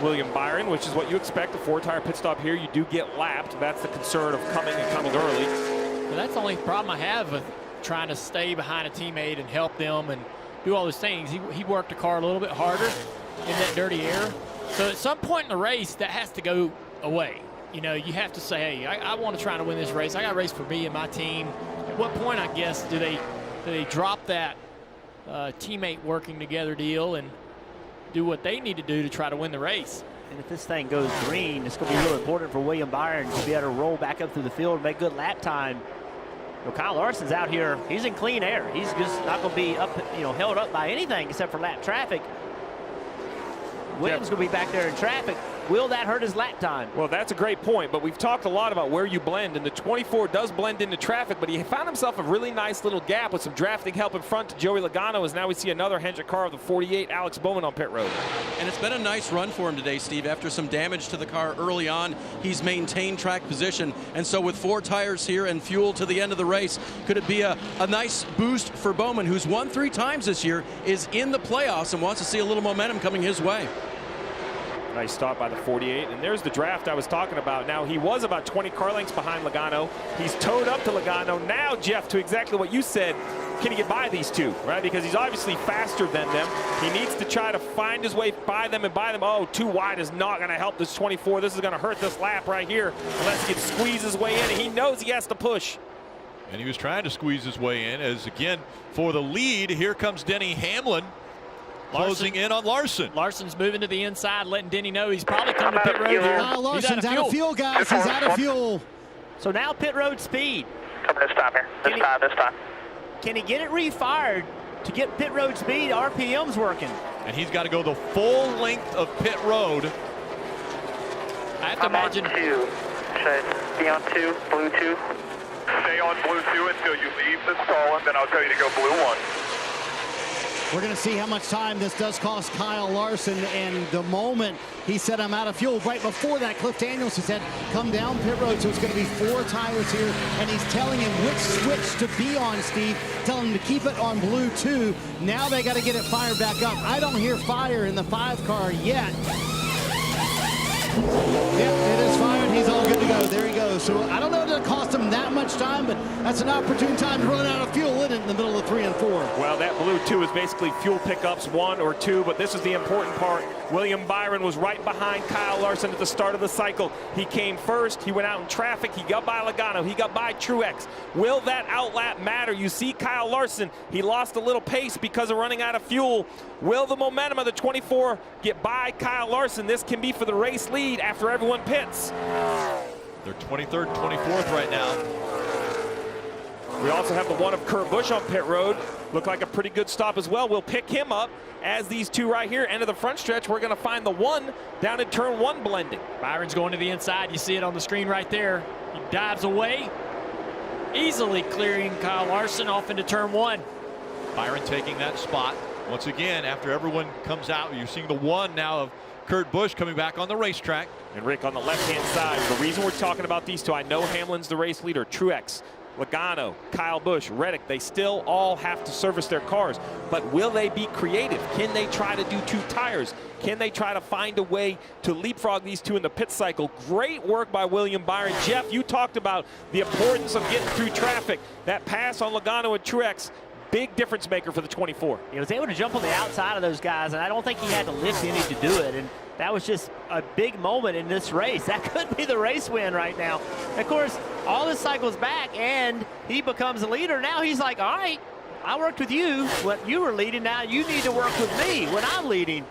S4: William Byron, which is what you expect. A 4-tire pit stop here, you do get lapped. That's the concern of coming early.
S3: Well, that's the only problem I have with trying to stay behind a teammate and help them and do all those things. He worked the car a little bit harder in that dirty air. So at some point in the race, that has to go away. You know, you have to say, hey, I want to try to win this race. I got to race for me and my team. At what point, I guess, do they drop that teammate working together deal and do what they need to do to try to win the race?
S11: And if this thing goes green, it's going to be real important for William Byron to be able to roll back up through the field and make good lap time. You know, Kyle Larson's out here. He's in clean air. He's just not going to be up, you know, held up by anything except for lap traffic. Williams going to be back there in traffic. Will that hurt his lap time?
S4: Well, that's a great point, but we've talked a lot about where you blend, and the 24 does blend into traffic, but he found himself a really nice little gap with some drafting help in front to Joey Logano, as now we see another Hendrick car of the 48, Alex Bowman, on pit road.
S7: And it's been a nice run for him today, Steve. After some damage to the car early on, he's maintained track position, and so with 4 tires here and fuel to the end of the race, could it be a nice boost for Bowman, who's won 3 times this year, is in the playoffs and wants to see a little momentum coming his way.
S4: Nice stop by the 48, and there's the draft I was talking about. Now, he was about 20 car lengths behind Logano. He's towed up to Logano. Now, Jeff, to exactly what you said, can he get by these two, right? Because he's obviously faster than them. He needs to try to find his way by them and by them. Oh, too wide is not going to help this 24. This is going to hurt this lap right here unless he can squeeze his way in, and he knows he has to push.
S1: And he was trying to squeeze his way in, as again, for the lead, here comes Denny Hamlin. Closing in on Larson.
S3: Larson's moving to the inside, letting Denny know he's probably coming to pit road here.
S5: Larson's out of fuel, guys. He's out of fuel.
S11: So now pit road speed.
S6: Coming to stop here. This time.
S11: Can he get it refired to get pit road speed? RPM's working.
S1: And he's got to go the full length of pit road.
S3: I have to imagine.
S6: On 2. Should I be on 2? Blue 2? Stay on blue 2 until you leave the stall, and then I'll tell you to go blue 1.
S5: We're going to see how much time this does cost Kyle Larson. And the moment he said, I'm out of fuel, right before that, Cliff Daniels, he said, come down pit road. So it's going to be 4 tires here. And he's telling him which switch to be on, Steve. Telling him to keep it on blue, too. Now they got to get it fired back up. I don't hear fire in the 5 car yet. Yep, it is fired. He's all good to go. There he goes. So I don't know if it cost him that much time, but that's an opportune time to run out of fuel in it in the middle of 3 and 4.
S4: Well, that blue 2 is basically fuel pickups 1 or 2, but this is the important part. William Byron was right behind Kyle Larson at the start of the cycle. He came first. He went out in traffic. He got by Logano. He got by Truex. Will that outlap matter? You see Kyle Larson. He lost a little pace because of running out of fuel. Will the momentum of the 24 get by Kyle Larson? This can be for the race lead after everyone pits.
S1: They're 23rd, 24th right now.
S4: We also have the one of Kurt Busch on pit road. Looked like a pretty good stop as well. We'll pick him up as these 2 right here enter the front stretch. We're going to find the 1 down in turn 1 blending.
S3: Byron's going to the inside. You see it on the screen right there. He dives away, easily clearing Kyle Larson off into turn 1.
S1: Byron taking that spot. Once again, after everyone comes out, you're seeing the 1 now of Kurt Busch coming back on the racetrack.
S4: And Rick on the left-hand side. The reason we're talking about these 2, I know Hamlin's the race leader. Truex, Logano, Kyle Busch, Reddick, they still all have to service their cars. But will they be creative? Can they try to do 2 tires? Can they try to find a way to leapfrog these 2 in the pit cycle? Great work by William Byron. Jeff, you talked about the importance of getting through traffic. That pass on Logano and Truex, big difference maker for the 24.
S11: He was able to jump on the outside of those guys, and I don't think he had to lift any to do it. And that was just a big moment in this race. That could be the race win right now. Of course, all this cycles back, and he becomes a leader. Now he's like, all right, I worked with you when you were leading. Now you need to work with me when I'm leading.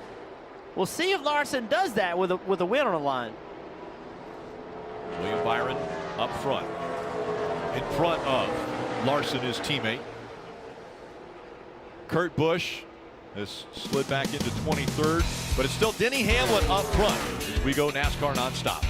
S11: We'll see if Larson does that with a win on the line.
S1: William Byron up front, in front of Larson, his teammate. Kurt Busch has slid back into 23rd, but it's still Denny Hamlin up front as we go NASCAR nonstop.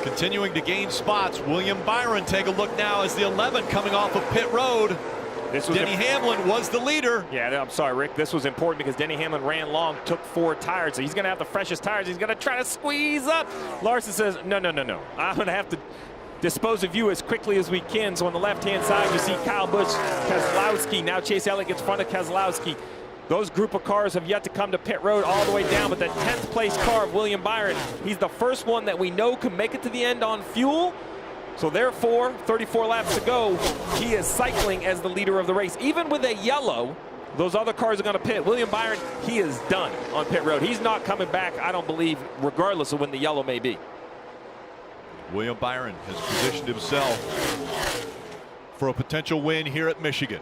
S1: Continuing to gain spots, William Byron, take a look now as the 11 coming off of pit road. Denny Hamlin was the leader.
S4: Yeah, I'm sorry, Rick. This was important because Denny Hamlin ran long, took 4 tires. So he's going to have the freshest tires. He's going to try to squeeze up. Larson says, no. I'm going to have to dispose of you as quickly as we can. So on the left-hand side, you see Kyle Busch, Keselowski. Now Chase Elliott gets front of Keselowski. Those group of cars have yet to come to pit road all the way down, but the 10th place car of William Byron, he's the first one that we know can make it to the end on fuel. So therefore, 34 laps to go, he is cycling as the leader of the race. Even with a yellow, those other cars are going to pit. William Byron, he is done on pit road. He's not coming back, I don't believe, regardless of when the yellow may be.
S1: William Byron has positioned himself for a potential win here at Michigan.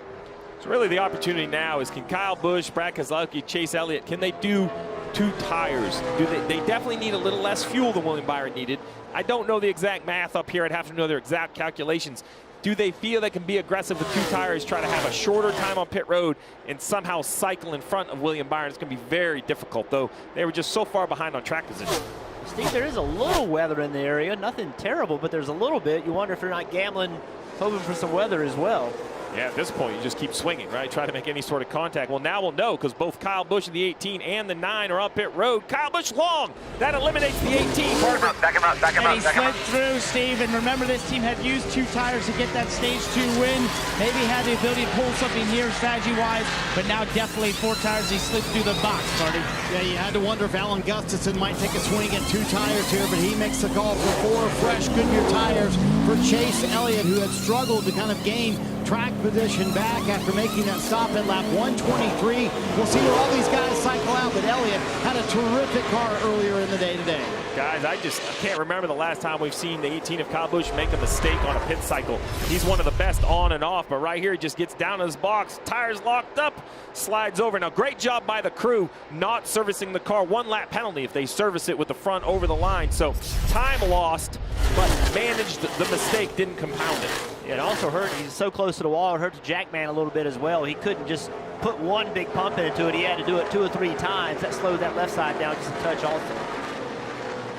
S4: So really the opportunity now is, can Kyle Busch, Brad Keselowski, Chase Elliott, can they do 2 tires? They definitely need a little less fuel than William Byron needed. I don't know the exact math up here. I'd have to know their exact calculations. Do they feel they can be aggressive with 2 tires, try to have a shorter time on pit road, and somehow cycle in front of William Byron? It's going to be very difficult, though. They were just so far behind on track position.
S11: Steve, there is a little weather in the area. Nothing terrible, but there's a little bit. You wonder if they're not gambling, hoping for some weather as well.
S4: Yeah, at this point, you just keep swinging, right? Try to make any sort of contact. Well, now we'll know, because both Kyle Busch in the 18 and the 9 are on pit road. Kyle Busch long. That eliminates the 18.
S6: Back him up, back him up,
S8: And he slid through, Steve. And remember, this team had used 2 tires to get that stage 2 win. Maybe had the ability to pull something here strategy-wise, but now definitely 4 tires. He slid through the box, Marty.
S5: Yeah, you had to wonder if Alan Gustafson might take a swing at 2 tires here, but he makes the call for 4 fresh Goodyear tires for Chase Elliott, who had struggled to kind of gain track position back after making that stop at lap 123. We'll see where all these guys cycle out, but Elliott had a terrific car earlier in the day today.
S4: Guys, I can't remember the last time we've seen the 18 of Kyle Busch make a mistake on a pit cycle. He's one of the best on and off, but right here he just gets down in his box, tires locked up, slides over. Now, great job by the crew not servicing the car. 1 lap penalty if they service it with the front over the line. So time lost, but managed the mistake, didn't compound it.
S11: It also hurt. He's so close to the wall. It hurt the Jackman a little bit as well. He couldn't just put 1 big pump into it. He had to do it 2 or 3 times. That slowed that left side down just a touch also.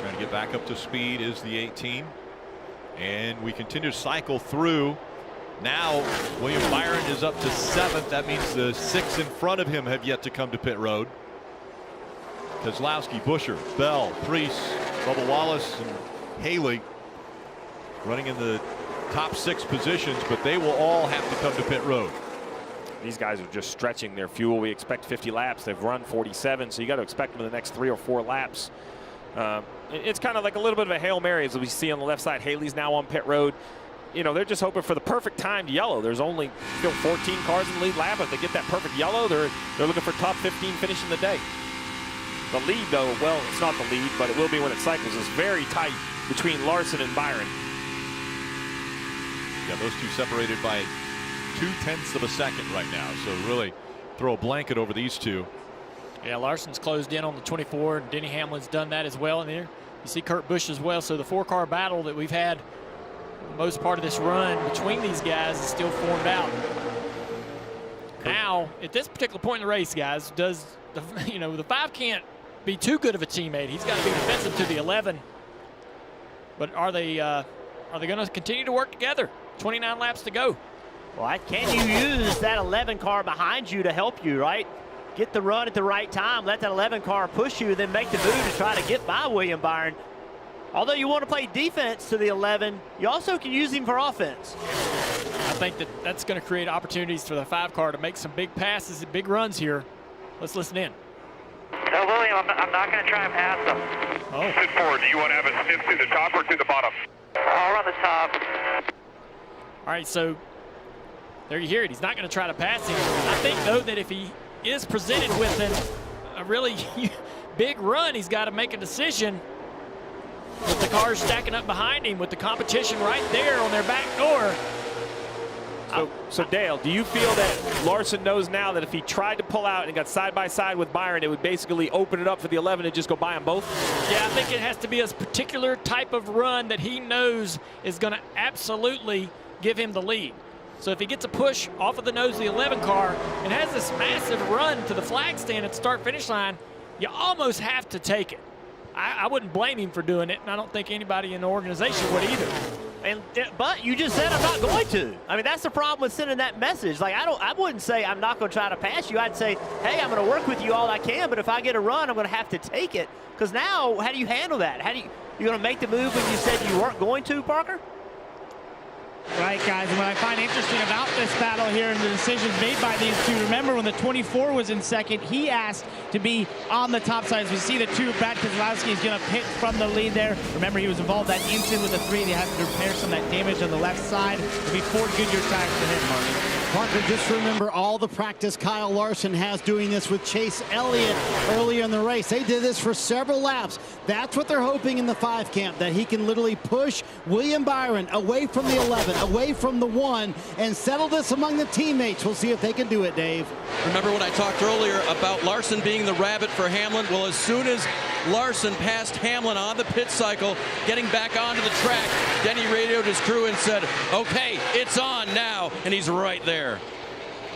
S1: Trying to get back up to speed is the 18. And we continue to cycle through. Now William Byron is up to 7th. That means the 6 in front of him have yet to come to pit road. Keselowski, Buescher, Bell, Preece, Bubba Wallace, and Haley running in the top 6 positions, but they will all have to come to pit road.
S4: These guys are just stretching their fuel. We expect 50 laps. They've run 47, so you got to expect them in the next 3 or 4 laps. It's kind of like a little bit of a Hail Mary, as we see on the left side. Haley's now on pit road. You know, they're just hoping for the perfect timed yellow. There's only 14 cars in the lead lap. If they get that perfect yellow, they're looking for top 15 finish in the day. The lead, though, well, it's not the lead, but it will be when it cycles. It's very tight between Larson and Byron.
S1: Yeah, those 2 separated by 0.2 of a second right now. So really throw a blanket over these 2.
S3: Yeah, Larson's closed in on the 24, and Denny Hamlin's done that as well. And there you see Kurt Busch as well. So the 4-car battle that we've had the most part of this run between these guys is still formed out. Now, at this particular point in the race, guys, the 5 can't be too good of a teammate. He's got to be defensive to the 11. But are they going to continue to work together? 29 laps to go.
S11: Well, can you use that 11 car behind you to help you, right? Get the run at the right time, let that 11 car push you, then make the move to try to get by William Byron. Although you want to play defense to the 11, you also can use him for offense.
S3: I think that's going to create opportunities for the 5 car to make some big passes and big runs here. Let's listen in.
S6: No, William, I'm not going to try and pass him.
S3: Oh.
S6: Sit forward. Do you want to have a sniff to the top or to the bottom? I'll run the top.
S3: All right, so there you hear it. He's not going to try to pass him. I think, though, that if he is presented with a really big run, he's got to make a decision with the cars stacking up behind him, with the competition right there on their back door.
S4: So Dale, do you feel that Larson knows now that if he tried to pull out and got side by side with Byron, it would basically open it up for the 11 and just go by them both?
S3: Yeah, I think it has to be a particular type of run that he knows is going to absolutely give him the lead. So if he gets a push off of the nose of the 11 car and has this massive run to the flag stand at the start-finish line, you almost have to take it. I wouldn't blame him for doing it, and I don't think anybody in the organization would either.
S11: But you just said I'm not going to. I mean, that's the problem with sending that message. Like, I wouldn't say I'm not going to try to pass you. I'd say, hey, I'm going to work with you all I can, but if I get a run, I'm going to have to take it. Because now, how do you handle that? You going to make the move when you said you weren't going to, Parker?
S8: Right, guys, and what I find interesting about this battle here and the decisions made by these two, remember when the 24 was in second, he asked to be on the top side. As we see the two, Brad Keselowski is going to pit from the lead there. Remember, he was involved that instant with the 3. They had to repair some of that damage on the left side. It'll be 4 Goodyear tires for him, Martin.
S5: Parker, just remember all the practice Kyle Larson has doing this with Chase Elliott earlier in the race. They did this for several laps. That's what they're hoping in the 5 camp, that he can literally push William Byron away from the 11, away from the 1, and settle this among the teammates. We'll see if they can do it, Dave.
S7: Remember when I talked earlier about Larson being the rabbit for Hamlin? Well, as soon as Larson passed Hamlin on the pit cycle, getting back onto the track, Denny radioed his crew and said, okay, it's on now, and he's right there.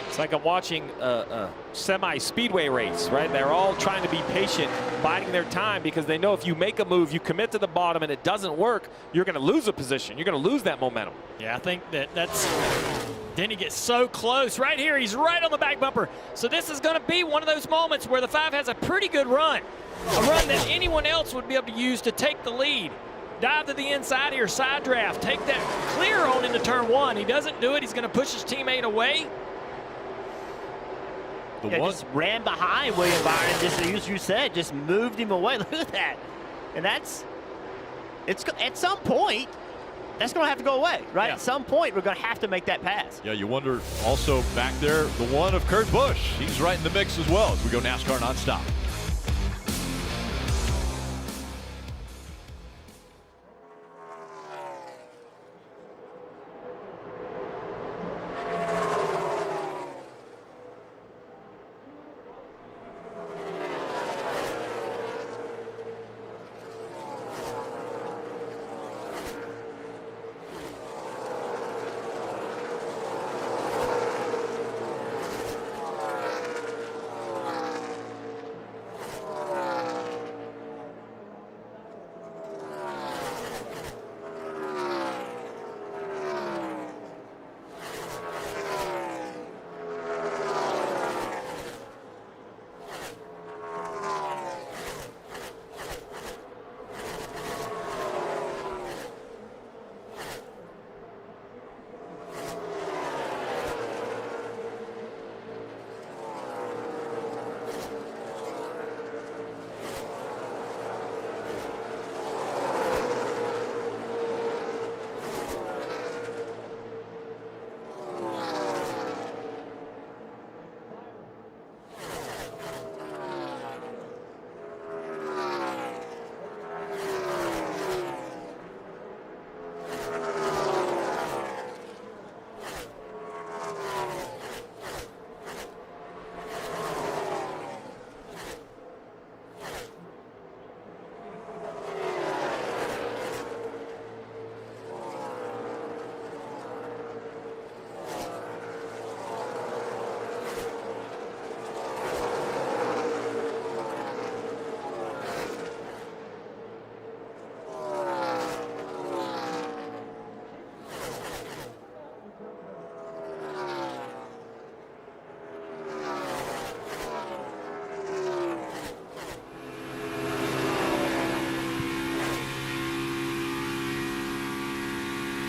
S4: It's like I'm watching a semi-speedway race, right? They're all trying to be patient, biding their time, because they know if you make a move, you commit to the bottom, and it doesn't work, you're going to lose a position. You're going to lose that momentum.
S3: Yeah, I think that's Denny gets so close. Right here, he's right on the back bumper. So this is going to be one of those moments where the 5 has a pretty good run. A run that anyone else would be able to use to take the lead. Dive to the inside here, side draft, take that clear on into turn 1. He doesn't do it. He's going to push his teammate away.
S11: Just ran behind William Byron, just as you said, just moved him away. Look at that. And it's at some point, that's going to have to go away, right?
S1: Yeah.
S11: At some point, we're going to have to make that pass.
S1: Yeah, you wonder also back there, the one of Kurt Busch. He's right in the mix as well as we go NASCAR nonstop.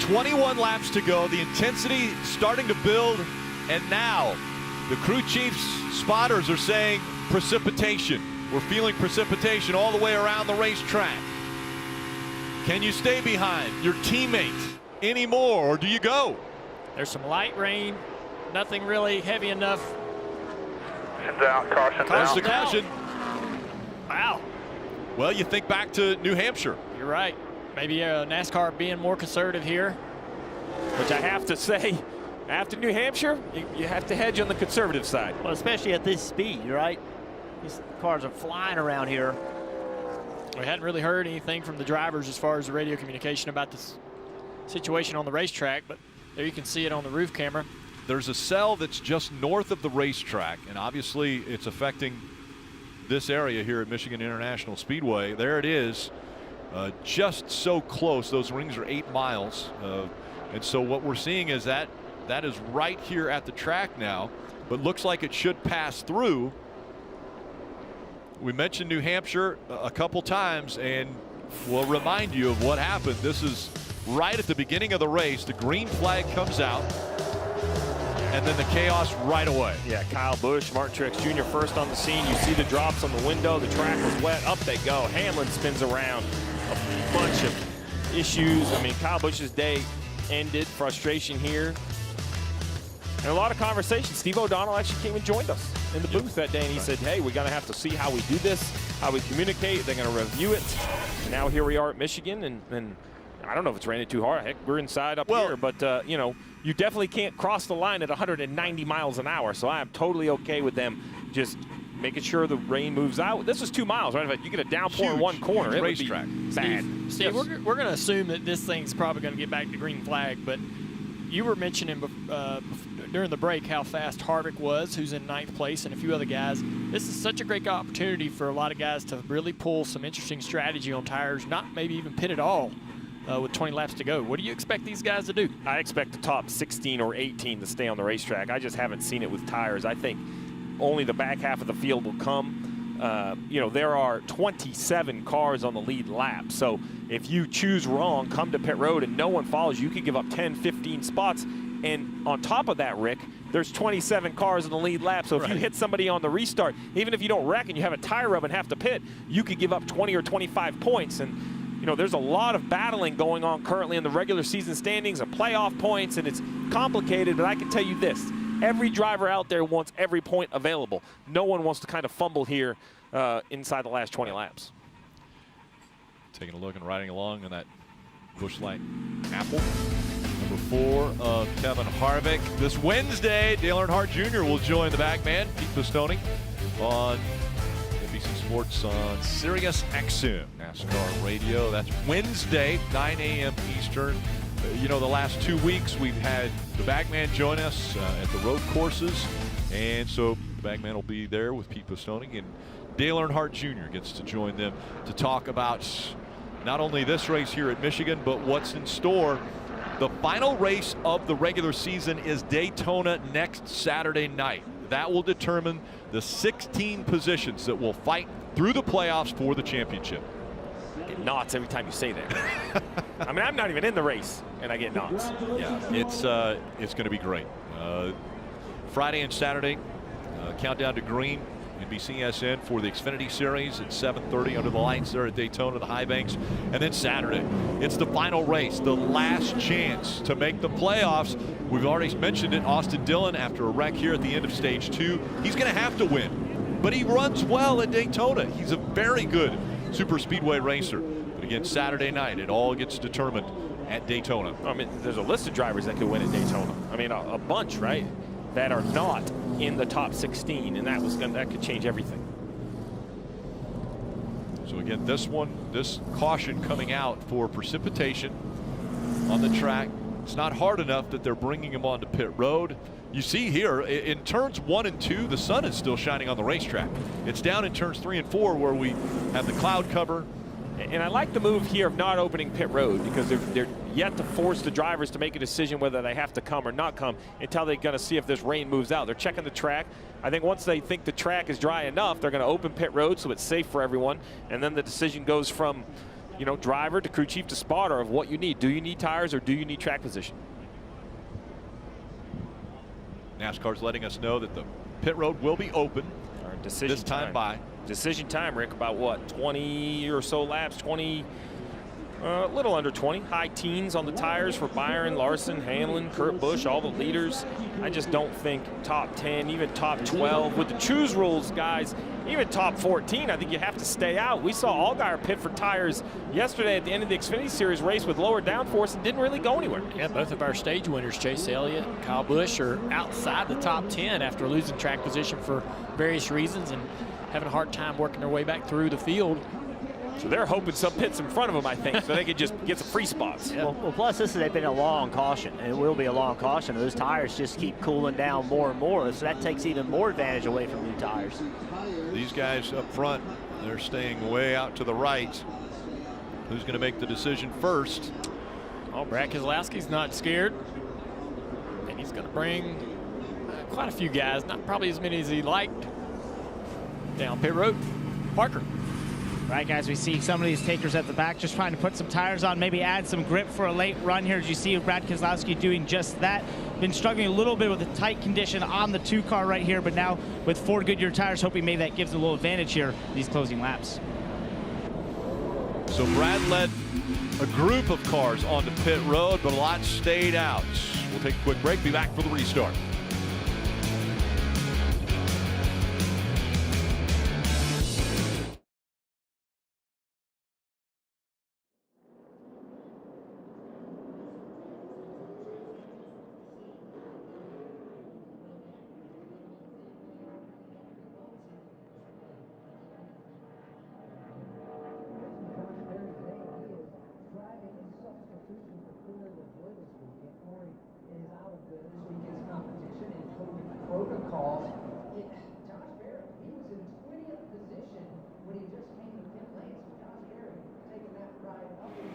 S1: .21 laps to go. The intensity starting to build, and now the crew chief's spotters are saying precipitation. We're feeling precipitation all the way around the racetrack. Can you stay behind your teammate anymore, or do you go?
S3: There's some light rain, nothing really heavy enough.
S1: Caution. Caution.
S3: Wow.
S1: Well, you think back to New Hampshire.
S3: You're right. Maybe NASCAR being more conservative here.
S4: Which I have to say, after New Hampshire, you have to hedge on the conservative side.
S11: Well, especially at this speed, right? These cars are flying around here.
S3: We hadn't really heard anything from the drivers as far as the radio communication about this situation on the racetrack, but there you can see it on the roof camera.
S1: There's a cell that's just north of the racetrack, and obviously it's affecting this area here at Michigan International Speedway. There it is, just so close. Those rings are 8 miles. And so what we're seeing is that is right here at the track now, but looks like it should pass through. We mentioned New Hampshire a couple times, and we'll remind you of what happened. This is right at the beginning of the race. The green flag comes out, and then the chaos right away.
S4: Yeah, Kyle Busch, Martin Truex Jr. first on the scene. You see the drops on the window. The track was wet. Up they go. Hamlin spins around. A bunch of issues. I mean, Kyle Busch's day ended. Frustration here. And a lot of conversation. Steve O'Donnell actually came and joined us in the booth that day, and he said, hey, we're going to have to see how we do this, how we communicate. They're going to review it. And now here we are at Michigan, and I don't know if it's raining too hard. Heck, we're inside up here, but, you know, you definitely can't cross the line at 190 miles an hour, so I am totally okay with them just making sure the rain moves out. This is 2 miles, right? If you get a downpour in one corner, it would be bad.
S3: Steve, we're going to assume that this thing's probably going to get back to green flag, but you were mentioning during the break how fast Harvick was, who's in 9th place, and a few other guys. This is such a great opportunity for a lot of guys to really pull some interesting strategy on tires, not maybe even pit at all with 20 laps to go. What do you expect these guys to do?
S4: I expect the top 16 or 18 to stay on the racetrack. I just haven't seen it with tires. I think only the back half of the field will come. You know, there are 27 cars on the lead lap. So if you choose wrong, come to pit road and no one follows you, could give up 10, 15 spots. And on top of that, Rick, there's 27 cars in the lead lap. So if you hit somebody on the restart, even if you don't wreck and you have a tire rub and have to pit, you could give up 20 or 25 points. And, you know, there's a lot of battling going on currently in the regular season standings and playoff points, and it's complicated. But I can tell you this. Every driver out there wants every point available. No one wants to kind of fumble here inside the last 20 laps.
S1: Taking a look and riding along in that Busch Light Apple. Number 4 of Kevin Harvick. This Wednesday, Dale Earnhardt Jr. will join the back man, Pete Pistone, on NBC Sports on Sirius XM NASCAR Radio. That's Wednesday, 9 a.m. Eastern. You know, the last 2 weeks we've had the bagman join us at the road courses, and so the bagman will be there with Pete Pistone, and Dale Earnhardt Jr. gets to join them to talk about not only this race here at Michigan, but what's in store. The final race of the regular season is Daytona next Saturday night. That will determine the 16 positions that will fight through the playoffs for the championship.
S4: I get knots every time you say that. I mean, I'm not even in the race, and I get knots.
S1: Yeah, it's going to be great. Friday and Saturday, countdown to green. NBCSN for the Xfinity Series at 7:30 under the lights there at Daytona, the high banks. And then Saturday, it's the final race, the last chance to make the playoffs. We've already mentioned it, Austin Dillon, after a wreck here at the end of stage 2, he's going to have to win. But he runs well at Daytona. He's a very good super speedway racer. But again, Saturday night, it all gets determined at Daytona.
S4: I mean, there's a list of drivers that could win at Daytona. I mean, a bunch, right, that are not in the top 16, and that could change everything.
S1: So again, this caution coming out for precipitation on the track. It's not hard enough that they're bringing him onto pit road. You see here in turns 1 and 2, the sun is still shining on the racetrack. It's down in turns 3 and 4 where we have the cloud cover.
S4: And I like the move here of not opening pit road, because they're yet to force the drivers to make a decision whether they have to come or not come until they're going to see if this rain moves out. They're checking the track. I think once they think the track is dry enough, they're going to open pit road so it's safe for everyone. And then the decision goes from, you know, driver to crew chief to spotter of what you need. Do you need tires or do you need track position?
S1: NASCAR's letting us know that the pit road will be open this time by.
S4: Decision time, Rick, about what, 20 or so laps, 20, a little under 20, high teens on the tires for Byron, Larson, Hamlin, Kurt Busch, all the leaders. I just don't think top 10, even top 12 with the choose rules, guys, even top 14, I think you have to stay out. We saw Allgaier pit for tires yesterday at the end of the Xfinity Series race with lower downforce and didn't really go anywhere.
S3: Yeah, both of our stage winners, Chase Elliott and Kyle Busch, are outside the top 10 after losing track position for various reasons and having a hard time working their way back through the field.
S4: So they're hoping some pits in front of them, I think, so they could just get some free spots.
S11: Yeah. Well, plus this has been a long caution, and it will be a long caution. Those tires just keep cooling down more and more, so that takes even more advantage away from new tires.
S1: These guys up front, they're staying way out to the right. Who's going to make the decision first?
S3: Oh, Brad Keselowski's not scared, and he's going to bring quite a few guys, not probably as many as he liked, down pit road. Parker.
S8: Right, guys, we see some of these takers at the back just trying to put some tires on, maybe add some grip for a late run here. As you see Brad Keselowski doing just that. Been struggling a little bit with the tight condition on the 2 car right here, but now with 4 Goodyear tires, hoping maybe that gives a little advantage here these closing laps.
S1: So Brad led a group of cars onto pit road, but a lot stayed out. We'll take a quick break, be back for the restart.
S9: Protocols. Josh Barrett, he was in 20th position when he just came to pit lane. So Josh Barrett taking that ride up in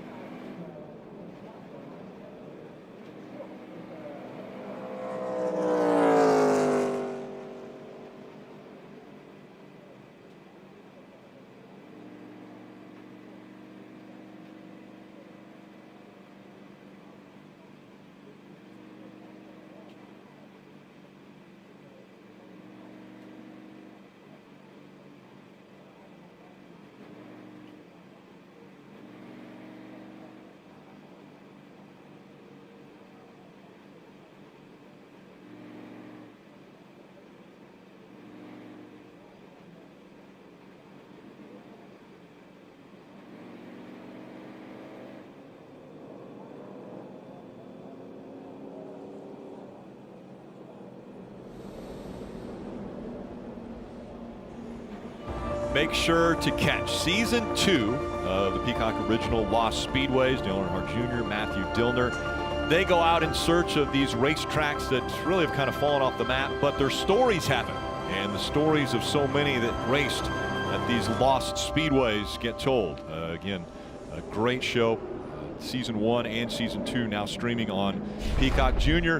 S9: Make sure to catch Season 2 of the Peacock Original Lost Speedways. Dale Earnhardt Jr., Matthew Dillner. They go out in search of these racetracks that really have kind of fallen off the map, but their stories haven't. And the stories of so many that raced at these lost speedways get told. Again, a great show. Season 1 and Season 2 now streaming on Peacock Jr.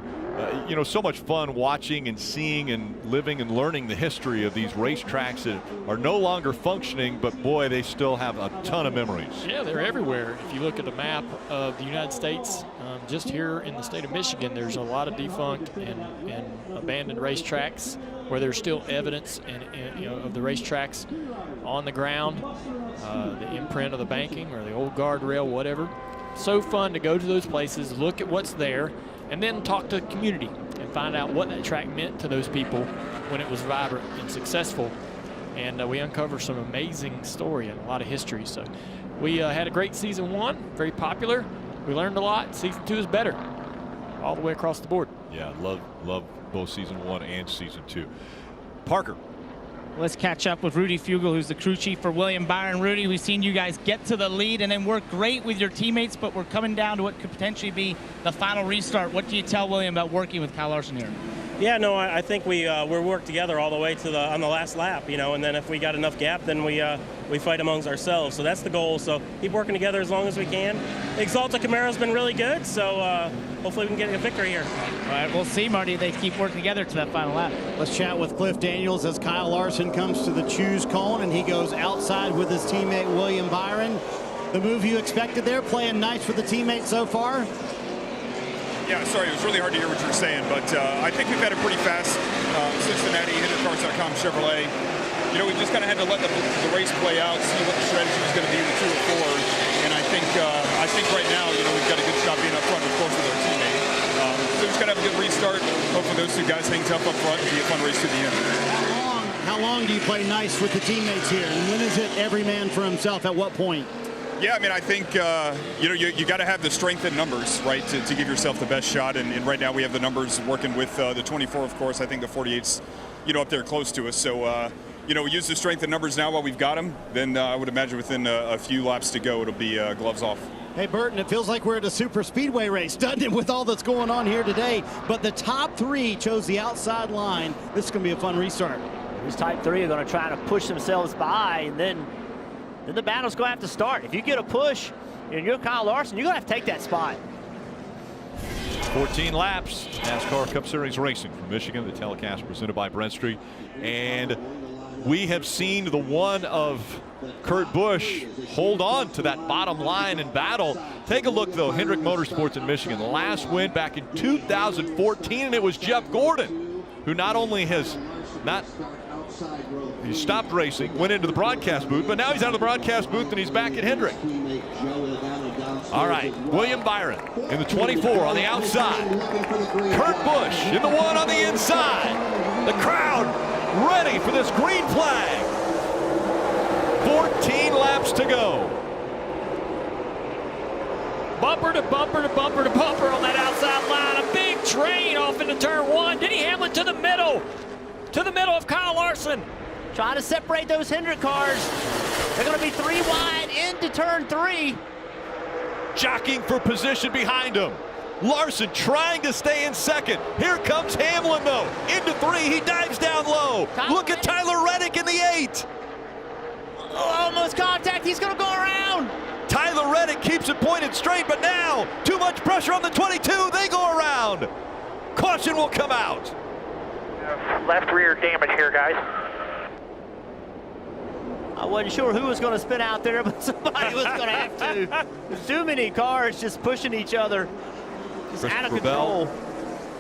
S9: You know, so much fun watching and seeing and living and learning the history of these racetracks that are no longer functioning, but boy, they still have a ton of memories.
S3: Yeah, they're everywhere. If you look at the map of the United States, just here in the state of Michigan, there's a lot of defunct and abandoned racetracks where there's still evidence you know, of the racetracks on the ground, the imprint of the banking or the old guardrail, whatever. So fun to go to those places, look at what's there, and then talk to the community and find out what that track meant to those people when it was vibrant and successful. And we uncover some amazing story and a lot of history. So we had a great Season 1, very popular. We learned a lot. Season 2 is better all the way across the board.
S1: Yeah, love both Season 1 and Season 2. Parker.
S8: Let's catch up with Rudy Fugle, who's the crew chief for William Byron. Rudy, we've seen you guys get to the lead and then work great with your teammates, but we're coming down to what could potentially be the final restart. What do you tell William about working with Kyle Larson here?
S20: Yeah, no, I think we work together all the way to on the last lap, you know, and then if we got enough gap, then we fight amongst ourselves. So that's the goal. So keep working together as long as we can. Exalta Camaro's been really good, so hopefully we can get a victory here.
S8: All right, we'll see, Marty. They keep working together to that final lap.
S5: Let's chat with Cliff Daniels as Kyle Larson comes to the choose cone and he goes outside with his teammate William Byron. The move you expected there, playing nice for the teammate so far?
S21: Yeah, sorry, it was really hard to hear what you were saying, but I think we've had a pretty fast Cincinnati HinderCars.com Chevrolet. You know, we just kind of had to let the race play out, see what the strategy was going to be in the 2 or 4, and I think right now, you know, we've got a good shot being up front, of course, with our teammate. So we've just got to have a good restart. Hopefully those 2 guys hang tough up front and be a fun race to the end.
S5: How long do you play nice with the teammates here? And when is it every man for himself? At what point?
S21: Yeah, I mean, I think, you know, you got to have the strength in numbers, right, to give yourself the best shot. And right now we have the numbers working with the 24, of course. I think the 48's, you know, up there close to us. So, you know, we use the strength in numbers now while we've got them. Then I would imagine within a few laps to go, it'll be gloves off.
S5: Hey, Burton, it feels like we're at a super speedway race, doesn't it, with all that's going on here today? But the top 3 chose the outside line. This is going to be a fun restart.
S11: These type 3 are going to try to push themselves by, and then the battle's going to have to start. If you get a push and you're Kyle Larson, you're going to have to take that spot.
S1: 14 laps, NASCAR Cup Series racing from Michigan. The telecast presented by Brent Street. And we have seen the one of Kurt Busch hold on to that bottom line and battle. Take a look, though, Hendrick Motorsports in Michigan. The last win back in 2014, and it was Jeff Gordon, who not only has he stopped racing, went into the broadcast booth, but now he's out of the broadcast booth and he's back at Hendrick. All right, William Byron in the 24 on the outside. Kurt Busch in the 1 on the inside. The crowd ready for this green flag. 14 laps to go.
S3: Bumper to bumper to bumper to bumper on that outside line. A big train off into turn 1. Denny Hamlin to the middle of Kyle Larson.
S11: Trying to separate those Hendrick cars. They're going to be 3 wide into turn 3.
S1: Jockeying for position behind him. Larson trying to stay in second. Here comes Hamlin, though. Into 3, he dives down low. Look at Tyler Reddick in the 8.
S11: Oh, almost contact, he's going to go around.
S1: Tyler Reddick keeps it pointed straight, but now too much pressure on the 22. They go around. Caution will come out.
S6: Left rear damage here, guys.
S11: I wasn't sure who was going to spin out there, but somebody was going to have to. There's too many cars just pushing each other. Just out of control.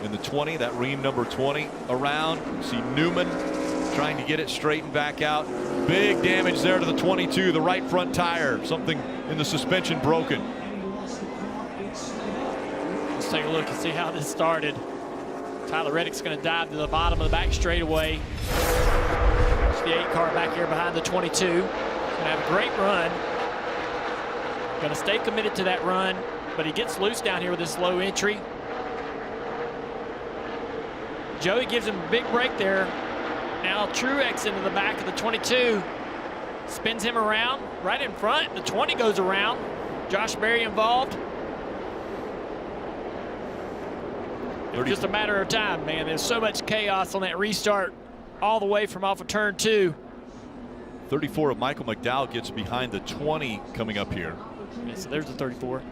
S1: In the 20, that ream number 20 around. You see Newman trying to get it straightened back out. Big damage there to the 22, the right front tire. Something in the suspension broken.
S3: Let's take a look and see how this started. Tyler Reddick's going to dive to the bottom of the back straightaway. It's the 8 car back here behind the 22. Going to have a great run. Going to stay committed to that run, but he gets loose down here with this low entry. Joey gives him a big break there. Now Truex into the back of the 22. Spins him around right in front. The 20 goes around. Josh Berry involved. It's just a matter of time, man. There's so much chaos on that restart all the way from off of turn 2.
S1: 34 of Michael McDowell gets behind the 20 coming up here.
S3: Yeah, so there's the 34.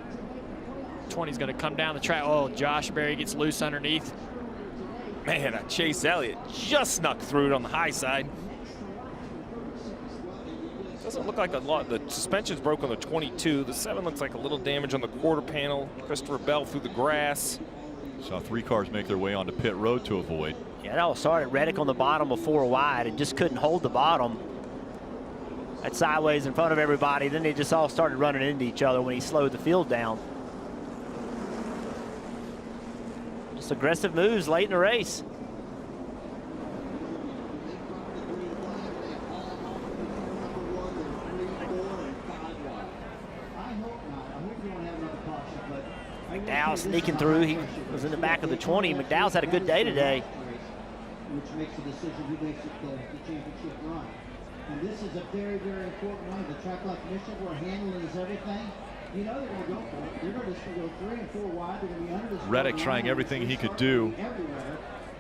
S3: 20's going to come down the track. Oh, Josh Berry gets loose underneath.
S4: Man, Chase Elliott just snuck through it on the high side. Doesn't look like a lot. The suspension's broke on the 22. The 7 looks like a little damage on the quarter panel. Christopher Bell through the grass.
S1: Saw 3 cars make their way onto pit road to avoid.
S11: Yeah, that all started Reddick on the bottom of 4 wide and just couldn't hold the bottom. That sideways in front of everybody. Then they just all started running into each other when he slowed the field down. Just aggressive moves late in the race. McDowell sneaking through. He was in the back of the 20. McDowell's had a good day today.
S12: Which makes the decision who makes it the championship run. And this is a very, very important run. The track like Michigan, where handling is everything. You know they're going to go for it. They're going to go 3 and 4 wide. They're going to be under this.
S1: Reddick trying everything he could do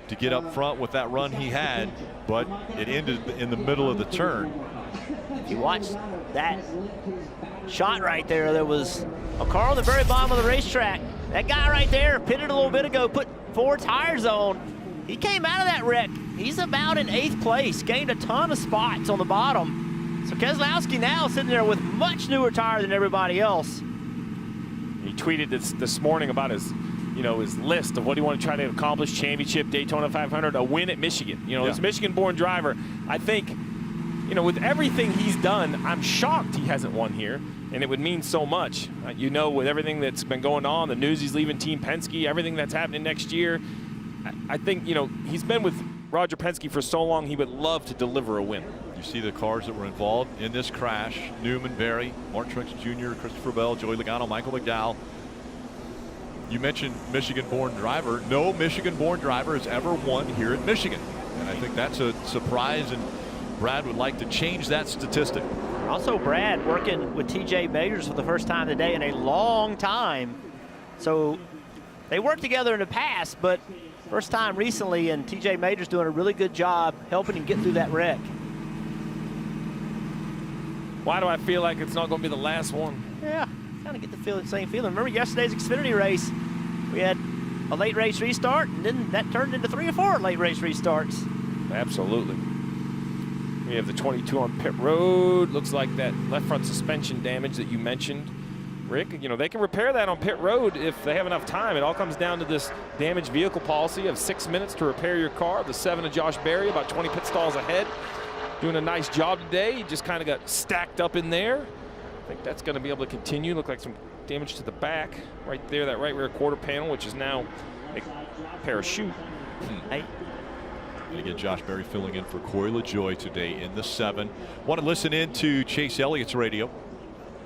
S1: to get up front with that run he had, but it ended in the middle of the turn.
S11: If you watch that shot right there, there was a car on the very bottom of the racetrack. That guy right there pitted a little bit ago, put 4 tires on. He came out of that wreck. He's about in 8th place, gained a ton of spots on the bottom. So Keselowski now sitting there with much newer tire than everybody else.
S4: He tweeted this morning about his list of what he wanted to try to accomplish: championship, Daytona 500, a win at Michigan. This Michigan-born driver. I think, with everything he's done, I'm shocked he hasn't won here, and it would mean so much. With everything that's been going on, the news he's leaving Team Penske, everything that's happening next year. I think, he's been with Roger Penske for so long, he would love to deliver a win.
S1: You see the cars that were involved in this crash: Newman, Berry, Martin Truex Jr., Christopher Bell, Joey Logano, Michael McDowell. You mentioned Michigan-born driver. No Michigan-born driver has ever won here at Michigan. And I think that's a surprise, and Brad would like to change that statistic.
S11: Also, Brad working with TJ Majors for the first time today in a long time. So they worked together in the past, but first time recently, and TJ Majors doing a really good job helping him get through that wreck.
S4: Why do I feel like it's not going to be the last one?
S11: Yeah, kind of get the same feeling. Remember yesterday's Xfinity race? We had a late race restart, and then that turned into 3 or 4 late race restarts.
S4: Absolutely. We have the 22 on pit road. Looks like that left front suspension damage that you mentioned, Rick. You know, they can repair that on pit road if they have enough time. It all comes down to this damaged vehicle policy of 6 minutes to repair your car. The 7 of Josh Berry, about 20 pit stalls ahead. Doing a nice job today. He just kind of got stacked up in there. I think that's going to be able to continue. Look like some damage to the back right there, that right rear quarter panel, which is now a parachute.
S9: And again, Josh Berry filling in for Corey LaJoie today in the 7. Want to listen in to Chase Elliott's radio.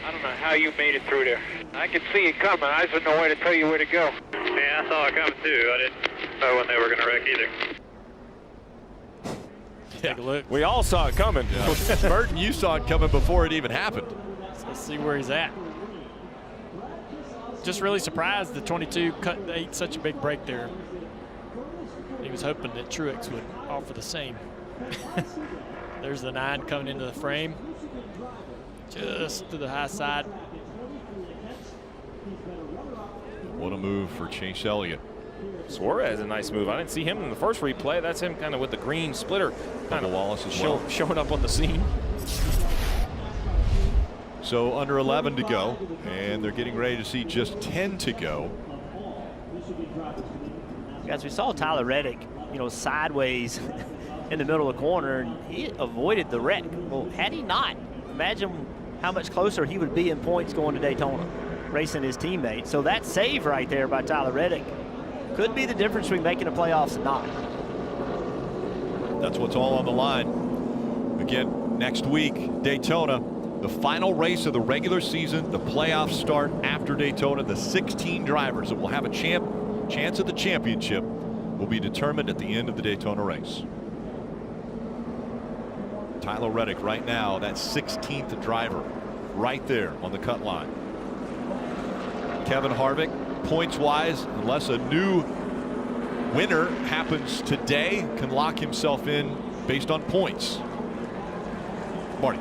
S6: I don't know how you made it through there. I could see it coming. I just had no way to tell you where to go.
S18: Yeah, I saw it coming too. I didn't know when they were going to wreck either.
S3: Take a look.
S4: We all saw it coming.
S9: Yeah. Burton, you saw it coming before it even happened.
S3: So let's see where he's at. Just really surprised the 22 ate such a big break there. He was hoping that Truex would offer the same. There's the 9 coming into the frame. Just to the high side.
S9: What a move for Chase Elliott.
S4: Suarez, a nice move. I didn't see him in the first replay. That's him kind of with the green splitter. Kind of
S9: Wallace as well.
S4: Showing up on the scene.
S9: So under 11 to go, and they're getting ready to see just 10 to go.
S11: Guys, we saw Tyler Reddick, you know, sideways in the middle of the corner, and he avoided the wreck. Well, had he not, imagine how much closer he would be in points going to Daytona, racing his teammate. So that save right there by Tyler Reddick could be the difference between making the playoffs and not.
S9: That's what's all on the line. Again, next week, Daytona, the final race of the regular season. The playoffs start after Daytona. The 16 drivers that will have a chance at the championship will be determined at the end of the Daytona race. Tyler Reddick right now, that 16th driver right there on the cut line. Kevin Harvick, points-wise, unless a new winner happens today, can lock himself in based on points. Marty.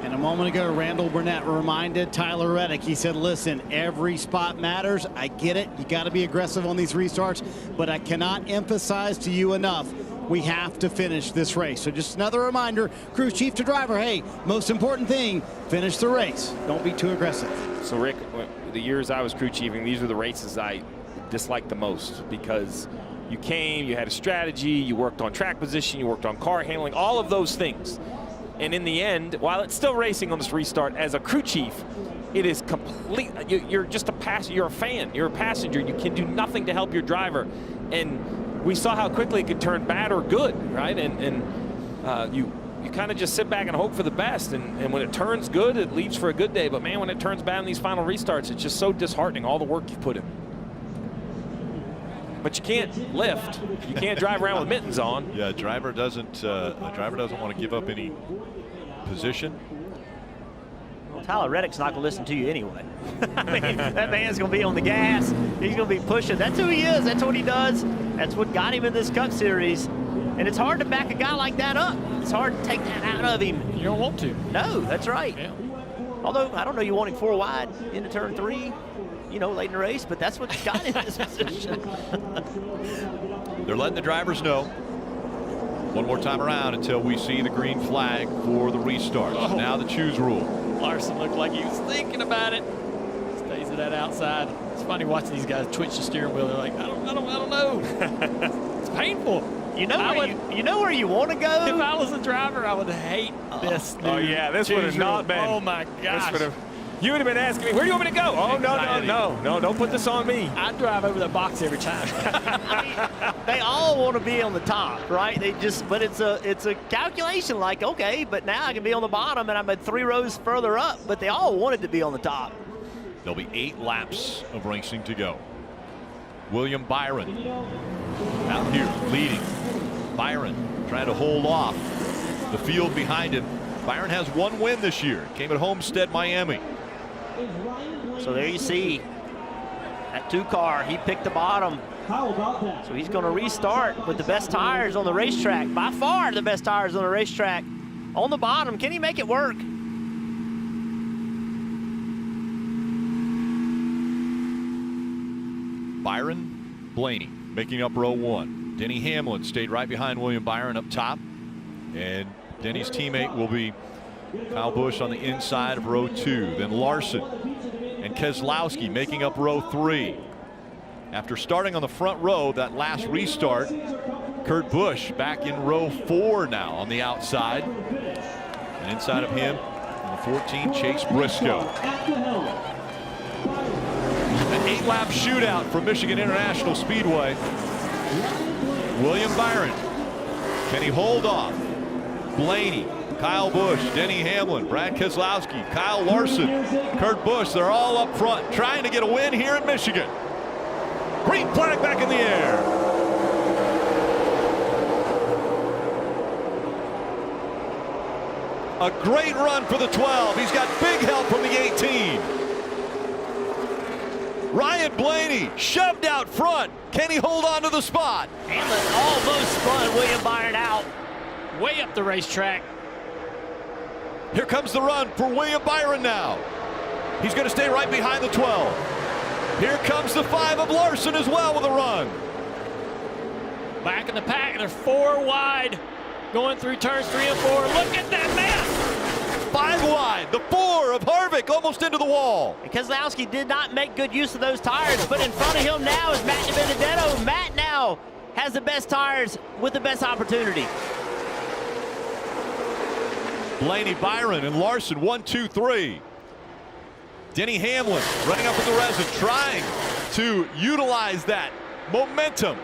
S5: And a moment ago, Randall Burnett reminded Tyler Reddick, he said, listen, every spot matters. I get it. You got to be aggressive on these restarts, but I cannot emphasize to you enough, we have to finish this race. So just another reminder, crew chief to driver, hey, most important thing, finish the race. Don't be too aggressive.
S4: So Rick, the years I was crew chiefing, these were the races I disliked the most, because you came, you had a strategy, you worked on track position, you worked on car handling, all of those things. And in the end, while it's still racing on this restart, as a crew chief, it is complete. You're just a passenger. You're a fan. You're a passenger. You can do nothing to help your driver. And we saw how quickly it could turn bad or good, right? And you kind of just sit back and hope for the best. And when it turns good, it leaves for a good day. But man, when it turns bad in these final restarts, it's just so disheartening, all the work you've put in. But you can't lift. You can't drive around with mittens on.
S9: Yeah, a driver doesn't want to give up any position.
S11: Well, Tyler Reddick's not going to listen to you anyway. I mean, that man's going to be on the gas. He's going to be pushing. That's who he is. That's what he does. That's what got him in this Cup Series. And it's hard to back a guy like that up. It's hard to take that out of him.
S3: You don't want to.
S11: No, that's right. Yeah. Although, I don't know, you want him 4 wide into turn 3, you know, late in the race, but that's what got him in this position.
S9: They're letting the drivers know one more time around until we see the green flag for the restart.
S3: Oh.
S9: Now the choose rule.
S3: Larson looked like he was thinking about it. Stays at that outside. It's funny watching these guys twitch the steering wheel. They're like, I don't know. It's painful.
S11: You know where you want to go?
S3: If I was a driver, I would hate this.
S4: Oh yeah, this would have not been.
S3: Oh my gosh.
S4: You would have been asking me, where do you want me to go? Oh, no, don't put this on me.
S3: I drive over the box every time.
S11: I mean, they all want to be on the top, right? But it's a calculation like, okay, but now I can be on the bottom and I'm at 3 rows further up, but they all wanted to be on the top.
S9: There'll be 8 laps of racing to go. William Byron out here leading. Byron trying to hold off the field behind him. Byron has 1 win this year. Came at Homestead, Miami.
S11: So there you see that 2 car. He picked the bottom.
S14: How about that?
S11: So he's going to restart with the best tires on the racetrack. By far the best tires on the racetrack. On the bottom, can he make it work?
S9: Byron, Blaney making up row 1. Denny Hamlin stayed right behind William Byron up top. And
S1: Denny's teammate will be Kyle Busch on the inside of row 2. Then Larson and Keselowski making up row 3. After starting on the front row, that last restart, Kurt Busch back in row 4 now on the outside. And inside of him, number 14, Chase Briscoe. An 8-lap shootout from Michigan International Speedway. William Byron. Can he hold off Blaney, Kyle Busch, Denny Hamlin, Brad Keselowski, Kyle Larson, Kurt Busch? They're all up front trying to get a win here in Michigan. Green flag back in the air. A great run for the 12. He's got big help from the 18. Ryan Blaney shoved out front. Can he hold on to the spot?
S11: Hamlin almost spun William Byron out.
S3: Way up the racetrack.
S1: Here comes the run for William Byron now. He's going to stay right behind the 12. Here comes the 5 of Larson as well with a run.
S3: Back in the pack, they're 4 wide. Going through turns 3 and 4. Look at that mess.
S1: 5 wide. The 4 of Harvick almost into the wall.
S11: And Keselowski did not make good use of those tires, but in front of him now is Matt DiBenedetto. Matt now has the best tires with the best opportunity.
S1: Blaney, Byron, and Larson, 1, 2, 3. Denny Hamlin running up in the resin, trying to utilize that momentum.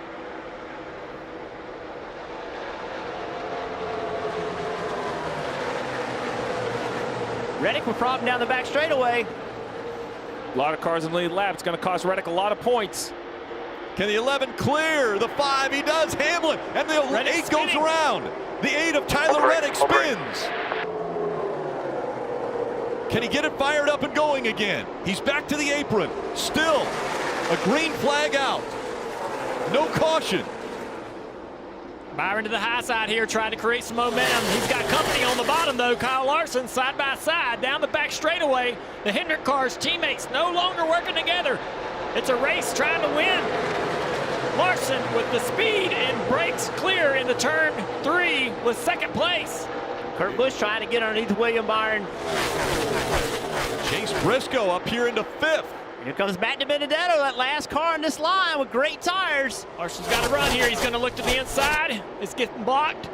S11: Reddick with problem down the back straightaway.
S4: A lot of cars in the lead lap. It's going to cost Reddick a lot of points.
S1: Can the 11 clear? The 5, he does. Hamlin, and the
S3: Reddick
S1: 8
S3: spinning.
S1: goes around. The 8 of Tyler Reddick spins. Can he get it fired up and going again? He's back to the apron. Still a green flag out. No caution.
S3: Byron to the high side here, trying to create some momentum. He's got company on the bottom, though. Kyle Larson side by side down the back straightaway. The Hendrick cars, teammates no longer working together. It's a race trying to win. Larson with the speed and breaks clear into turn 3 with 2nd place.
S11: Kurt Busch trying to get underneath William Byron.
S1: Chase Briscoe up here into 5th.
S11: Here comes Matt DiBenedetto, that last car on this line with great tires.
S3: Larson's got to run here. He's going to look to the inside. It's getting blocked.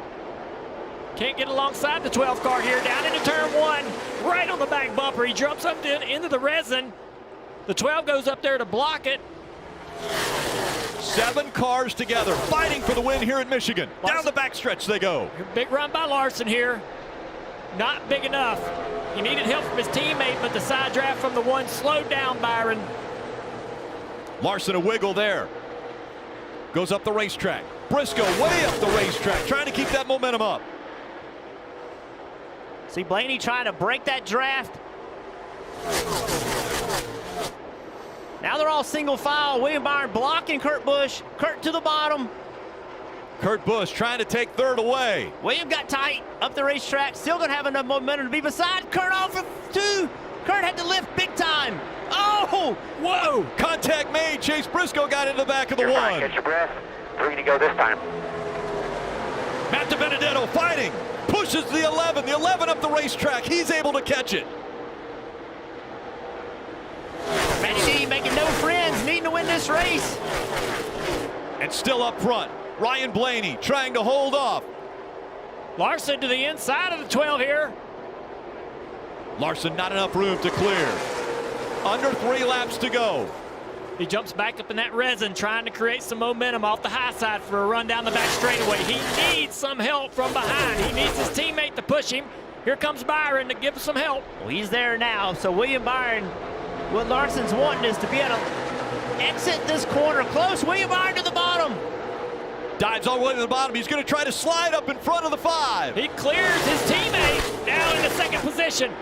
S3: Can't get alongside the 12 car here. Down into turn 1, right on the back bumper. He jumps up into the resin. The 12 goes up there to block it.
S1: 7 cars together, fighting for the win here in Michigan.
S3: Larson.
S1: Down the backstretch they go.
S3: Big run by Larson here. Not big enough. He needed help from his teammate, but the side draft from the 1 slowed down Byron.
S1: Larson a wiggle there. Goes up the racetrack. Briscoe way up the racetrack, trying to keep that momentum up.
S11: See Blaney trying to break that draft. Now they're all single file. William Byron blocking Kurt Busch. Kurt to the bottom.
S1: Kurt Busch trying to take 3rd away.
S11: William got tight up the racetrack. Still going to have enough momentum to be beside Kurt off of 2. Kurt had to lift big time. Oh!
S1: Whoa! Contact made. Chase Briscoe got into the back of the 1.
S6: Fine. Catch your breath. 3 to go this time.
S1: Matt DiBenedetto fighting. Pushes the 11. The 11 up the racetrack. He's able to catch it.
S11: Matty D making no friends, needing to win this race.
S1: And still up front, Ryan Blaney trying to hold off.
S3: Larson to the inside of the 12 here.
S1: Larson not enough room to clear. Under 3 laps to go.
S3: He jumps back up in that resin, trying to create some momentum off the high side for a run down the back straightaway. He needs some help from behind. He needs his teammate to push him. Here comes Byron to give him some help.
S11: Well, he's there now, so William Byron, what Larson's wanting is to be able to exit this corner close. William Byron to the bottom.
S1: Dives all the way to the bottom. He's going to try to slide up in front of the 5.
S3: He clears his teammate down into 2nd position.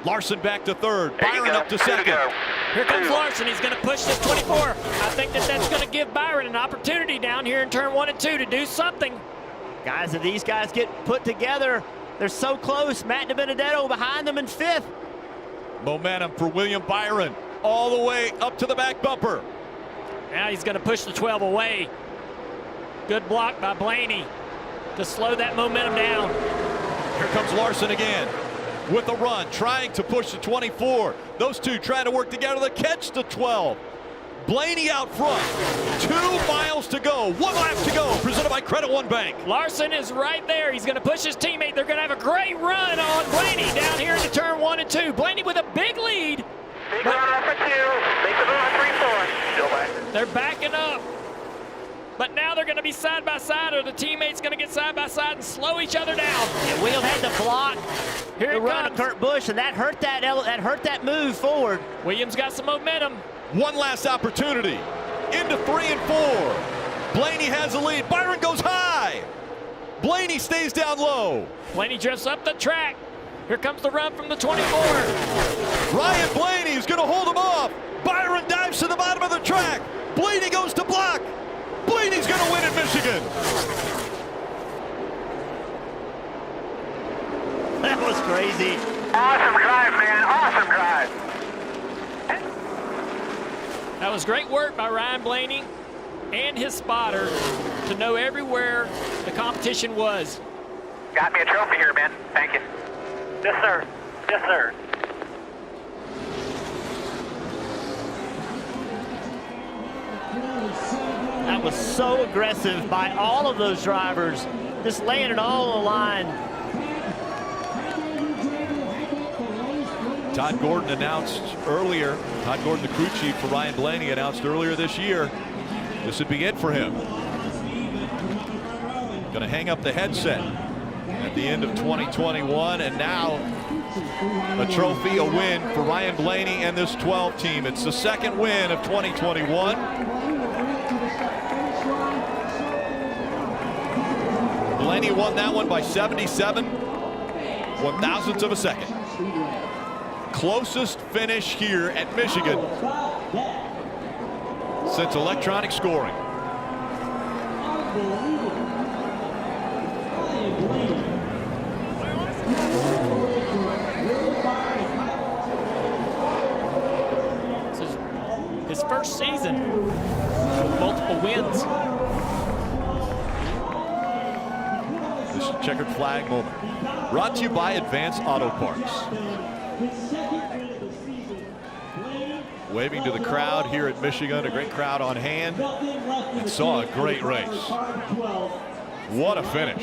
S1: Larson back to 3rd. Byron up to 2nd.
S3: Here comes Larson. He's going to push this 24. I think that's going to give Byron an opportunity down here in turn 1 and 2 to do something.
S11: Guys, if these guys get put together, they're so close. Matt DiBenedetto behind them in 5th.
S1: Momentum for William Byron all the way up to the back bumper.
S3: Now he's going to push the 12 away. Good block by Blaney to slow that momentum down.
S1: Here comes Larson again with a run, trying to push the 24. Those two trying to work together to catch the 12. Blaney out front. 2 miles to go. 1 lap to go. Presented by Credit One Bank.
S3: Larson is right there. He's going to push his teammate. They're going to have a great run on Blaney down here into turn 1 and 2. Blaney with a big lead.
S6: Big run off for 2. Big run on 3-4. Still back.
S3: They're backing up. But now they're going to be side by side, or the teammates going to get side by side and slow each other down.
S11: Yeah, Williams had to block the run of Kurt Busch, and that hurt that move forward.
S3: Williams got some momentum.
S1: One last opportunity. Into 3 and 4. Blaney has the lead. Byron goes high. Blaney stays down low.
S3: Blaney drifts up the track. Here comes the run from the 24.
S1: Ryan Blaney is going to hold him off. Byron dives to the bottom of the track. Blaney goes to block. Blaney's going to win in Michigan.
S11: That was crazy.
S6: Awesome drive, man. Awesome drive.
S3: That was great work by Ryan Blaney and his spotter to know everywhere the competition was.
S6: Got me a trophy here, man. Thank you. Yes, sir. Yes, sir.
S11: That was so aggressive by all of those drivers. Just laying it all on the line.
S1: Todd Gordon announced earlier, Todd Gordon, the crew chief for Ryan Blaney, announced earlier this year, this would be it for him. Going to hang up the headset at the end of 2021, and now a trophy, a win for Ryan Blaney and this 12 team. It's the second win of 2021. Blaney won that one by 77 one-thousandths of a second. Closest finish here at Michigan since electronic scoring.
S3: This is his first season with multiple wins.
S1: This checkered flag moment brought to you by Advance Auto Parts. Waving to the crowd here at Michigan, a great crowd on hand, and saw a great race. What a finish.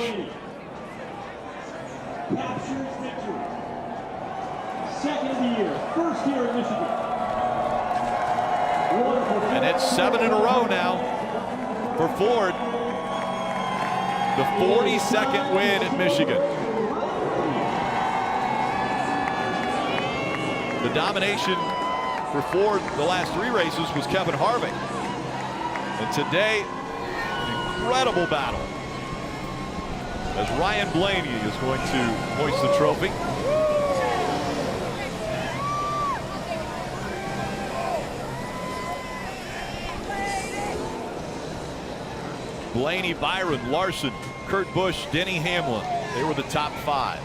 S14: Second of the year, first here in Michigan.
S1: And it's 7 in a row now for Ford. The 42nd win at Michigan. The domination for Ford the last 3 races was Kevin Harvick. And today, an incredible battle as Ryan Blaney is going to hoist the trophy. Blaney, Byron, Larson, Kurt Busch, Denny Hamlin. They were the top 5.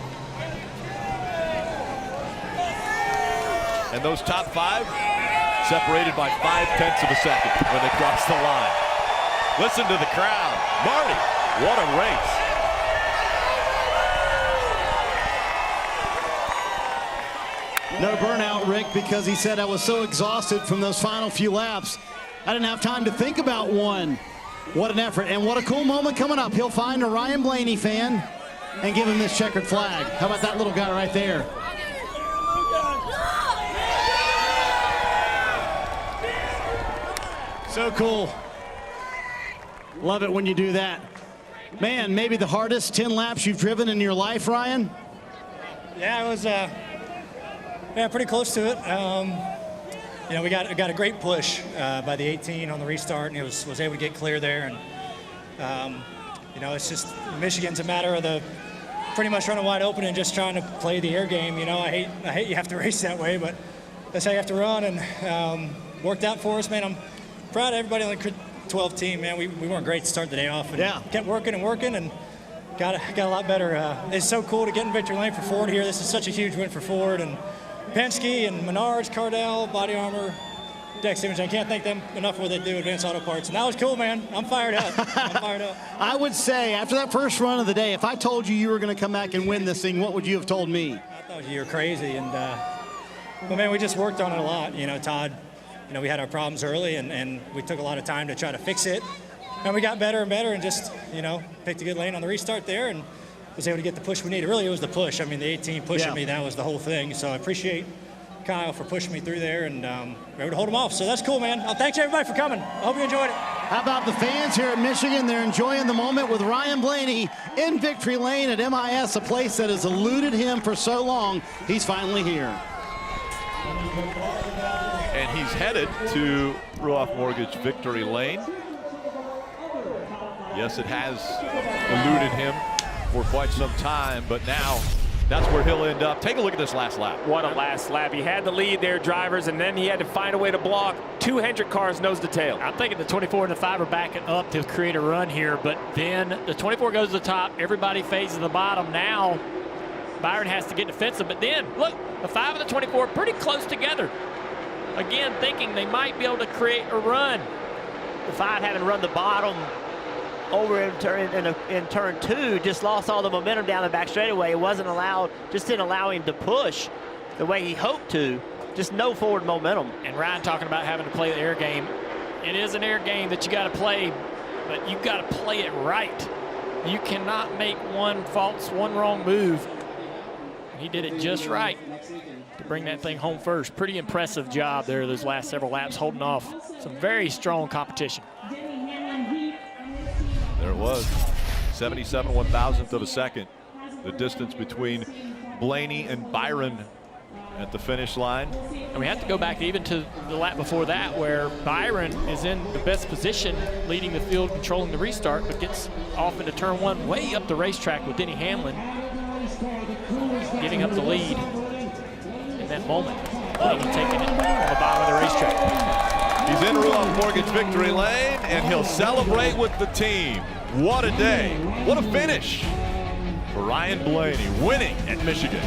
S1: And those top 5 separated by 0.5 of a second when they crossed the line. Listen to the crowd. Marty, what a race.
S5: No burnout, Rick, because he said I was so exhausted from those final few laps. I didn't have time to think about one. What an effort, and what a cool moment coming up. He'll find a Ryan Blaney fan and give him this checkered flag. How about that little guy right there? So cool. Love it when you do that. Man, maybe the hardest 10 laps you've driven in your life, Ryan?
S13: Yeah, it was pretty close to it. You know, we got a great push by the 18 on the restart, and it was able to get clear there. And you know, it's just Michigan's a matter of the pretty much running wide open and just trying to play the air game. You know, I hate you have to race that way, but that's how you have to run. And worked out for us, man. I'm proud of everybody on the 12 team, man. We weren't great to start the day off, and kept working and working, and got a lot better. It's so cool to get in victory lane for Ford here. This is such a huge win for Ford and Penske and Menards, Cardell, Body Armor, Dex Imaging, I can't thank them enough for what they do, Advanced Auto Parts. And that was cool, man. I'm fired up. I'm fired up.
S5: I would say, after that first run of the day, if I told you were going to come back and win this thing, what would you have told me?
S13: I thought you were crazy. And, well, man, we just worked on it a lot. You know, Todd, you know, we had our problems early, and we took a lot of time to try to fix it. And we got better and better and just, you know, picked a good lane on the restart there and was able to get the push we needed. Really, it was the push. I mean, the 18 pushing me, that was the whole thing. So I appreciate Kyle for pushing me through there and we were able to hold him off. So that's cool, man. Thanks, everybody, for coming. I hope you enjoyed it.
S5: How about the fans here at Michigan? They're enjoying the moment with Ryan Blaney in victory lane at MIS, a place that has eluded him for so long. He's finally here.
S9: And he's headed to Ruoff Mortgage victory lane. Yes, it has eluded him for quite some time, but now that's where he'll end up. Take a look at this last lap.
S4: What a last lap. He had the lead there, drivers, and then he had to find a way to block 2 Hendrick cars nose to tail.
S3: I'm thinking the 24 and the 5 are backing up to create a run here, but then the 24 goes to the top. Everybody fades to the bottom. Now Byron has to get defensive, but then look, the 5 and the 24 pretty close together. Again, thinking they might be able to create a run.
S11: The 5 having run the bottom over in turn 2, just lost all the momentum down the back straightaway. It wasn't allowed, just didn't allow him to push the way he hoped to. Just no forward momentum.
S3: And Ryan talking about having to play the air game. It is an air game that you got to play, but you got to play it right. You cannot make one wrong move. He did it just right to bring that thing home first. Pretty impressive job there those last several laps, holding off some very strong competition.
S9: There it was, 77 1,000th of a second. The distance between Blaney and Byron at the finish line.
S3: And we have to go back even to the lap before that, where Byron is in the best position, leading the field, controlling the restart, but gets off into turn 1 way up the racetrack with Denny Hamlin, giving up the lead in that moment. Blaney taking it on the bottom of the racetrack.
S9: He's in Ruoff Mortgage victory lane, and he'll celebrate with the team. What a day. What a finish for Ryan Blaney, winning at Michigan.